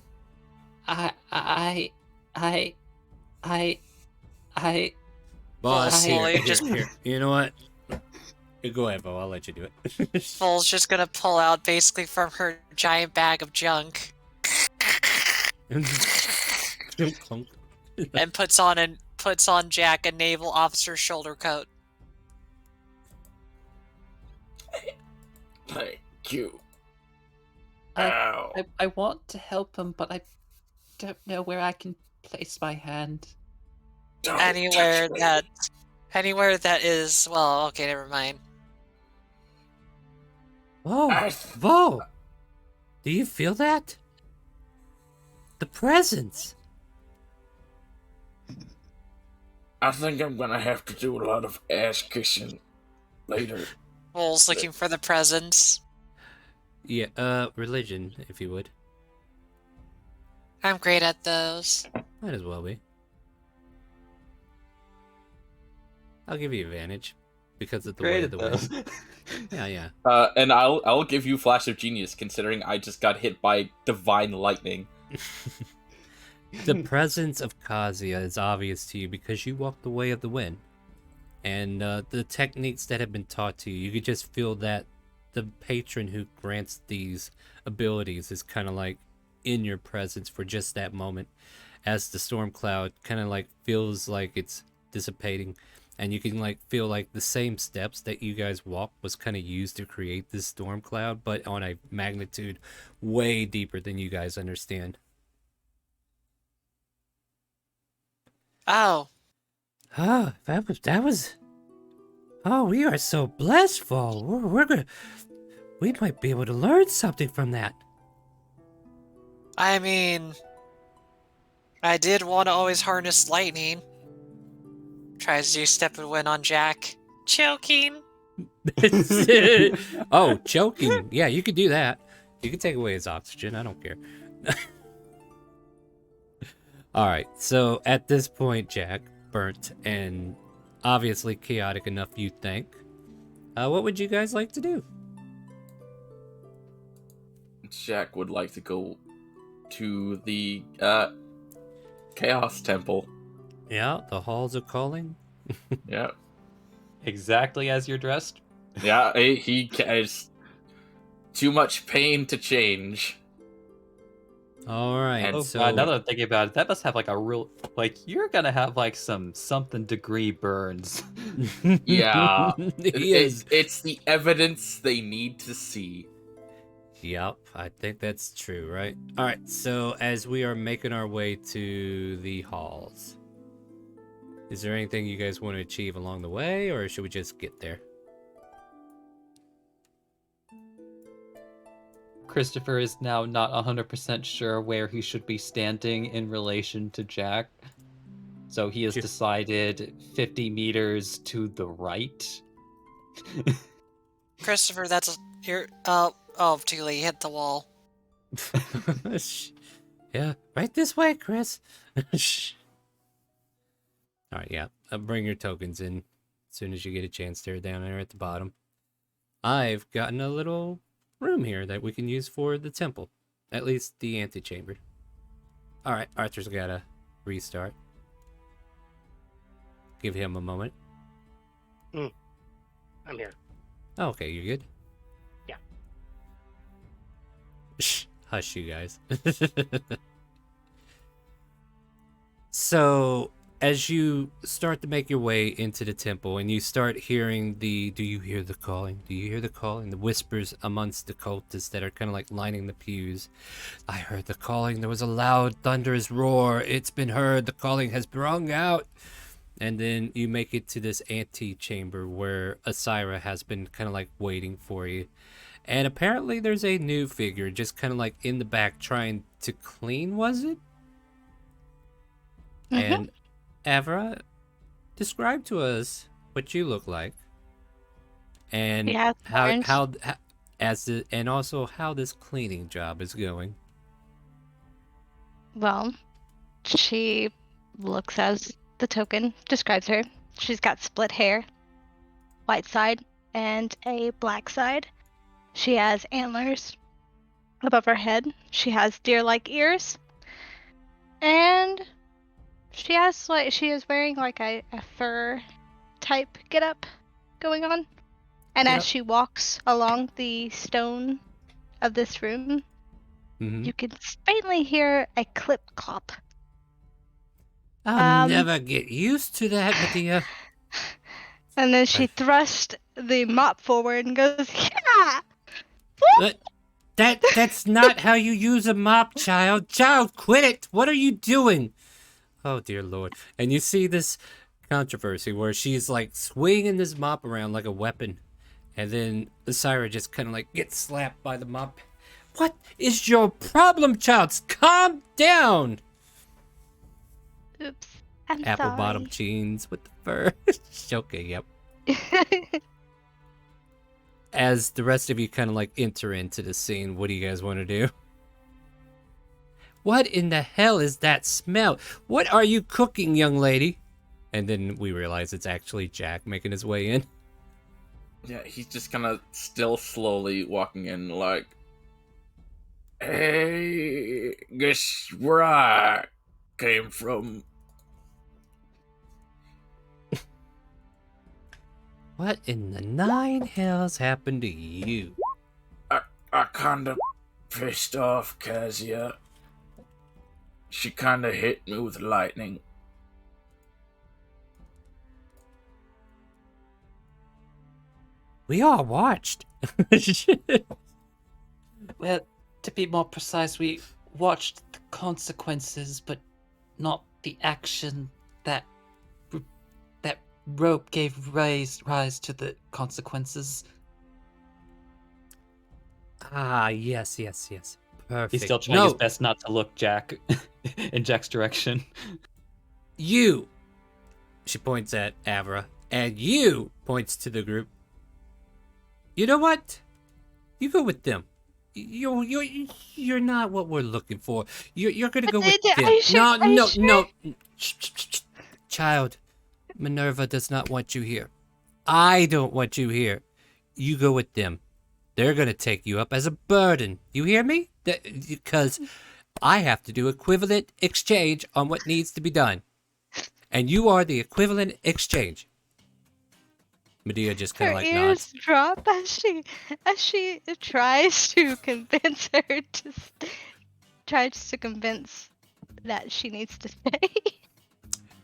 Boss, Well, here, you just- here. You know what? Go ahead, Bo. I'll let you do it. Full's just gonna pull out basically from her giant bag of junk and puts on Jack a naval officer's shoulder coat. Thank you. I- Ow. I want to help him, but I don't know where I can place my hand. Don't Anywhere touch me. that is, well, okay, never mind. Whoa, I- Bo! Do you feel that? The presence. I think I'm gonna have to do a lot of ass kissing later. Full's looking for the presents. Yeah, religion, if you would. I'm great at those. Might as well be. I'll give you advantage because of the way of the wind. Yeah. And I'll give you Flash of Genius, considering I just got hit by divine lightning. The presence of Kazuya is obvious to you because you walk the way of the wind. And the techniques that have been taught to you, you could just feel that the patron who grants these abilities is kind of like in your presence for just that moment as the storm cloud kind of like feels like it's dissipating, and you can like feel like the same steps that you guys walked was kind of used to create this storm cloud, but on a magnitude way deeper than you guys understand. Oh, Oh, that was. Oh, we are so blessed, Fall. We might be able to learn something from that. I mean, I did want to always harness lightning. Tries to do step and win on Jack. Choking. Oh, choking. Yeah, you could do that. You could take away his oxygen. I don't care. All right. So at this point, Jack, burnt, and obviously chaotic enough, you think. What would you guys like to do? Jack would like to go to the Chaos Temple. Yeah, the halls are calling. Yeah. Exactly as you're dressed. Yeah, he has too much pain to change. All right. And so now that I'm thinking about it, that must have like a real you're gonna have like something degree burns. Yeah. He is. It's the evidence they need to see. Yep, I think that's true, right? All right, so as we are making our way to the halls, Is there anything you guys want to achieve along the way, or should we just get there? Christopher is now not 100% sure where he should be standing in relation to Jack. So he has decided 50 meters to the right. Christopher, you're Tuli, you hit the wall. Yeah, right this way, Chris. Alright, yeah. Bring your tokens in as soon as you get a chance. They're down there at the bottom. I've gotten a little room here that we can use for the temple. At least the antechamber. Alright, Arthur's gotta restart. Give him a moment. I'm here. Okay, you good? Yeah. Shh, hush, you guys. So, as you start to make your way into the temple and you start hearing do you hear the calling? Do you hear the calling? The whispers amongst the cultists that are kind of like lining the pews. I heard the calling. There was a loud, thunderous roar. It's been heard. The calling has rung out. And then you make it to this antechamber where Asira has been kind of like waiting for you. And apparently there's a new figure just kind of like in the back trying to clean, was it? Mm-hmm. And Avra, describe to us what you look like. And Yeah, how and also how this cleaning job is going. Well, she looks as the token describes her. She's got split hair, white side, and a black side. She has antlers above her head. She has deer-like ears. And she is wearing like a fur type getup going on. And as she walks along the stone of this room, you can faintly hear a clip clop. I'll never get used to that, Medea. And then she thrusts the mop forward and goes, yeah! That's not how you use a mop, child. Child, quit it! What are you doing? Oh, dear Lord. And you see this controversy where she's like swinging this mop around like a weapon. And then Asira just kind of like gets slapped by the mop. What is your problem, child? Calm down! Oops, I'm Apple sorry. bottom jeans with the fur. Okay, yep. As the rest of you kind of like enter into the scene, what do you guys want to do? What in the hell is that smell? What are you cooking, young lady? And then we realize it's actually Jack making his way in. Yeah, he's just kind of still slowly walking in like, hey, guess where I came from? What in the nine hells happened to you? I kinda pissed off Kazia. She kinda hit me with lightning. We all watched. Well, to be more precise, we watched the consequences, but not the action that rope gave rise to the consequences. Ah, yes. Perfect. He's still trying his best not to look in Jack's direction. You, she points at Avra, and you points to the group. You know what? You go with them. You're not what we're looking for. You're gonna go with them. No. Child, Minerva does not want you here. I don't want you here. You go with them. They're gonna take you up as a burden. You hear me? Because I have to do equivalent exchange on what needs to be done. And you are the equivalent exchange. Medea just kind of like nods. Her ears drop as she tries to convince her convince that she needs to stay.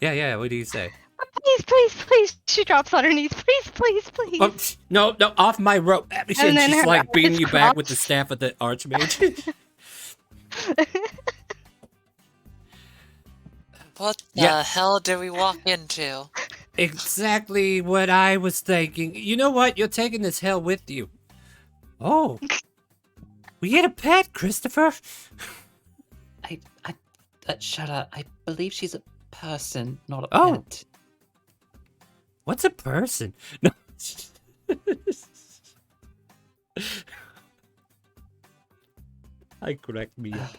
Yeah. What do you say? Please. She drops on her knees. Please. Oh, no, off my rope. And then she's her like beating eyes you back with cross. the staff of the archmage. What the Yeah. hell did we walk into? Exactly what I was thinking. You know what? You're taking this hell with you. Oh. We get a pet, Christopher. Shut up. I believe she's a person, not a Oh. pet. What's a person? No. I correct me up.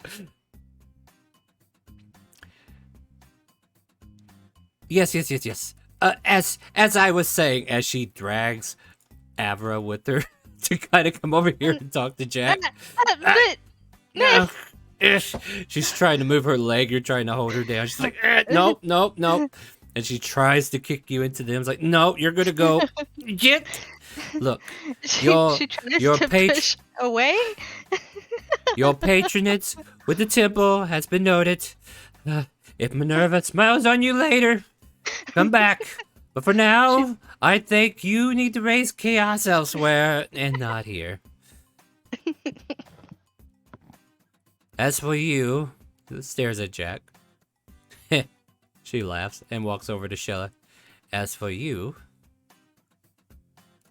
Yes. As I was saying, as she drags Avra with her to kind of come over here and talk to Jack. No. She's trying to move her leg. You're trying to hold her down. She's like, nope. And she tries to kick you into them. It's like, no, you're gonna go. Get. Look, your she tries your to page. push away. Your patronage with the temple has been noted. If Minerva smiles on you later, come back. But for now, I think you need to raise chaos elsewhere and not here. As for you, stares at Jack. She laughs and walks over to Shella. As for you,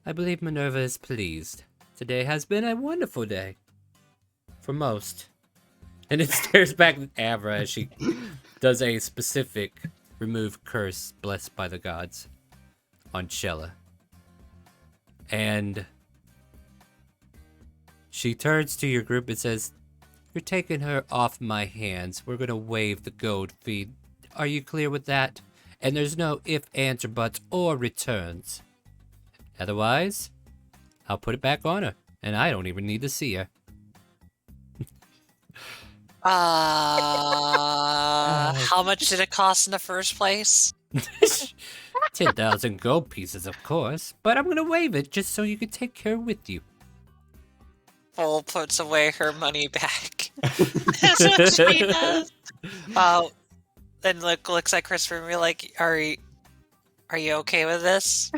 I believe Minerva is pleased. Today has been a wonderful day. For most. And it stares back at Avra as she does a specific remove curse blessed by the gods on Shella. And she turns to your group and says, "You're taking her off my hands. We're going to waive the gold fee. Are you clear with that? And there's no if, ands, or buts, or returns. Otherwise, I'll put it back on her, and I don't even need to see her." How much did it cost in the first place? 10,000 gold pieces, of course, but I'm going to waive it just so you can take her with you. Bull puts away her money back. That's what she does. Then looks at Christopher and be like, are you okay with this?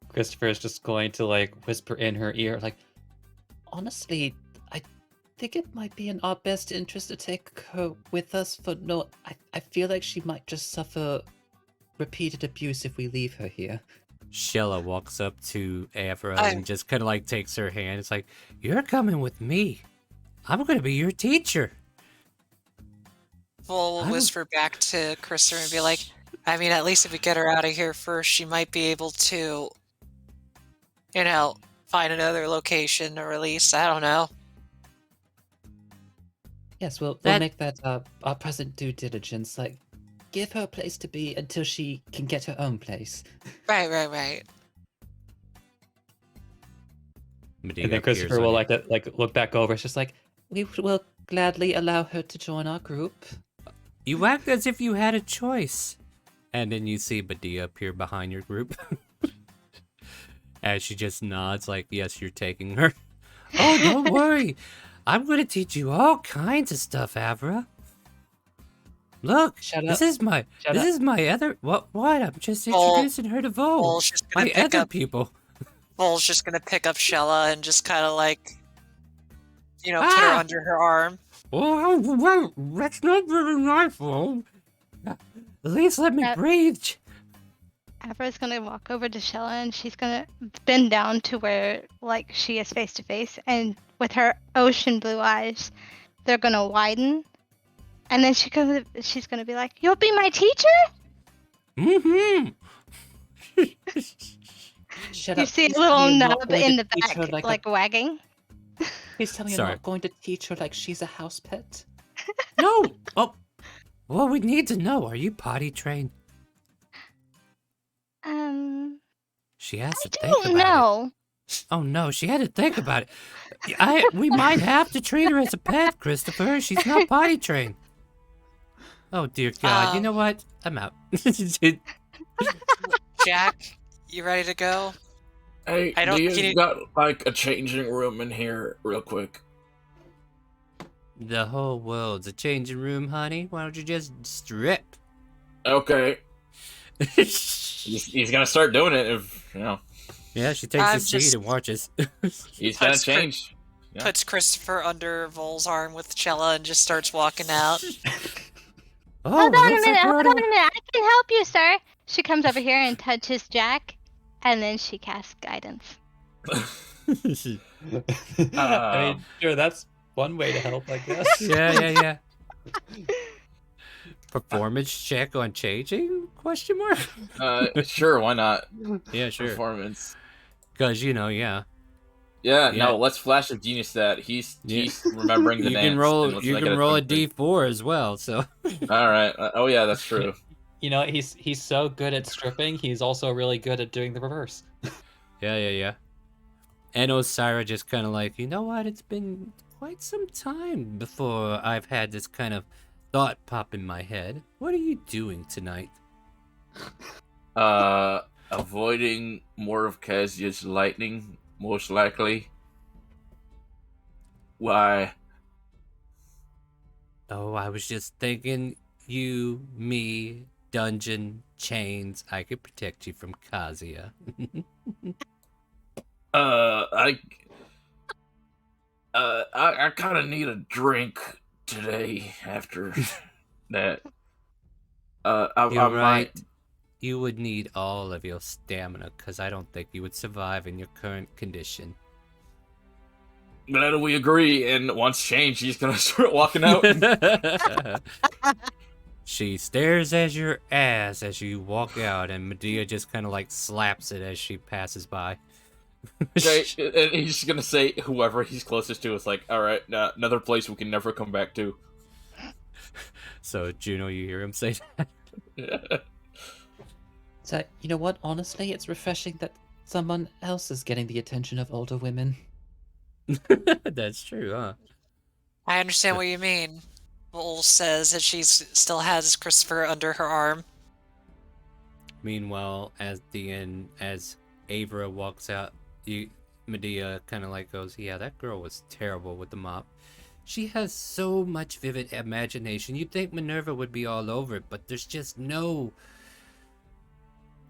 Christopher is just going to like whisper in her ear, like, Honestly, I think it might be in our best interest to take her with us for no. I feel like she might just suffer repeated abuse if we leave her here. Shella walks up to Avra and just kind of like takes her hand. It's like, "You're coming with me. I'm going to be your teacher." Bull will whisper back to Christopher and be like, I mean, at least if we get her out of here first, she might be able to, find another location to release. I don't know. Yes, we'll That- make that our present due diligence. Like, give her a place to be until she can get her own place. Right. Medea and then appears Christopher on will you. like look back over. It's just like, We will gladly allow her to join our group. You act as if you had a choice. And then you see Medea appear behind your group. As she just nods like, yes, you're taking her. "Oh, don't worry. I'm going to teach you all kinds of stuff, Avra. Look, Shut this up. is my Shut up. is my other what? I'm just Oh. introducing her to Vol. Bull's just gonna My pick other up. people. Bull's just gonna pick up Shella and just kind of like, put her Ah! under her arm. Well, that's not very nice, Vol. At least let me That- breathe. Avra's gonna walk over to Shella and she's gonna bend down to where like she is face to face, and with her ocean blue eyes, they're gonna widen, and then she's gonna be like, "You'll be my teacher?" Mm-hmm. Shut You up. see a Please little tell me you're not nub going in to the teach her back, like wagging. Please tell me you're Sorry. not going to teach her like she's a house pet. No. Oh. Well, we need to know. Are you potty trained? She has to think Don't about know. it. Oh no, she had to think about it. We might have to treat her as a pet, Christopher. She's not potty trained. Oh dear God! You know what? I'm out. Jack, you ready to go? Hey, I don't do think you you- got like a changing room in here, real quick? The whole world's a changing room, honey. Why don't you just strip? Okay, he's gonna start doing it if Yeah, she takes I'm a seat just- and watches. he's gonna Puts Chris- change. Yeah. Puts Christopher under Vol's arm with Shella and just starts walking out. Oh, Hold on a looks minute, like we're hold out on a minute. I can help you, sir. She comes over here and touches Jack, and then she casts guidance. I mean, sure, that's one way to help, I guess. Yeah. Performance check on changing? Question mark? Sure, why not? Yeah, sure. Performance. Because, yeah. Yeah, Yeah. no, let's flash of genius that. He's remembering the you dance. can roll and let's you make can it roll a 23. D4 as well, so Alright. Oh yeah, that's true. You know, he's so good at stripping, he's also really good at doing the reverse. Yeah. And Osira just kind of like, you know what? It's been quite some time before I've had this kind of thought pop in my head. What are you doing tonight? Avoiding more of Kazia's lightning, most likely. Why? Oh, I was just thinking you, me, dungeon, chains. I could protect you from Kazia. I kind of need a drink today after that. I You're might. right. You would need all of your stamina, because I don't think you would survive in your current condition. Glad we agree. And once changed, she's gonna start walking out. She stares at your ass as you walk out, and Medea just kind of like slaps it as she passes by. Okay, and he's gonna say whoever he's closest to is like, all right, another place we can never come back to. So Juno, you hear him say that? So, you know what? Honestly, it's refreshing that someone else is getting the attention of older women. That's true, huh? I understand what you mean. Bull says that she still has Christopher under her arm. Meanwhile, as Avra walks out, Medea kind of like goes, "Yeah, that girl was terrible with the mop. She has so much vivid imagination. You'd think Minerva would be all over it, but there's just no."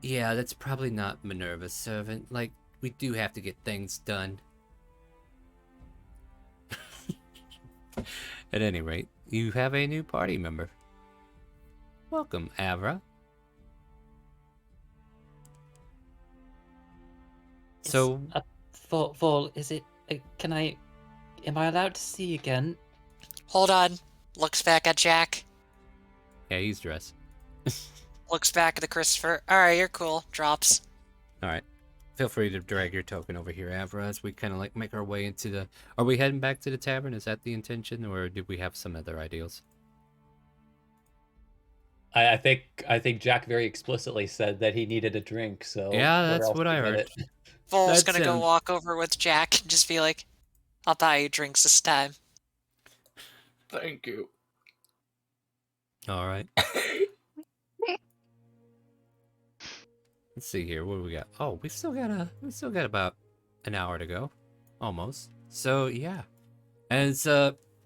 Yeah, that's probably not Minerva's servant. Like, we do have to get things done. At any rate, you have a new party member. Welcome, Avra. So, Vol, is it? Am I allowed to see again? Hold on. Looks back at Jack. yeah, he's dressed. Looks back at the Christopher. Alright, you're cool. Drops. Alright. Feel free to drag your token over here, Avra, as we kind of like make our way into the... Are we heading back to the tavern? Is that the intention, or did we have some other ideals? I think Jack very explicitly said that he needed a drink, so... Yeah, where that's else what to I get heard. it? Vol's That's gonna go him. walk over with Jack and just be like, I'll buy you drinks this time. Thank you. Alright. Let's see here. What do we got? Oh, we still got about an hour to go. Almost. So, yeah. As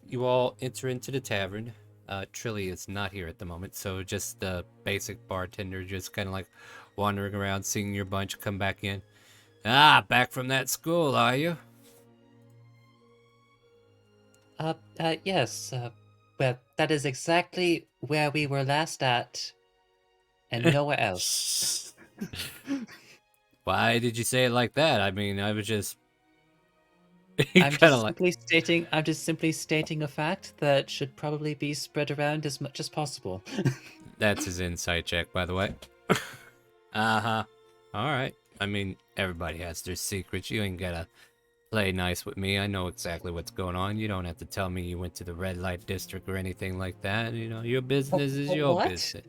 you all enter into the tavern, Trilly is not here at the moment, so just the basic bartender just kind of like wandering around, seeing your bunch come back in. Ah, back from that school, are you? Yes, well, that is exactly where we were last at, and nowhere else. Why did you say it like that? I mean, I was just... I'm kind of like... just simply stating a fact that should probably be spread around as much as possible. That's his insight check, by the way. Uh-huh. Alright. I mean, everybody has their secrets. You ain't gotta play nice with me. I know exactly what's going on. You don't have to tell me you went to the red light district or anything like that. You know, your business is your What? business.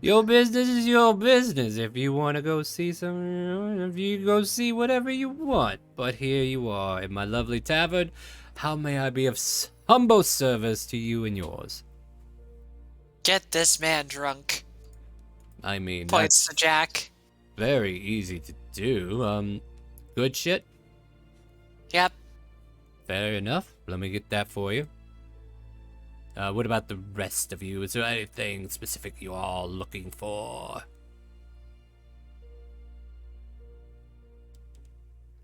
Your business is your business. If you want to go see if you go see whatever you want. But here you are in my lovely tavern. How may I be of humble service to you and yours? Get this man drunk. I mean, Points that's to Jack. very easy to do. Good shit? Yep. Fair enough. Let me get that for you. What about the rest of you? Is there anything specific you all looking for?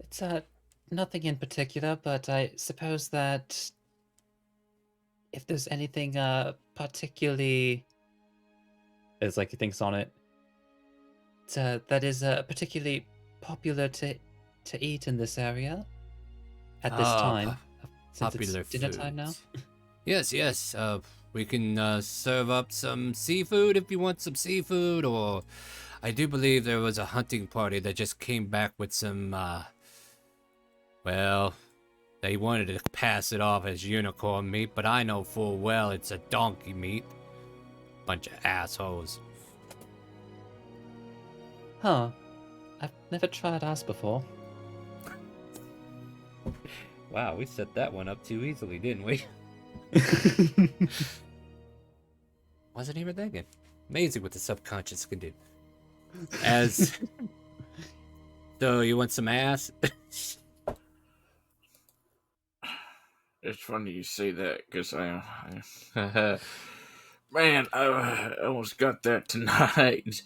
It's nothing in particular, but I suppose that if there's anything particularly As like he thinks on it. That is particularly popular to eat in this area at this time. Since Popular it's dinner time now. Yes, yes. We can serve up some seafood if you want some seafood, or I do believe there was a hunting party that just came back with some, well, they wanted to pass it off as unicorn meat, but I know full well it's a donkey meat. Bunch of assholes. Huh. I've never tried ass before. Wow, we set that one up too easily, didn't we? Wasn't even thinking. Amazing what the subconscious can do. As so, you want some ass? It's funny you say that, because man, I almost got that tonight.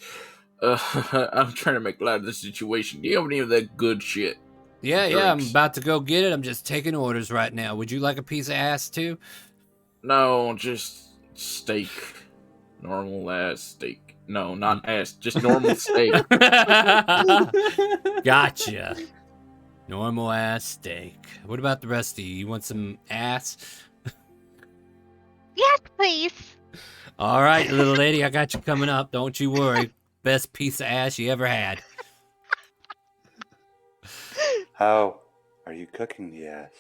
I'm trying to make light of the situation. Do you have any of that good shit? Yeah, Drinks? I'm about to go get it. I'm just taking orders right now. Would you like a piece of ass too? No, just steak. Normal ass steak. No, not ass, just normal steak. Gotcha. Normal ass steak. What about the rest of you? You want some ass? Yes, please. All right, little lady, I got you coming up. Don't you worry. Best piece of ass you ever had. How are you cooking the ass?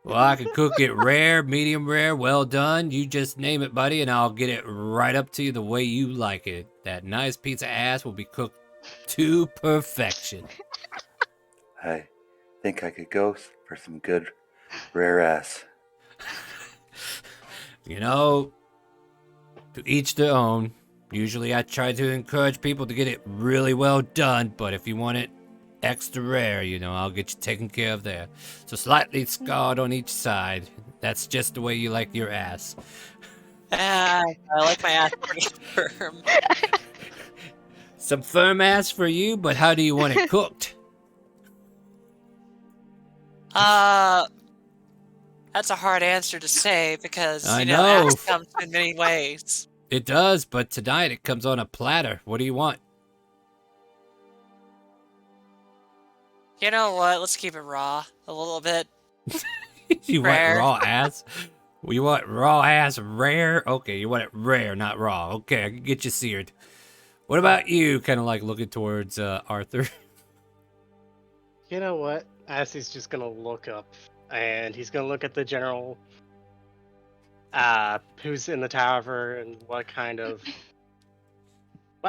Well, I can cook it rare, medium rare, well done. You just name it, buddy, and I'll get it right up to you the way you like it. That nice piece of ass will be cooked to perfection. I think I could go for some good rare ass. You know, to each their own. Usually I try to encourage people to get it really well done, but if you want it extra rare, you know, I'll get you taken care of there. So slightly scarred on each side. That's just the way you like your ass. I like my ass pretty firm. Some firm ass for you, but how do you want it cooked? That's a hard answer to say because, I you know, know. ass comes in many ways. It does, but tonight it comes on a platter. What do you want? You know what? Let's keep it raw a little bit. You Rare. want raw ass? You want raw ass rare? Okay, you want it rare, not raw. Okay, I can get you seared. What about you? Kind of like looking towards Arthur. You know what? Assie's just gonna look up, and he's gonna look at the general, who's in the tavern and what kind of,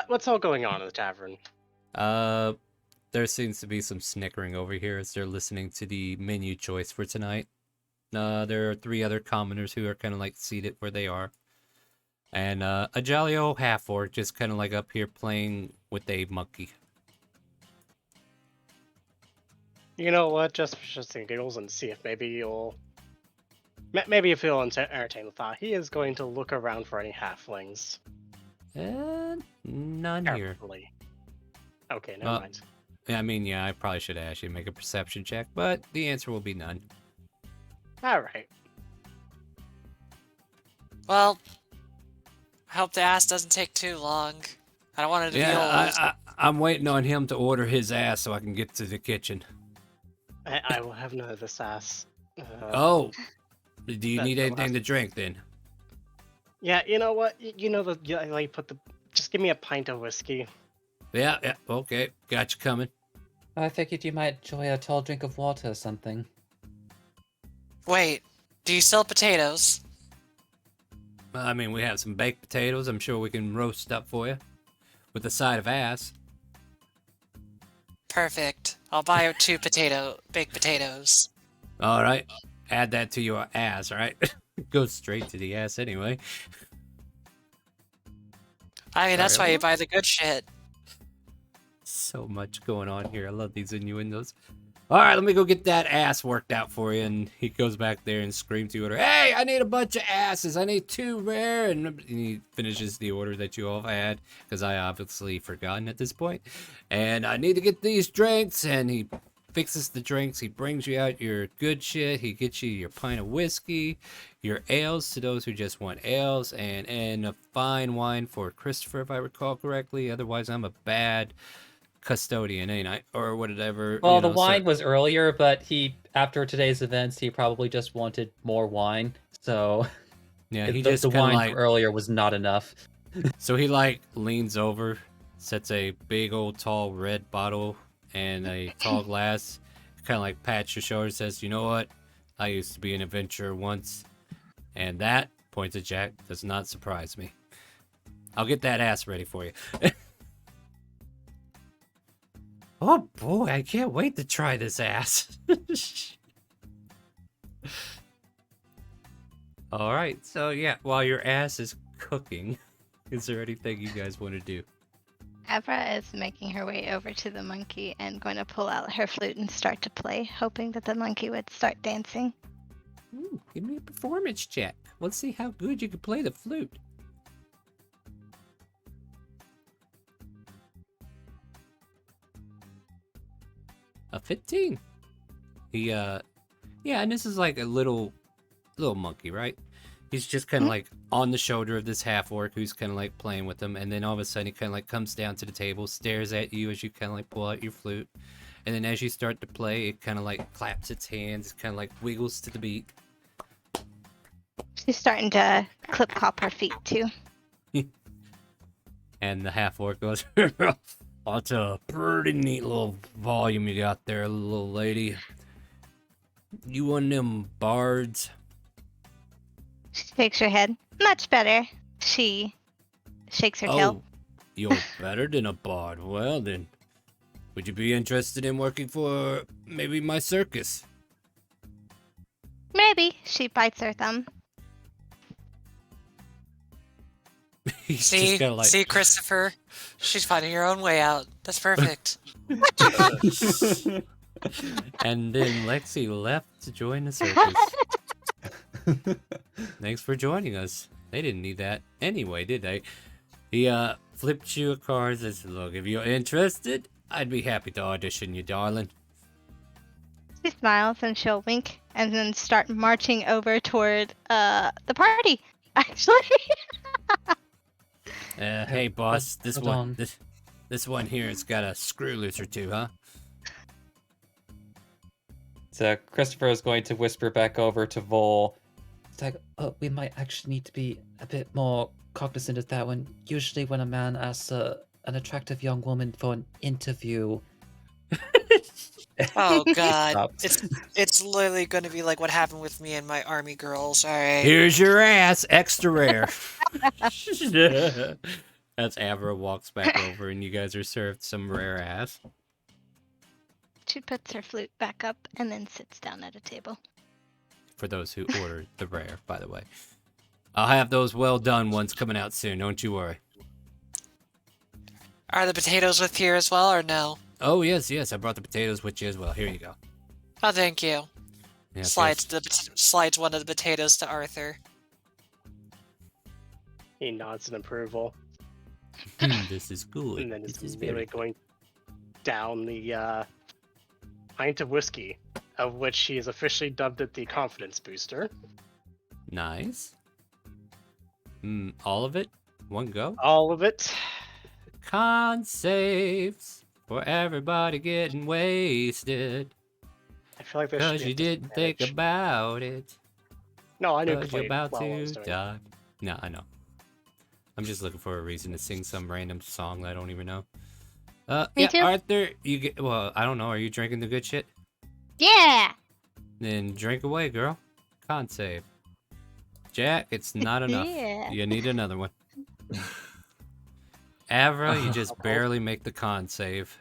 what's all going on in the tavern. There seems to be some snickering over here as they're listening to the menu choice for tonight. There are 3 other commoners who are kind of like seated where they are. And a jolly old half-orc just kind of like up here playing with a monkey. You know what? Just for shits and giggles, and see if maybe you'll, maybe if you'll entertain the thought. He is going to look around for any halflings. None here. Carefully. Okay, never mind. I mean, yeah, I probably should ask you to make a perception check, but the answer will be none. All right. Well, I hope the ass doesn't take too long. I don't want it to be old. I'm waiting on him to order his ass so I can get to the kitchen. I will have none of this ass. Oh, do you need anything to drink then? Yeah, you know what? You know like put the. Just give me a pint of whiskey. Yeah, okay, got you coming. I figured you might enjoy a tall drink of water or something. Wait, do you sell potatoes? I mean, we have some baked potatoes. I'm sure we can roast up for you with a side of ass. Perfect. I'll buy 2 baked potatoes. All right, add that to your ass, all right? Goes straight to the ass anyway. I mean, that's Sorry, why you buy the good shit. So much going on here. I love these innuendos. All right, let me go get that ass worked out for you. And he goes back there and screams the order. Hey, I need a bunch of asses. I need 2 rare. And he finishes the order that you all had, because I obviously forgotten at this point. And I need to get these drinks. And he fixes the drinks. He brings you out your good shit. He gets you your pint of whiskey, your ales to those who just want ales, and a fine wine for Christopher, if I recall correctly. Otherwise, I'm a bad custodian, ain't I? Or whatever. Well, you the know, wine so, was earlier, but after today's events, he probably just wanted more wine. So yeah, he the just kind of wine like, from earlier was not enough. so he like leans over, sets a big old tall red bottle and a tall glass, kind of like pats your shoulder, says, "You know what? I used to be an adventurer once, and that," points at Jack, "does not surprise me. I'll get that ass ready for you." Oh boy, I can't wait to try this ass. All right, so yeah, while your ass is cooking, is there anything you guys want to do? Evra is making her way over to the monkey and going to pull out her flute and start to play, hoping that the monkey would start dancing. Ooh, give me a performance check. Let's see how good you can play the flute. A 15. Yeah, and this is like a little monkey, right? He's just kind of like on the shoulder of this half orc who's kind of like playing with him, and then all of a sudden he kind of like comes down to the table, stares at you as you kind of like pull out your flute, and then as you start to play, it kind of like claps its hands, kind of like wiggles to the beat. She's starting to clip-clop her feet, too. And the half orc goes, "That's a pretty neat little volume you got there, little lady. You one of them bards?" She shakes her head. Much better. She shakes her tail. "Oh, you're better than a bard. Well then, would you be interested in working for maybe my circus?" Maybe. She bites her thumb. He's See, just kind of like, see, Christopher, she's finding her own way out. That's perfect. and then Lexi left to join the circus. Thanks for joining us. They didn't need that anyway, did they? He flipped you a card and said, "Look, if you're interested, I'd be happy to audition you, darling." She smiles and she'll wink and then start marching over toward the party, actually. Hey boss, this hold one on. this one here has got a screw loose or two, huh? So Christopher is going to whisper back over to Vol. It's like, oh, we might actually need to be a bit more cognizant of that one. Usually when a man asks an attractive young woman for an interview... Oh God, Stops. it's literally going to be like what happened with me and my army girls. All right. "Here's your ass, extra rare." That's Avra walks back over and you guys are served some rare ass. She puts her flute back up and then sits down at a table. For those who ordered the rare, by the way. I'll have those well done ones coming out soon, don't you worry. Are the potatoes with here as well, or no? Oh, yes, I brought the potatoes with you as well. Here you go. Oh, thank you. Yes, Slides one of the potatoes to Arthur. He nods in approval, This is good. and then This is is immediately very going down the pint of whiskey, of which he has officially dubbed it the confidence booster. nice. All of it? One go? All of it. Con saves for everybody getting wasted. I feel like there should Because be a you didn't think disadvantage. about it. No, I knew it Because you're played about well while I was to doing it. die. No, I know. I'm just looking for a reason to sing some random song that I don't even know. Me Yeah, too. Arthur, you get, well, I don't know. Are you drinking the good shit? Yeah! Then drink away, girl. Con save. Jack, it's not enough. Yeah. You need another one. Avra, you just barely make the con save.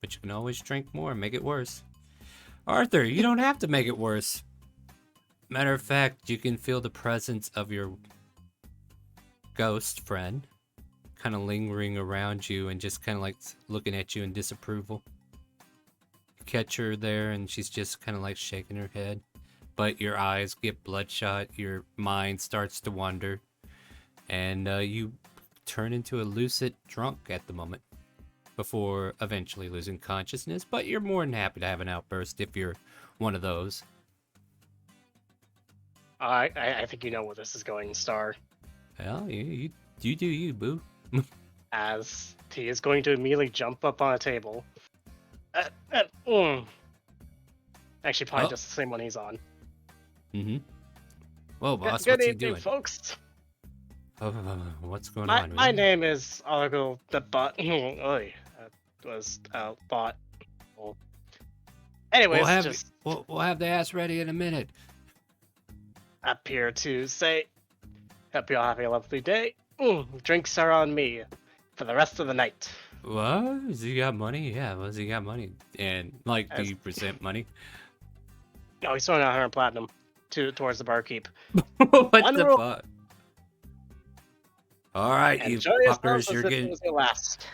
But you can always drink more and make it worse. Arthur, you don't have to make it worse. Matter of fact, you can feel the presence of your ghost friend kind of lingering around you and just kind of like looking at you in disapproval. You catch her there and she's just kind of like shaking her head. But your eyes get bloodshot, your mind starts to wander, and you turn into a lucid drunk at the moment. before eventually losing consciousness, but you're more than happy to have an outburst if you're one of those. I think you know where this is going, Star. Well, you do you, boo. As he is going to immediately jump up on a table. Actually, probably just the same one he's on. Mm-hmm. Well, boss, Good what's he evening, doing? folks. What's going on? My name is Argo the Bot. Oy, that was bot. Well, anyways, We'll have the ass ready in a minute. up here to say, hope you all have a lovely day. Drinks are on me for the rest of the night. What? Has he got money? Yeah, has he got money? And, like, do you present money? No, he's throwing out 100 platinum towards the barkeep. What One the rule. fuck? Alright, you Enjoy yourselves fuckers, as you're if it getting... was your last.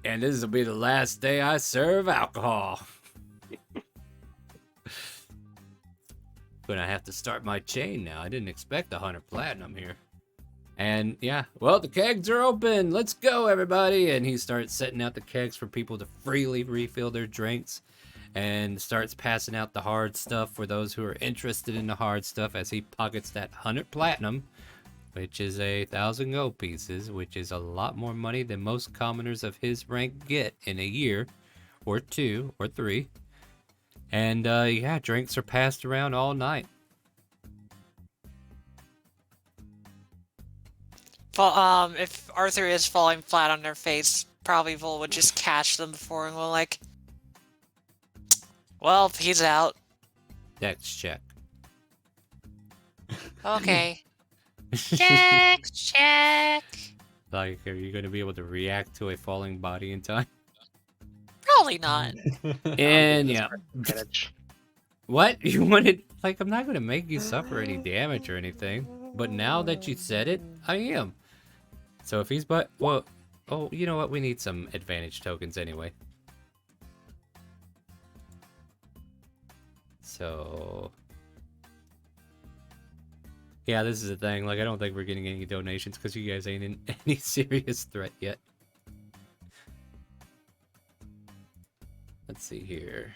And this will be the last day I serve alcohol. Gonna have to start my chain now. I didn't expect 100 platinum here. And yeah, well, the kegs are open. Let's go, everybody. And he starts setting out the kegs for people to freely refill their drinks, and starts passing out the hard stuff for those who are interested in the hard stuff as he pockets that 100 platinum, which is 1,000 gold pieces, which is a lot more money than most commoners of his rank get in a year, or 2, or 3. And yeah, drinks are passed around all night. Well, if Arthur is falling flat on their face, probably Vol would just catch them before and go like, well, he's out. Dex check. Okay. check. Like, are you going to be able to react to a falling body in time? Probably not. And yeah. Advantage. What? You wanted... Like, I'm not going to make you suffer any damage or anything. But now that you said it, I am. So if he's well... Oh, you know what? We need some advantage tokens anyway. So... Yeah, this is the thing. Like, I don't think we're getting any donations because you guys ain't in any serious threat yet. Let's see here.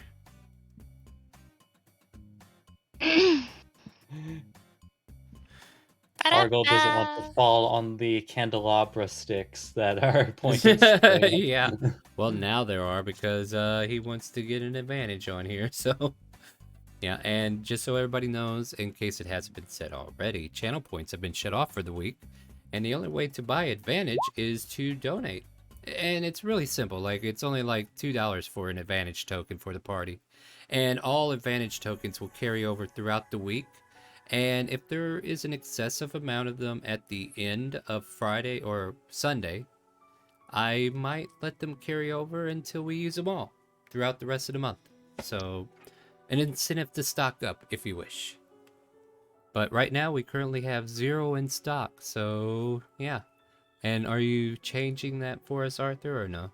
Argyle doesn't want to fall on the candelabra sticks that are pointing straight. Yeah. Well, now there are because he wants to get an advantage on here. So, yeah. And just so everybody knows, in case it hasn't been said already, channel points have been shut off for the week. And the only way to buy advantage is to donate. And it's really simple. Like, it's only like $2 for an advantage token for the party. And all advantage tokens will carry over throughout the week. And if there is an excessive amount of them at the end of Friday or Sunday, I might let them carry over until we use them all throughout the rest of the month. So, an incentive to stock up if you wish. But right now, we currently have 0 in stock. So, yeah. And are you changing that for us, Arthur, or no?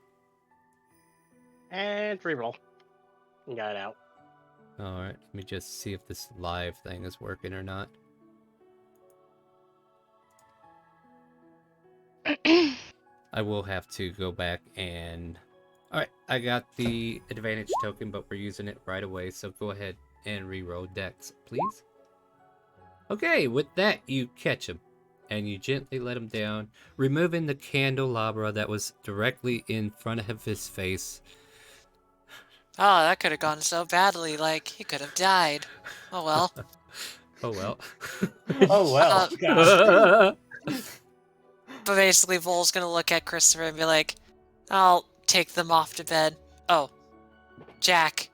And reroll. Got it out. Alright, let me just see if this live thing is working or not. I will have to go back and... Alright, I got the advantage token, but we're using it right away, so go ahead and reroll Dex, please. Okay, with that, you catch him, and you gently let him down, removing the candelabra that was directly in front of his face. Oh, that could have gone so badly, like, he could have died. Oh well. Oh well. Oh well. Gosh. But basically, Vol's gonna look at Christopher and be like, I'll take them off to bed. Oh, Jack.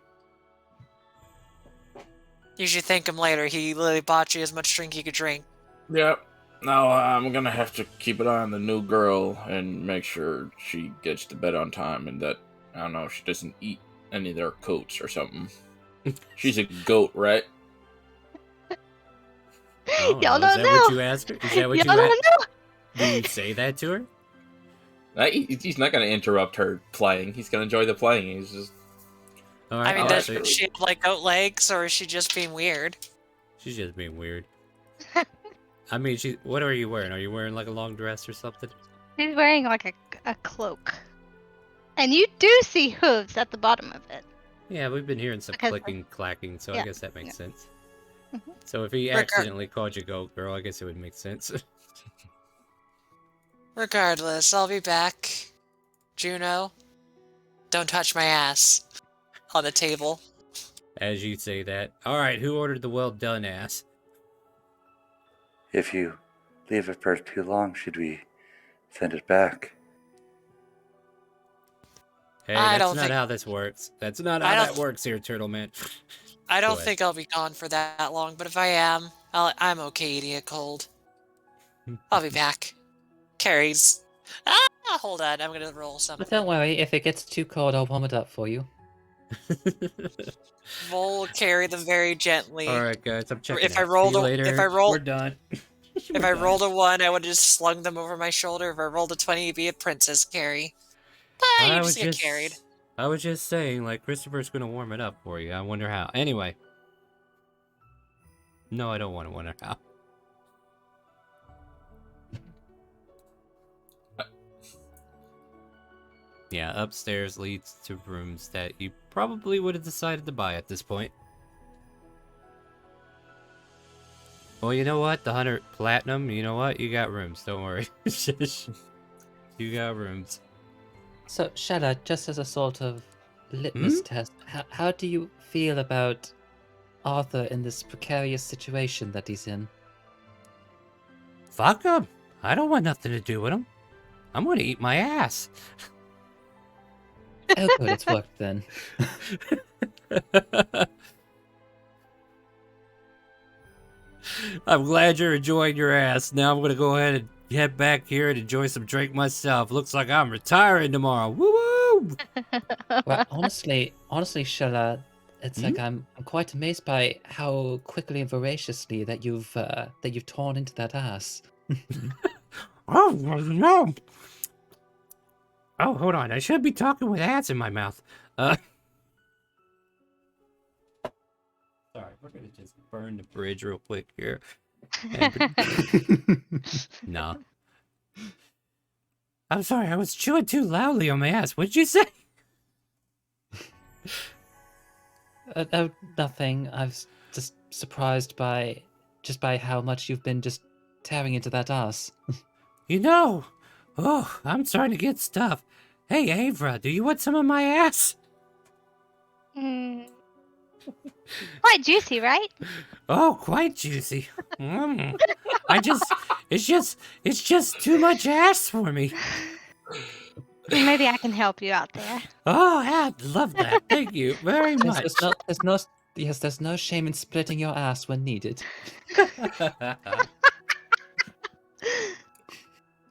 You should thank him later. He literally bought you as much drink you could drink. Yep. Now I'm gonna have to keep an eye on the new girl and make sure she gets to bed on time and that, I don't know, she doesn't eat any of their coats or something. She's a goat, right? Y'all Is don't that know. what you asked her? Is that what Y'all you don't asked? know. Do you say that to her? He's not gonna interrupt her playing. He's gonna enjoy the playing. He's just... All I right, mean, all does right. she have, like, goat legs, or is she just being weird? She's just being weird. I mean, what are you wearing? Are you wearing like a long dress or something? She's wearing like a cloak. And you do see hooves at the bottom of it. Yeah, we've been hearing some Because clicking, clacking, so I yeah, guess that makes yeah. sense. Mhm. So if he Regar- accidentally called you Goat Girl, I guess it would make sense. Regardless, I'll be back. Juno, don't touch my ass on the table. As you say that. Alright, who ordered the well done ass? If you leave it for too long, should we send it back? Hey, I that's don't not think- how this works. That's not I how don't that works here, Turtle Man. I Go don't ahead. think I'll be gone for that long, but if I am, I'm okay eating a cold. I'll be back. Carries. Hold on, I'm gonna roll But something. don't worry, if it gets too cold, I'll warm it up for you. Vol carry them very gently. Alright, guys, I'm checking If out. I rolled See you a- later. if I roll- We're done. If I rolled a 1, I would have just slung them over my shoulder. If I rolled a 20, it'd be a princess carry. But you just get carried. I was just saying, like, Christopher's gonna warm it up for you. I wonder how. Anyway. No, I don't want to wonder how. Yeah, upstairs leads to rooms that you probably would have decided to buy at this point. Well, you know what? The 100 Platinum, you know what? You got rooms, don't worry. You got rooms. So, Shada, just as a sort of litmus test, how do you feel about Arthur in this precarious situation that he's in? Fuck him. I don't want nothing to do with him. I'm gonna eat my ass. Oh, good, it's worked then. I'm glad you're enjoying your ass. Now I'm gonna go ahead and head back here and enjoy some drink myself. Looks like I'm retiring tomorrow. Woo woo! Well, honestly, Shada, it's like I'm quite amazed by how quickly and voraciously that you've torn into that ass. Oh no! Oh, hold on. I should be talking with ads in my mouth. Sorry, we're gonna just burn the bridge real quick here. No. I'm sorry, I was chewing too loudly on my ass. What'd you say? Oh, nothing. I was just surprised by how much you've been just tearing into that ass. You know, oh, I'm starting to get stuff. Hey, Avra, do you want some of my ass? Mm. Quite juicy, right? Oh, quite juicy. It's just too much ass for me. Maybe I can help you out there. Oh, I'd love that. Thank you very much. There's no shame in splitting your ass when needed.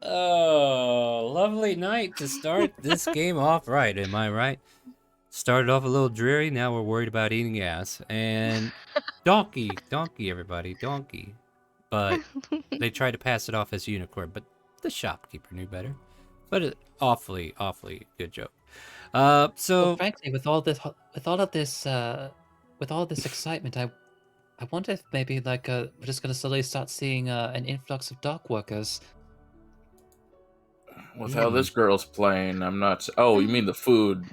Oh, lovely night to start this game off right, am I right? Started off a little dreary, now we're worried about eating ass. And donkey, everybody, donkey. But they tried to pass it off as unicorn, but the shopkeeper knew better. But it, awfully good joke. So Well, frankly, with all of this excitement, I wonder if maybe like we're just gonna slowly start seeing an influx of dock workers. With how this girl's playing, I'm not. Oh, you mean the food?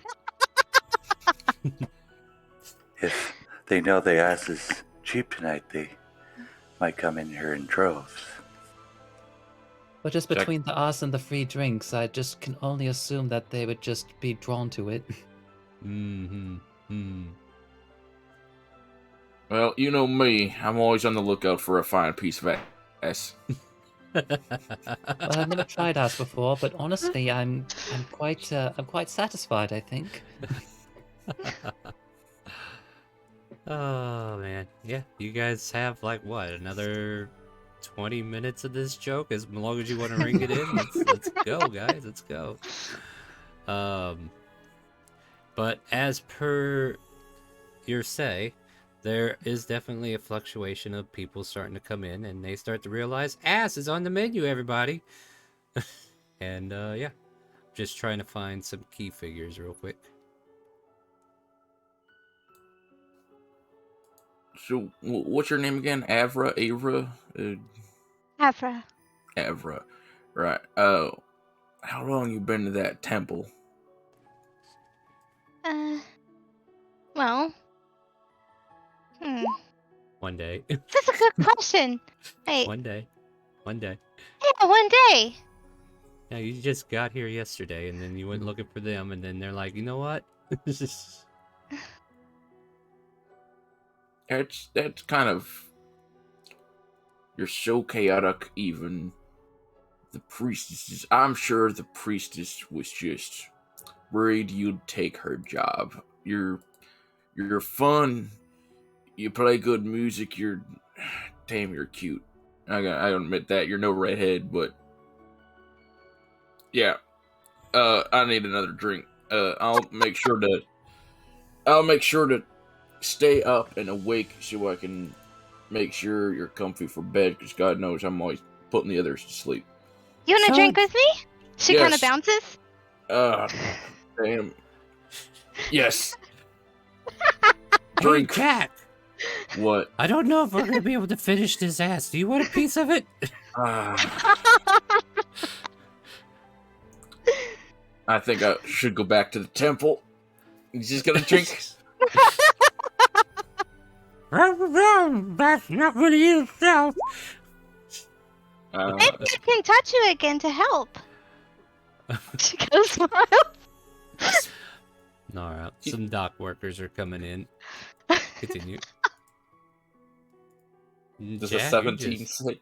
If they know the ass is cheap tonight, they might come in here in droves. But just Check. between the ass and the free drinks, I just can only assume that they would just be drawn to it. Well, you know me. I'm always on the lookout for a fine piece of ass. Well, I've never tried ass before, but honestly, I'm quite satisfied, I think. Oh man, yeah, you guys have like what, another 20 minutes of this joke? As long as you want to ring it in, let's go, guys, let's go. But as per your say, there is definitely a fluctuation of people starting to come in, and they start to realize ass is on the menu, everybody. And yeah, just trying to find some key figures real quick. So, what's your name again? Avra? Afra. Avra. Right. Oh, how long you been to that temple? Well, hmm. One day. That's a good question. Hey, One day. One day. yeah, one day. Yeah, you just got here yesterday, and then you went looking for them, and then they're like, you know what? That's kind of... You're so chaotic, even the priestess... I'm sure the priestess was just worried you'd take her job. You're fun, you play good music, damn, you're cute. I gotta admit that. You're no redhead, but... Yeah. I need another drink. I'll make sure to stay up and awake so I can make sure you're comfy for bed, because God knows I'm always putting the others to sleep. You wanna drink with me? She kind of Yes. bounces. Damn. Yes. Hey, Drink. cat! What? I don't know if we're gonna be able to finish this ass. Do you want a piece of it? I think I should go back to the temple. He's just gonna drink. That's not gonna use self. Maybe I can touch you again to help. She goes smile. Alright, some dock workers are coming in. Continue. Does Jack, a you're 17 just- sleep?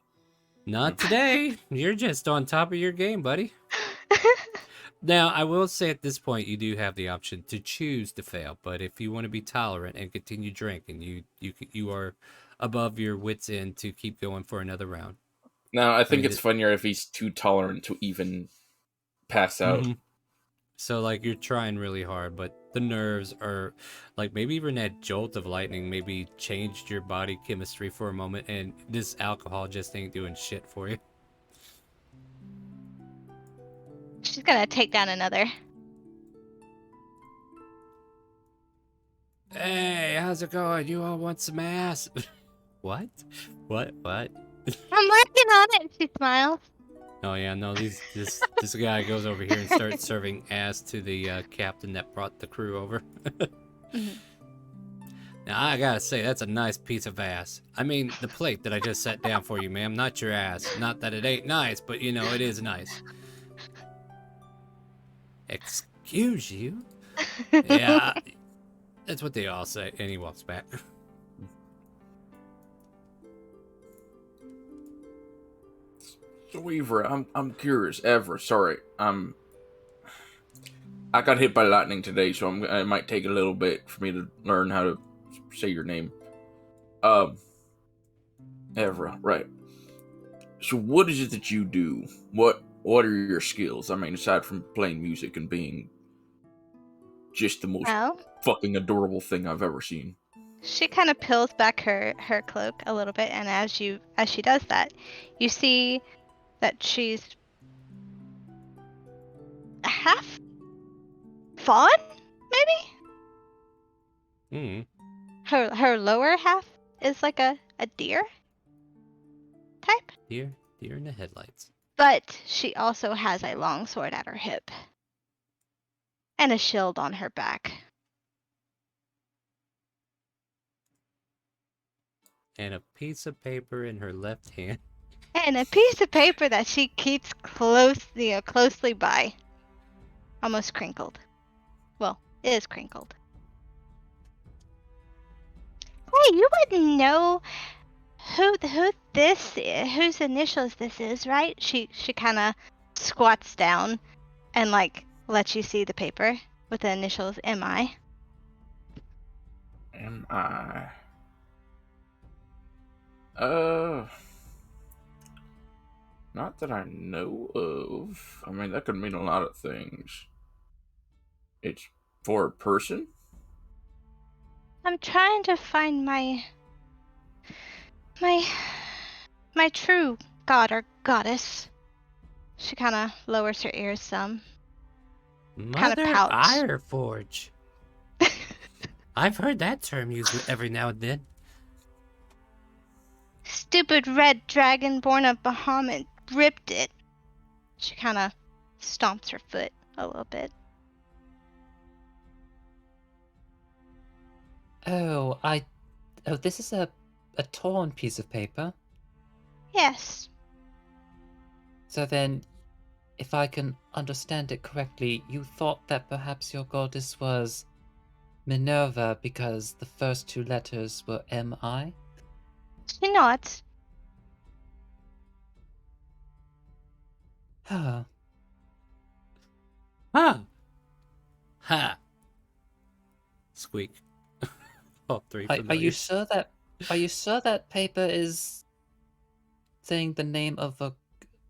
Not today. You're just on top of your game, buddy. Now, I will say at this point, you do have the option to choose to fail, but if you want to be tolerant and continue drinking, you are above your wits' end to keep going for another round. No, I think mean, it's funnier if he's too tolerant to even pass out. Mhm. So, like, you're trying really hard, but the nerves are, like, maybe even that jolt of lightning maybe changed your body chemistry for a moment, and this alcohol just ain't doing shit for you. She's gonna take down another. Hey, how's it going? You all want some ass? What? What? I'm working on it. She smiles. Oh yeah, no. This guy goes over here and starts serving ass to the captain that brought the crew over. Mhm. Now I gotta say that's a nice piece of ass. I mean the plate that I just set down for you, ma'am, not your ass. Not that it ain't nice, but you know it is nice. Excuse you? Yeah, that's what they all say. And he walks back. So Weaver, I'm curious. Sorry, I got hit by lightning today, so it might take a little bit for me to learn how to say your name. Evra, right? So what is it that you do? What are your skills? I mean, aside from playing music and being just the most Well, fucking adorable thing I've ever seen. she kind of peels back her cloak a little bit, and as she does that, you see that she's half fawn, maybe. Her lower half is like a deer type, Deer in the headlights. but she also has a long sword at her hip and a shield on her back. And a piece of paper in her left hand. And a piece of paper that she keeps closely by. Almost crinkled. Well, is crinkled. Hey, you wouldn't know who this is, whose initials this is, right? She kind of squats down and like lets you see the paper with the initials MI. M.I. Not that I know of. I mean, that could mean a lot of things. It's for a person? I'm trying to find my true god or goddess. She kind of lowers her ears some. Mother pouch. Ironforge. I've heard that term used every now and then. Stupid red dragon born of Bahamut ripped it. She kind of stomps her foot a little bit. Oh, this is a torn piece of paper. Yes. So then, if I can understand it correctly, you thought that perhaps your goddess was Minerva because the first two letters were M-I? She nods. Huh. Huh. Ha. Squeak. All three Are you familiars. sure that? Are you sure that paper is saying the name of the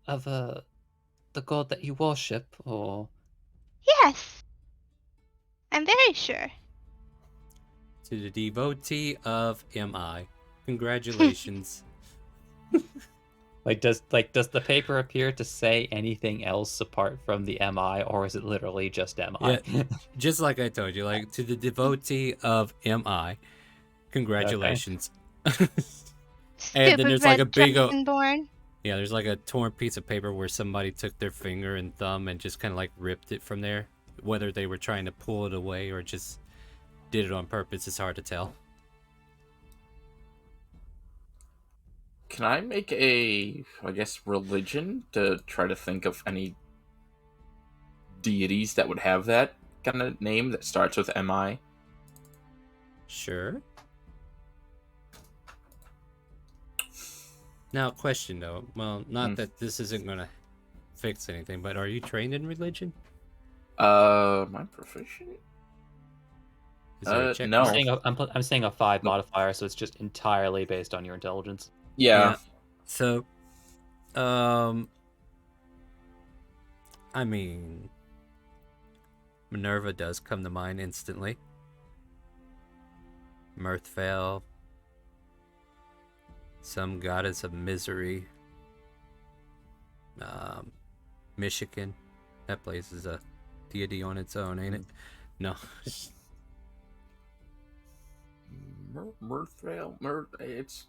god that you worship, or? Yes. I'm very sure. To the devotee of MI. Congratulations. Does the paper appear to say anything else apart from the MI, or is it literally just MI? Yeah, just like I told you, like to the devotee of MI. Congratulations. And then Stupid there's like a red big dragonborn. yeah, there's like a torn piece of paper where somebody took their finger and thumb and just kind of like ripped it from there. Whether they were trying to pull it away or just did it on purpose is hard to tell. Can I make a, I guess, religion to try to think of any deities that would have that kind of name that starts with MI? Sure. Now, question though. Well, not that this isn't gonna fix anything, but are you trained in religion? My proficient? Is there a check no. mark? I'm saying a 5 modifier, so it's just entirely based on your intelligence. Yeah. So, I mean, Minerva does come to mind instantly. Mirthvale, some goddess of misery. Michigan, that place is a deity on its own, ain't it? No. Mirthvale? It's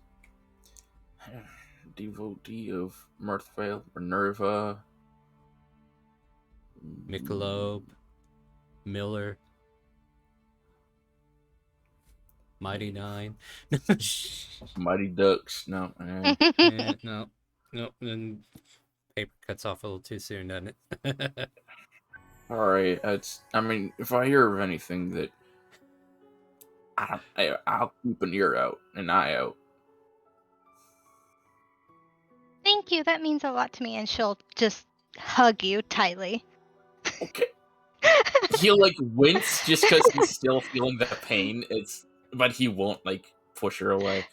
devotee of Mirthvale, Minerva. Michelob, Miller, Mighty Nine. Mighty Ducks. No. Yeah, no. Then paper cuts off a little too soon, doesn't it? Alright, I mean, if I hear of anything that I'll keep an ear out, an eye out. Thank you. That means a lot to me, and she'll just hug you tightly. Okay. He'll like wince just because he's still feeling the pain. But he won't like push her away.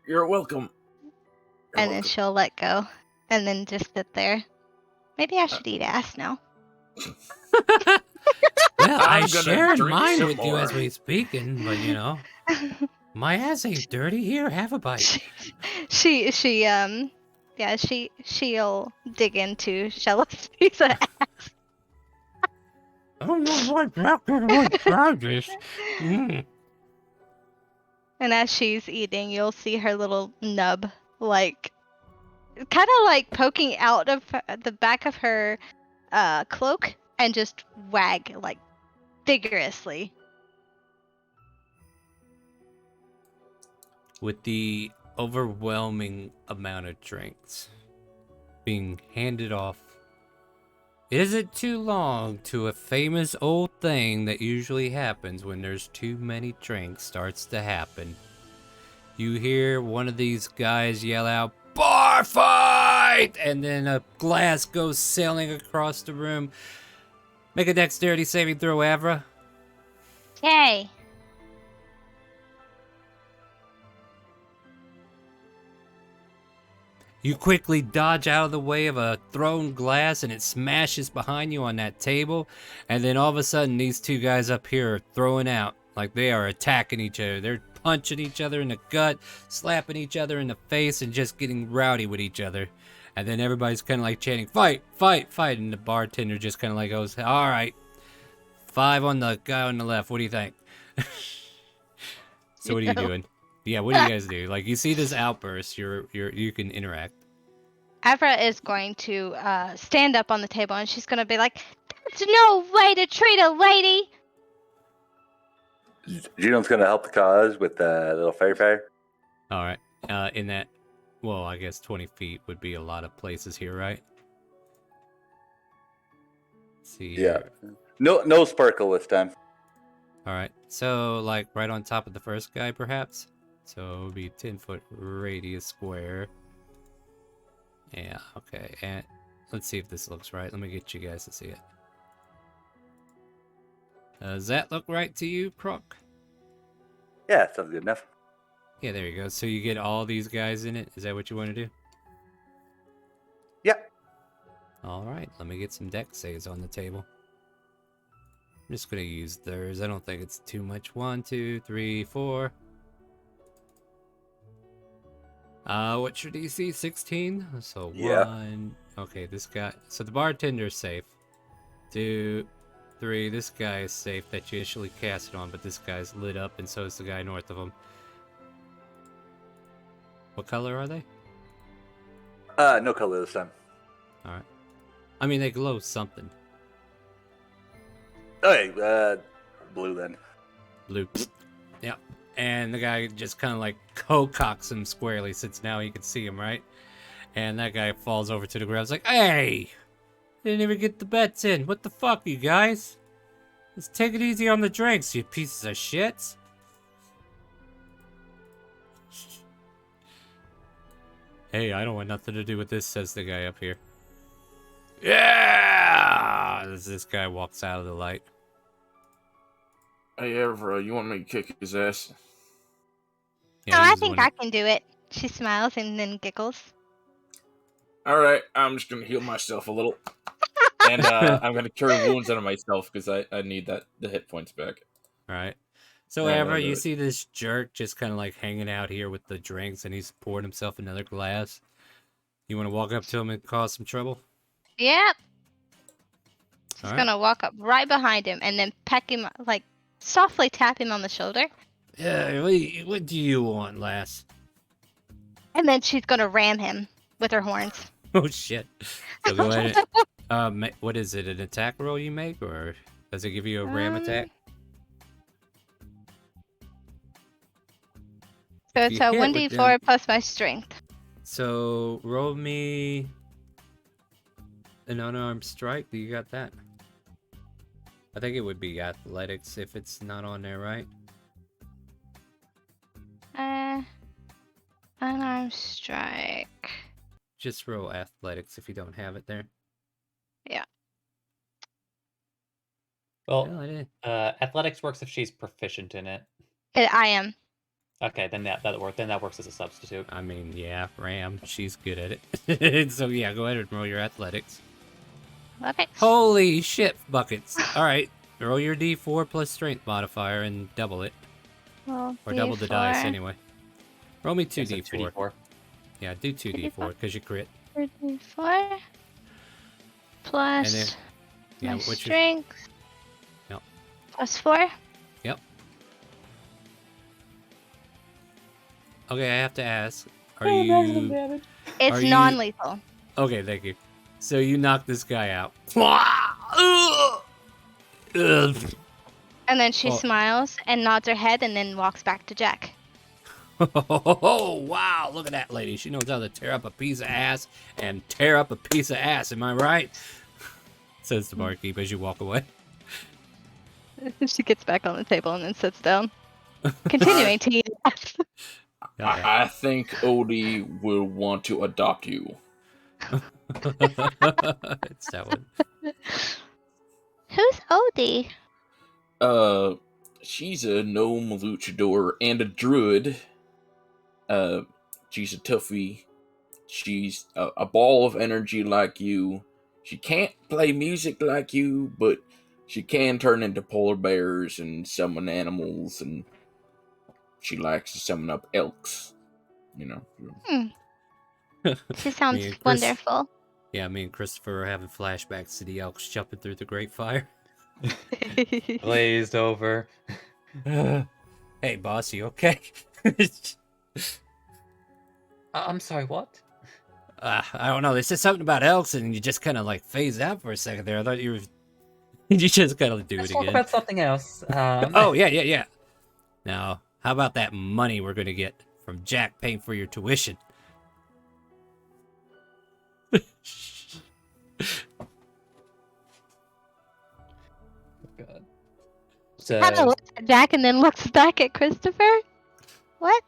You're welcome. And then she'll let go, and then just sit there. Maybe I should eat ass now. Well, I I'm gonna shared drink mine some with you as more. we speaking, but you know, my ass ain't dirty. Here, have a bite. she'll dig into Shella's piece of ass. I don't know what happened when I tried this. And as she's eating, you'll see her little nub, like, kind of like poking out of the back of her cloak and just wag, like, vigorously. With the overwhelming amount of drinks being handed off, it isn't too long to a famous old thing that usually happens when there's too many drinks starts to happen. You hear one of these guys yell out, "Bar fight!" And then a glass goes sailing across the room. Make a dexterity saving throw, Avra. Yay. You quickly dodge out of the way of a thrown glass and it smashes behind you on that table. And then all of a sudden, these two guys up here are throwing out like they are attacking each other. They're punching each other in the gut, slapping each other in the face, and just getting rowdy with each other. And then everybody's kind of like chanting, "Fight, fight, fight." And the bartender just kind of like goes, "All right, 5 on the guy on the left. What do you think?" So what are you doing? Yeah, what do you guys do? Like, you see this outburst, you can interact. Avra is going to stand up on the table and she's going to be like, "That's no way to treat a lady!" Geno's gonna help the cause with the little fire. All right. In that, well, I guess 20 feet would be a lot of places here, right? Let's see Yeah. here. No sparkle this time. All right. So, like, right on top of the first guy, perhaps? So, it would be 10-foot radius square. Yeah, okay. And let's see if this looks right. Let me get you guys to see it. Does that look right to you, Croc? Yeah, sounds good enough. Yeah, there you go. So you get all these guys in it? Is that what you want to do? Yeah. All right, let me get some deck saves on the table. I'm just going to use theirs. I don't think it's too much. 1, 2, 3, 4. What's your DC? 16? So Yeah. 1. Okay, this guy. So the bartender's safe. 2, 3. This guy is safe that you initially cast it on, but this guy's lit up, and so is the guy north of him. What color are they? No color this time. All right. I mean, they glow something. Okay, blue then. Blue. Yeah. And the guy just kind of like co-cocks him squarely since now he can see him, right? And that guy falls over to the ground. It's like, hey! Didn't even get the bets in. What the fuck, you guys? Let's take it easy on the drinks, you pieces of shit. Hey, I don't want nothing to do with this, says the guy up here. Yeah! As this guy walks out of the light. Hey, Evra, you want me to kick his ass? Yeah, Oh, I he's think one I can do it. She smiles and then giggles. Alright, I'm just gonna heal myself a little. And I'm gonna cure wounds out of myself because I need the hit points back. Alright. So, Right, Amber, I'll do you it. see this jerk just kind of like hanging out here with the drinks, and he's poured himself another glass. You want to walk up to him and cause some trouble? Yep. She's Alright. gonna walk up right behind him and then peck him, like softly tap him on the shoulder. Yeah, what do you want, lass? And then she's gonna ram him with her horns. Oh, shit. So go ahead and, what is it, an attack roll you make, or does it give you a ram attack? So If it's you a hit with 1d4 them- plus my strength. So, roll me an unarmed strike. Do you got that? I think it would be athletics if it's not on there, right? Unarmed strike. Just roll athletics if you don't have it there. Well, Well, I did. athletics works if she's proficient in it. I am. Okay, then that works. Then that works as a substitute. I mean, yeah, Ram, she's good at it. So yeah, go ahead and roll your athletics. Okay. Holy shit, buckets. Alright, roll your d4 plus strength modifier and double it. Well, Or double the dice D4. anyway. Roll me Yeah, so 2d4. 2d4. Yeah, do 2d4 because you crit. 4d4 plus And then, yeah, my what's your... strength. Yep. Plus 4. Yep. Okay, I have to ask. Are you... It's Are you- non-lethal. Okay, thank you. So you knock this guy out. Ugh. And then she Well- smiles and nods her head and then walks back to Jack. Oh, wow, look at that lady. She knows how to tear up a piece of ass and tear up a piece of ass, am I right? Says the barkeep as you walk away. She gets back on the table and then sits down. Continuing to eat. Okay. I think Odie will want to adopt you. It's that one. Who's Odie? She's a gnome luchador and a druid. She's a toughie. She's a ball of energy like you. She can't play music like you, but she can turn into polar bears and summon animals, and she likes to summon up elks. You know. She sounds Me and Chris- wonderful. Yeah, me and Christopher are having flashbacks to the elks jumping through the great fire. Glazed over. Hey, boss, you okay? I'm sorry, what? I don't know. They said something about elks, and you just kind of like phased out for a second there. I thought you were. You just kind of do it Let's talk again. about something else. Oh yeah. Now, how about that money we're gonna get from Jack paying for your tuition? God. Kind of So, looks at Jack and then looks back at Christopher. What?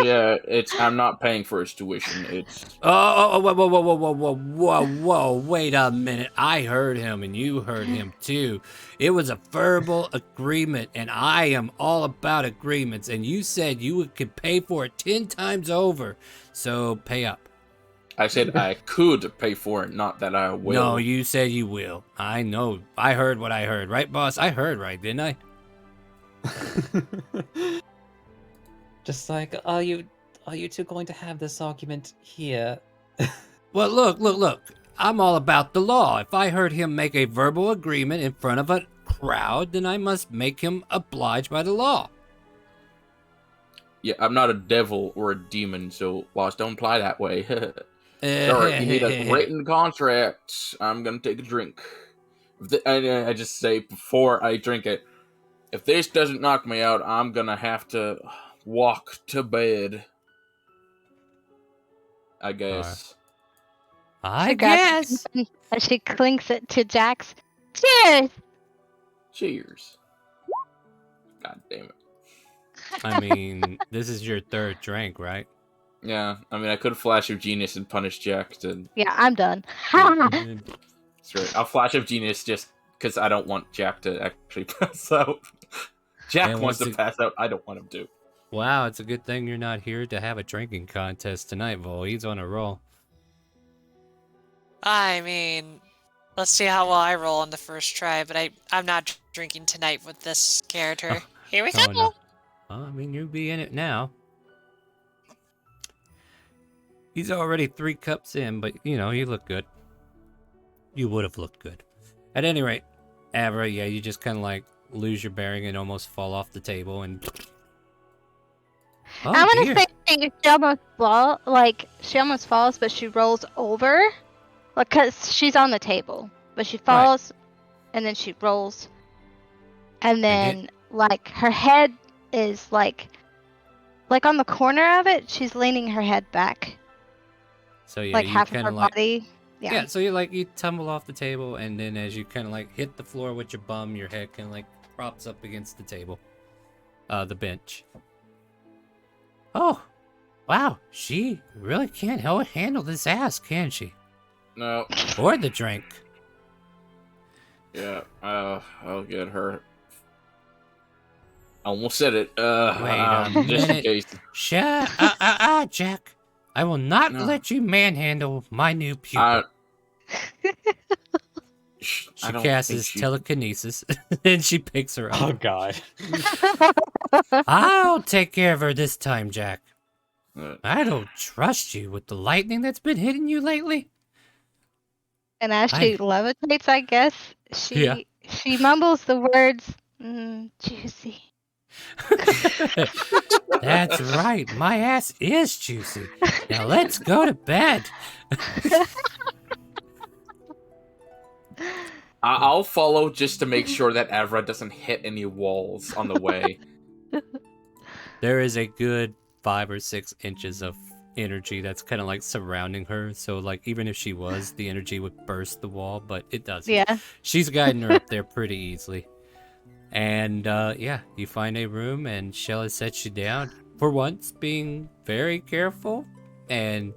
Yeah, I'm not paying for his tuition. It's Oh, whoa, wait a minute. I heard him and you heard him too. It was a verbal agreement, and I am all about agreements, and you said you could pay for it 10 times over. So pay up. I said I could pay for it, not that I will. No, you said you will. I know. I heard what I heard. Right, boss? I heard right, didn't I? just like, are you two going to have this argument here? Well, look. I'm all about the law. If I heard him make a verbal agreement in front of a crowd, then I must make him oblige by the law. Yeah, I'm not a devil or a demon, so laws don't apply that way. Sorry, you need a written contract. I'm gonna take a drink. I just say before I drink it, if this doesn't knock me out, I'm gonna have to walk to bed. I guess. I She grabs guess. it and she clinks it to Jack's. Cheers! Cheers. God damn it. I mean, this is your third drink, right? Yeah, I mean, I could flash of genius and punish Jack. Yeah, I'm done. That's right. I'll flash of genius just because I don't want Jack to actually pass out. Jack And wants once to pass out. I don't want him to. Wow, it's a good thing you're not here to have a drinking contest tonight, Vol. He's on a roll. I mean, let's see how well I roll on the first try, but I'm not drinking tonight with this character. Here we go. Oh, no. Well, I mean, you'll be in it now. He's already 3 cups in, but, you know, you look good. You would have looked good. At any rate, Avra, yeah, you just kind of like lose your bearing and almost fall off the table and... Oh, I'm dear. gonna say she almost falls, but she rolls over, because she's on the table. But she falls, and then she rolls, and then like her head is like on the corner of it. She's leaning her head back, So yeah, like you half of kind her of like... body. Yeah, so you tumble off the table, and then as you kind of like hit the floor with your bum, your head kind of like props up against the table, the bench. Oh, wow, she really can't handle this ass, can she? No. Or the drink. Yeah, I'll get her. I almost said it. Wait a just in minute. case. Jack. I will not let you manhandle my new pupil. She casts telekinesis, and she picks her up. Oh, God. I'll take care of her this time, Jack. I don't trust you with the lightning that's been hitting you lately. And as she levitates, I guess she mumbles the words, "Juicy." That's right. My ass is juicy. Now let's go to bed. I'll follow just to make sure that Avra doesn't hit any walls on the way. There is a good 5 or 6 inches of energy that's kind of like surrounding her. So like even if she was, the energy would burst the wall, but it doesn't. Yeah. She's guiding her up there pretty easily. And yeah, you find a room and Shella sets you down. For once, being very careful. And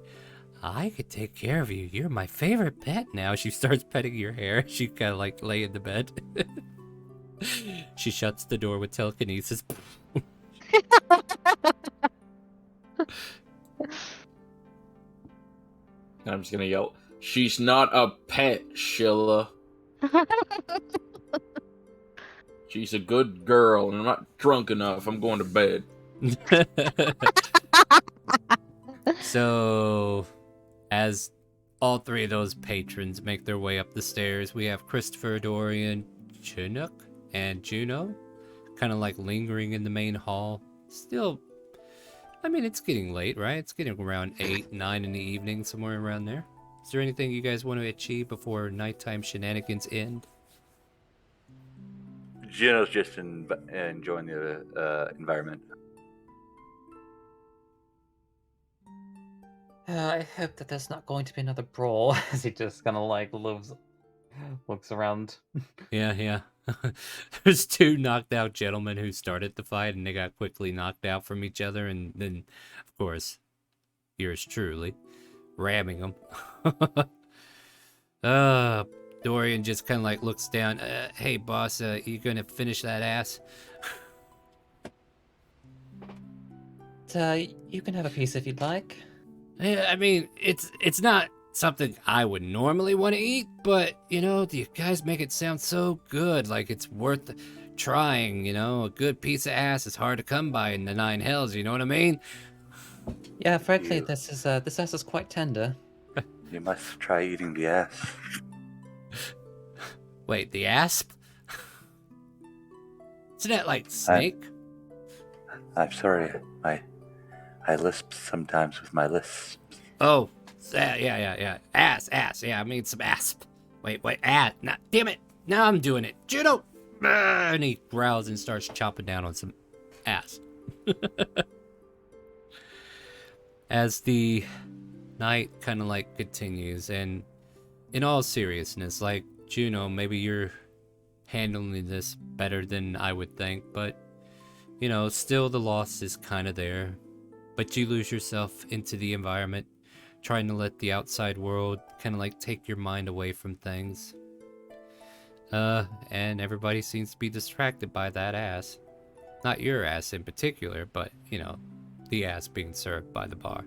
I could take care of you. You're my favorite pet now. She starts petting your hair. She kind of like lay in the bed. She shuts the door with telekinesis. I'm just gonna yell, "She's not a pet, Shilla. She's a good girl, and I'm not drunk enough. I'm going to bed." So, as all 3 of those patrons make their way up the stairs, we have Christopher, Dorian, Chinook, and Juno kind of like lingering in the main hall. Still, I mean, it's getting late, right? It's getting around 8, 9 in the evening, somewhere around there. Is there anything you guys want to achieve before nighttime shenanigans end? Juno's just enjoying the environment. I hope that there's not going to be another brawl as he just kind of like looks around. Yeah. There's two knocked out gentlemen who started the fight, and they got quickly knocked out from each other, and then, of course, yours truly ramming them. Dorian just kind of like looks down. Hey, boss, you gonna finish that ass? You can have a piece if you'd like. Yeah, I mean, it's not something I would normally want to eat, but you know, you guys make it sound so good, like it's worth trying. You know, a good piece of ass is hard to come by in the nine hells. You know what I mean? Yeah, frankly, You- this ass is quite tender. You must try eating the ass. Wait, the asp? Isn't that like snake? I'm sorry, I lisp sometimes with my lisps. Oh, yeah. Ass. Yeah, I mean some asp. Wait, ass. Nah, damn it. Now I'm doing it. Judo! And he growls and starts chopping down on some ass. As the night kind of like continues, and in all seriousness, like, Juno, maybe you're handling this better than I would think, but, you know, still the loss is kind of there. But you lose yourself into the environment, trying to let the outside world kind of like take your mind away from things. And everybody seems to be distracted by that ass. Not your ass in particular, but, you know, the ass being served by the bar.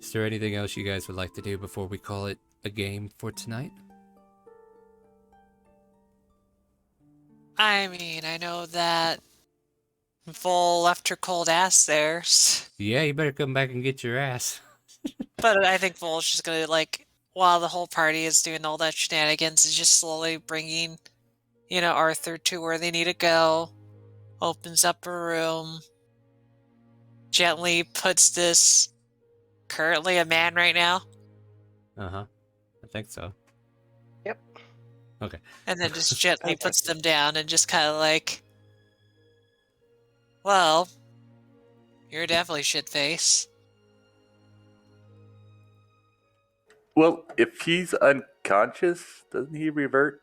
Is there anything else you guys would like to do before we call it a game for tonight? I mean, I know that Vol left her cold ass there, Yeah, you better come back and get your ass. but I think Vol's just gonna, like, while the whole party is doing all that shenanigans, is just slowly bringing, you know, Arthur to where they need to go, opens up a room, gently puts this, currently a man right now, Uh-huh. I think so. Yep. Okay. and then just gently Okay. puts them down and just kind of like, well, you're definitely shitface. Well, if he's unconscious, doesn't he revert?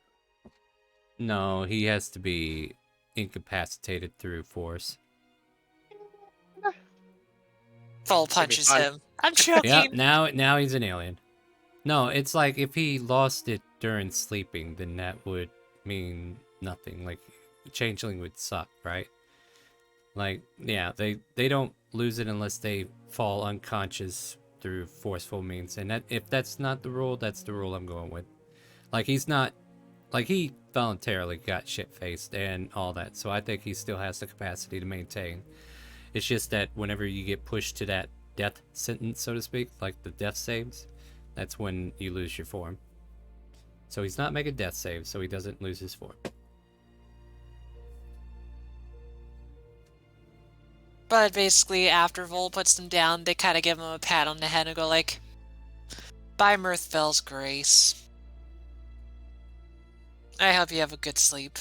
No, he has to be incapacitated through force. Vol Should be punches fine. him. I'm joking. Yeah, now he's an alien. No, it's like if he lost it during sleeping, then that would mean nothing. Like, changeling would suck, right? Like, yeah, they don't lose it unless they fall unconscious through forceful means. And that, if that's not the rule, that's the rule I'm going with. Like, he's not, like, he voluntarily got shit-faced and all that, so I think he still has the capacity to maintain. It's just that whenever you get pushed to that death sentence, so to speak, like the death saves, that's when you lose your form. So he's not making death saves, so he doesn't lose his form. But basically, after Vol puts them down, they kind of give him a pat on the head and go like, "By Mirthville's grace, I hope you have a good sleep."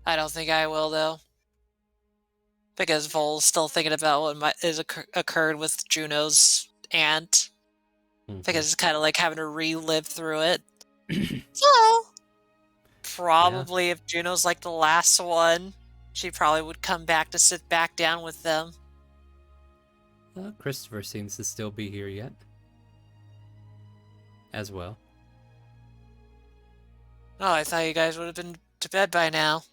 I don't think I will, though. Because Vol's still thinking about what occurred with Juno's aunt. Because it's kind of like having to relive through it. So, probably if Juno's like the last one, she probably would come back to sit back down with them. Christopher seems to still be here yet. As well. Oh, I thought you guys would have been to bed by now.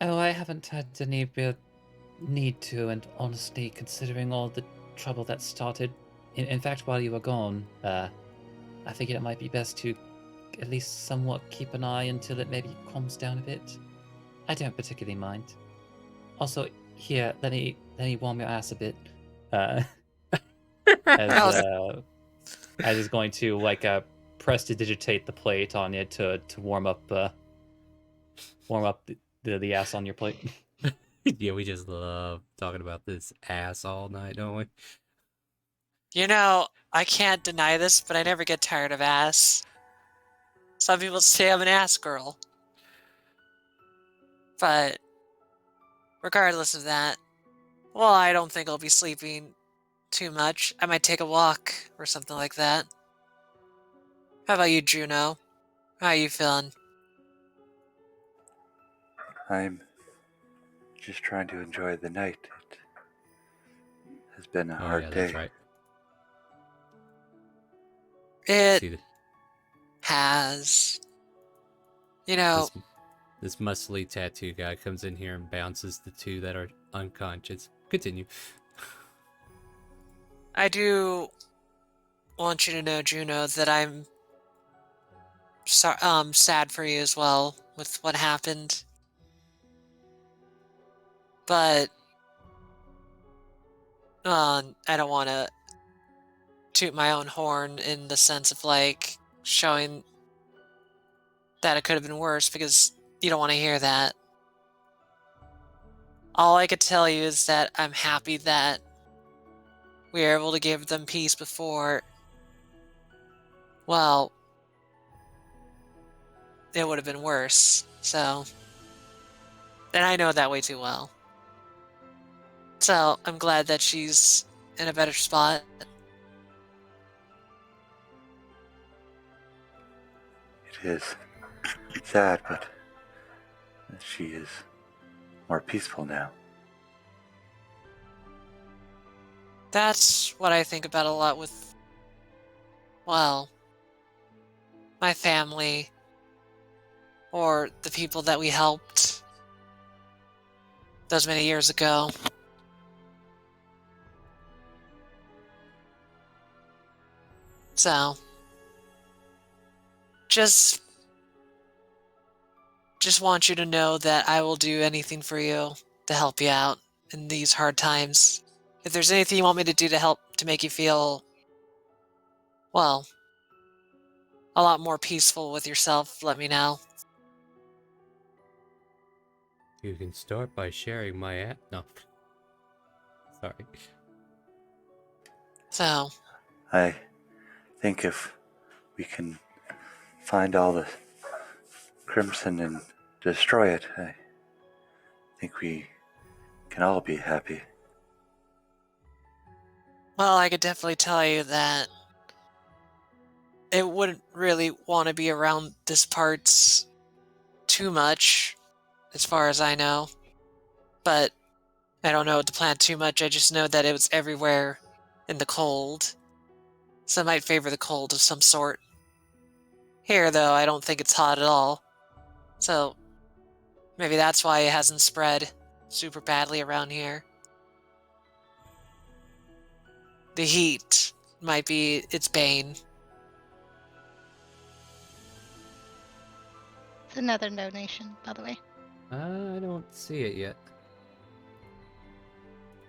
Oh, I haven't had any real need to, and honestly, considering all the trouble that started, in fact, while you were gone, I figured it might be best to at least somewhat keep an eye until it maybe calms down a bit. I don't particularly mind. Also, here, let me warm your ass a bit. As is going to like prestidigitate the plate on it to warm up the ass on your plate. Yeah, we just love talking about this ass all night, don't we? You know, I can't deny this, but I never get tired of ass. Some people say I'm an ass girl. But regardless of that, well, I don't think I'll be sleeping too much. I might take a walk or something like that. How about you, Juno? How are you feeling? I'm just trying to enjoy the night. It has been a Oh hard yeah, day. that's right. It See, has. You know, this muscly tattoo guy comes in here and bounces the two that are unconscious. Continue. I do want you to know, Juno, that I'm sad for you as well with what happened. But I don't want to toot my own horn in the sense of like showing that it could have been worse, because you don't want to hear that. All I could tell you is that I'm happy that we were able to give them peace before, well, it would have been worse. So, and I know that way too well. So I'm glad that she's in a better spot. It is sad, but she is more peaceful now. That's what I think about a lot with, well, my family or the people that we helped those many years ago. So, just want you to know that I will do anything for you to help you out in these hard times. If there's anything you want me to do to help to make you feel, well, a lot more peaceful with yourself, let me know. You can start by sharing my app. No. Sorry. So, I think if we can find all the crimson and destroy it, I think we can all be happy. well, I could definitely tell you that it wouldn't really want to be around this parts too much, as far as I know. But I don't know what to plant too much. I just know that it was everywhere in the cold. So I might favor the cold of some sort. Here, though, I don't think it's hot at all. So maybe that's why it hasn't spread super badly around here. The heat might be its bane. It's another donation, by the way. I don't see it yet.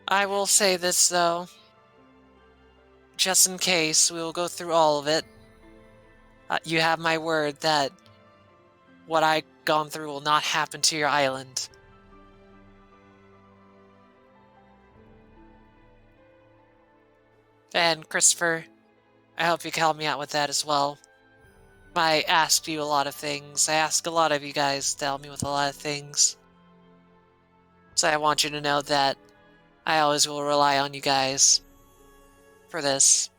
I will say this, though. Just in case, we will go through all of it. You have my word that what I've gone through will not happen to your island. And Christopher, I hope you can help me out with that as well. I asked you a lot of things. I ask a lot of you guys to help me with a lot of things. So I want you to know that I always will rely on you guys for this.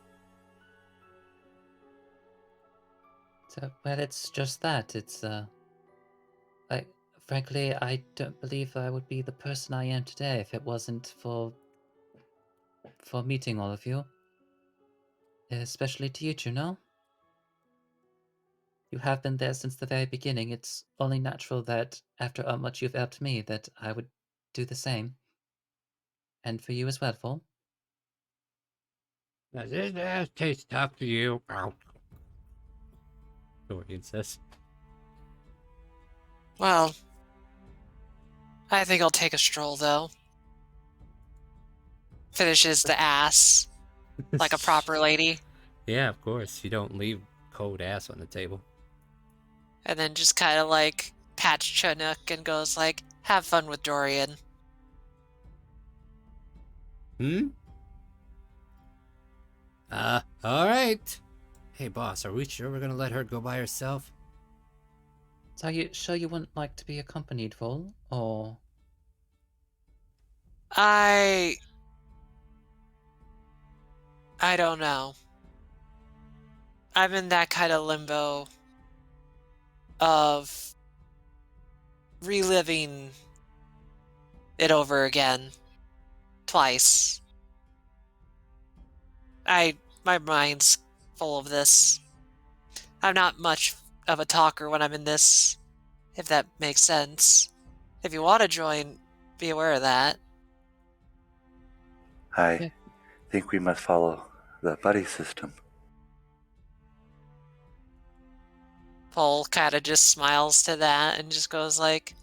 So, well, it's just that. Frankly, I don't believe I would be the person I am today if it wasn't for meeting all of you. Especially to you, Juno. You have been there since the very beginning. It's only natural that after how much you've helped me, that I would do the same. And for you as well, Vol. Does this ass taste tough to you? Dorian says. Well, I think I'll take a stroll, though. Finishes the ass like a proper lady. Yeah, of course. You don't leave cold ass on the table. And then just kind of like pats Chinook and goes like, have fun with Dorian. Alright. Hey, boss, are we sure we're gonna let her go by herself? So are you sure you wouldn't like to be accompanied, Vol? Or... I don't know. I'm in that kind of limbo of reliving it over again. Twice. My mind's full of this. I'm not much of a talker when I'm in this, if that makes sense. If you want to join, be aware of that. I think we must follow the buddy system. Paul kind of just smiles to that and just goes like,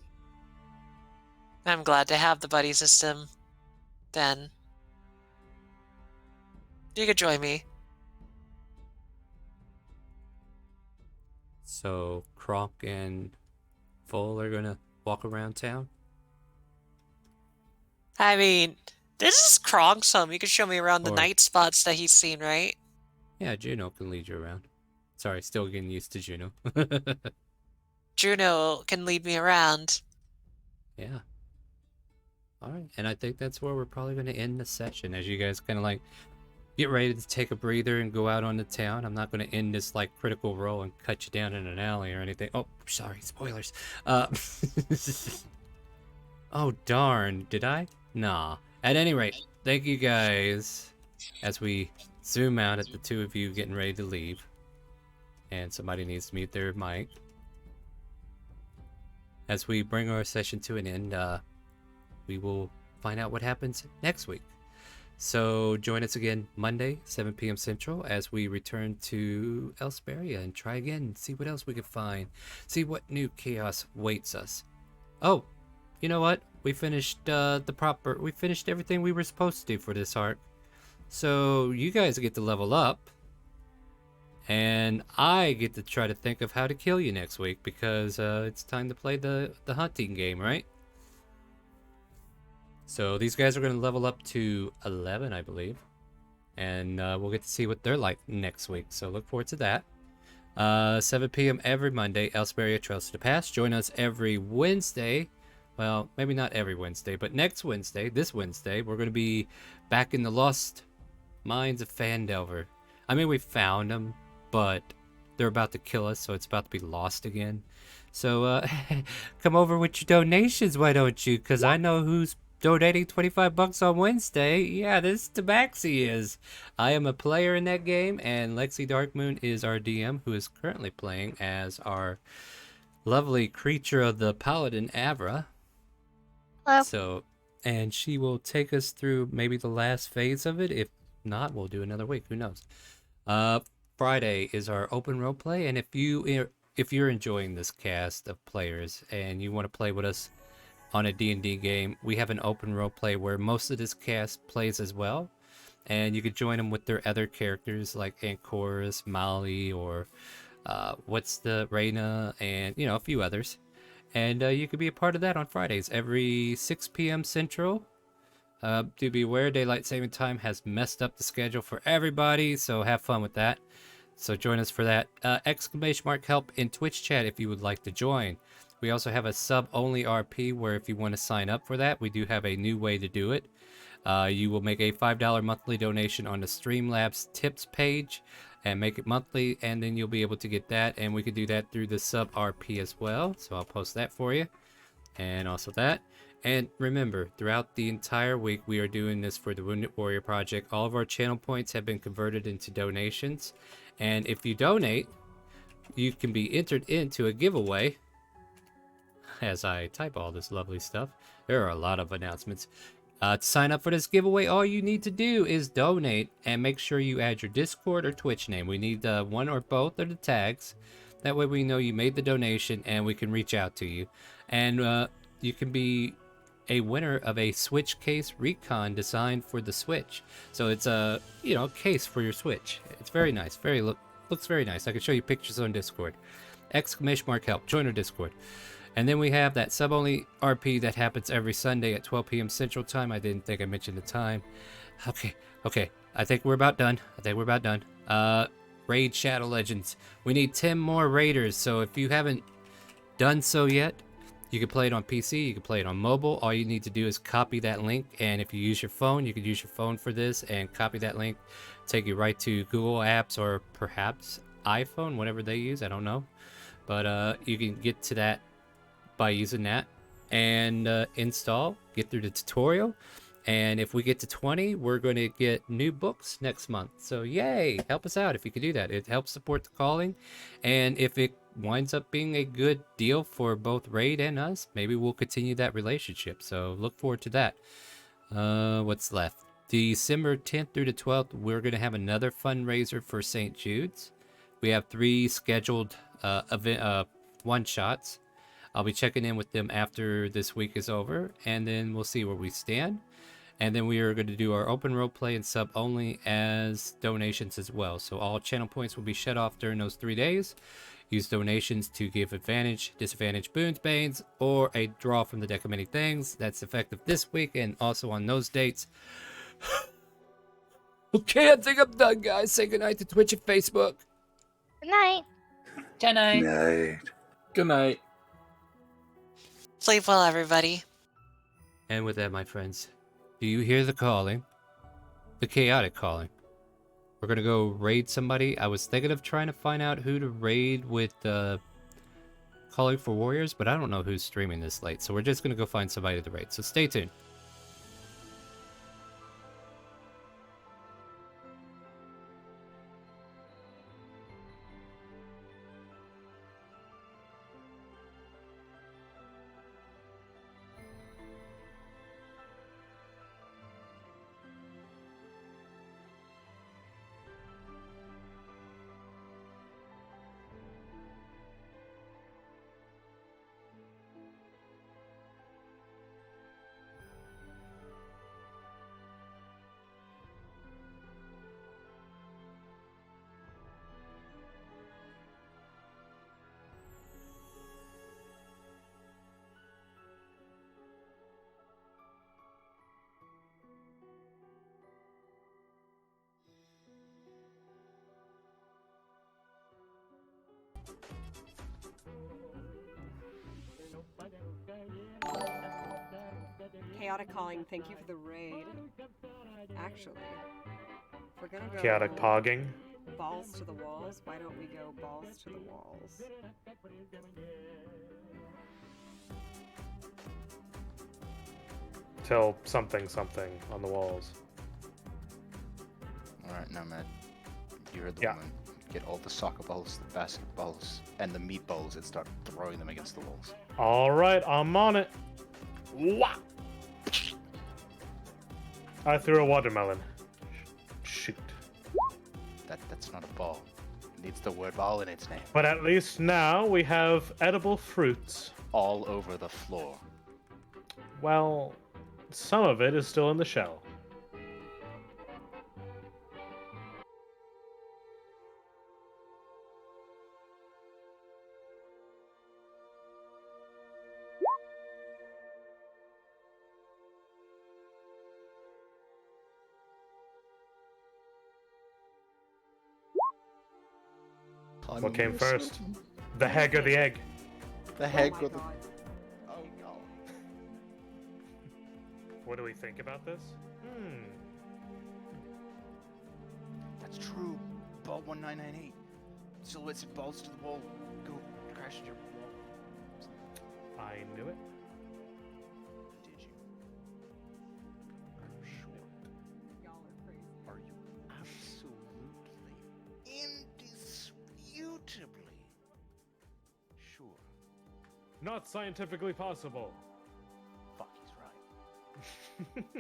I'm glad to have the buddy system, then. You could join me. So Kronk and Full are gonna walk around town? I mean, this is Kronk's home. You could show me around the Or- night spots that he's seen, right? Yeah, Juno can lead you around. Sorry, still getting used to Juno. Juno can lead me around. Yeah. Alright, and I think that's where we're probably going to end the session, as you guys kind of like get ready to take a breather and go out on the town. I'm not going to end this like critical role and cut you down in an alley or anything. Oh, sorry, spoilers. Oh, darn, did I? Nah. At any rate, thank you guys as we zoom out at the two of you getting ready to leave. And somebody needs to mute their mic. As we bring our session to an end, we will find out what happens next week. So join us again Monday, 7 p.m. Central, as we return to Elsparia and try again, see what else we can find, see what new chaos waits us. Oh, you know what? We finished we finished everything we were supposed to do for this arc. So you guys get to level up, and I get to try to think of how to kill you next week, because it's time to play the hunting game, right? So these guys are going to level up to 11, I believe. And we'll get to see what they're like next week. So look forward to that. 7 p.m. every Monday, Elsparia Trails to the Past. Join us every Wednesday. Well, maybe not every Wednesday, but next Wednesday, this Wednesday, we're going to be back in the Lost Mines of Phandelver. I mean, we found them, but they're about to kill us, so it's about to be lost again. So come over with your donations, why don't you? Because I know who's donating 25 bucks on Wednesday. Yeah, this Tabaxi is. I am a player in that game, and Lexi Darkmoon is our DM, who is currently playing as our lovely creature of the Paladin, Avra. Hello. So, and she will take us through maybe the last phase of it. If not, we'll do another week. Who knows? Friday is our open roleplay, and if you're enjoying this cast of players and you want to play with us on a D&D game, we have an open roleplay where most of this cast plays as well, and you could join them with their other characters like Ancoris, Molly, or what's the Reyna, and a few others. And you could be a part of that on Fridays every 6 p.m. Central. Do be aware, daylight saving time has messed up the schedule for everybody, so have fun with that. So join us for that. !help in Twitch chat if you would like to join. We also have a sub-only RP where if you want to sign up for that, we do have a new way to do it. You will make a $5 monthly donation on the Streamlabs tips page and make it monthly, and then you'll be able to get that, and we could do that through the sub-RP as well, so I'll post that for you, and also that. And remember, throughout the entire week, we are doing this for the Wounded Warrior Project. All of our channel points have been converted into donations, and if you donate, you can be entered into a giveaway. As I type all this lovely stuff, there are a lot of announcements. To sign up for this giveaway, all you need to do is donate and make sure you add your Discord or Twitch name. We need one or both of the tags. That way we know you made the donation and we can reach out to you. And you can be a winner of a Switch case recon designed for the Switch. So it's a case for your Switch. It's very nice. Looks very nice. I can show you pictures on Discord. !help. Join our Discord. And then we have that sub-only RP that happens every Sunday at 12 p.m. Central Time. I didn't think I mentioned the time. Okay. I think we're about done. Raid Shadow Legends. We need 10 more raiders. So if you haven't done so yet, you can play it on PC, you can play it on mobile. All you need to do is copy that link, and if you use your phone, you can use your phone for this and copy that link, take you right to Google Apps or perhaps iPhone, whatever they use, I don't know. But you can get to that by using that and install, get through the tutorial. And if we get to 20, we're going to get new books next month. So yay, help us out if you can do that. It helps support the calling. And if it winds up being a good deal for both Raid and us, maybe we'll continue that relationship. So look forward to that. What's left? December 10th through the 12th, we're going to have another fundraiser for St. Jude's. We have 3 scheduled one-shots. I'll be checking in with them after this week is over, and then we'll see where we stand. And then we are going to do our open role play and sub only as donations as well. So all channel points will be shut off during those 3 days. Use donations to give advantage, disadvantage, boons, banes, or a draw from the deck of many things. That's effective this week and also on those dates. Okay, I think I'm done, guys. Say goodnight to Twitch and Facebook. Good night. Good night. Night. Good night. Sleep well, everybody. And with that, my friends, do you hear the calling? The chaotic calling. We're gonna go raid somebody. I was thinking of trying to find out who to raid with Calling for Warriors, but I don't know who's streaming this late, so we're just gonna go find somebody to raid. So stay tuned. Chaotic Calling, thank you for the raid. Actually, if we're gonna go Chaotic pogging. balls to the walls, why don't we go balls to the walls? Till something on the walls. Alright, Nomad. You heard the Yeah. woman. Get all the soccer balls, the basketballs, and the meatballs and start throwing them against the walls. Alright, I'm on it. Wah! I threw a watermelon. Shoot. That's not a ball. It needs the word ball in its name. But at least now we have edible fruits. All over the floor. Well, some of it is still in the shell. What came first? The egg or the egg? The egg Oh or my the... god. Oh no. What do we think about this? That's true. Ball 1998. Silhouettes and balls to the wall. Go crash into your wall. I knew it. Did you? Are you sure? Y'all are crazy. Are you absolutely, indisputably sure? Not scientifically possible. Fuck, he's right.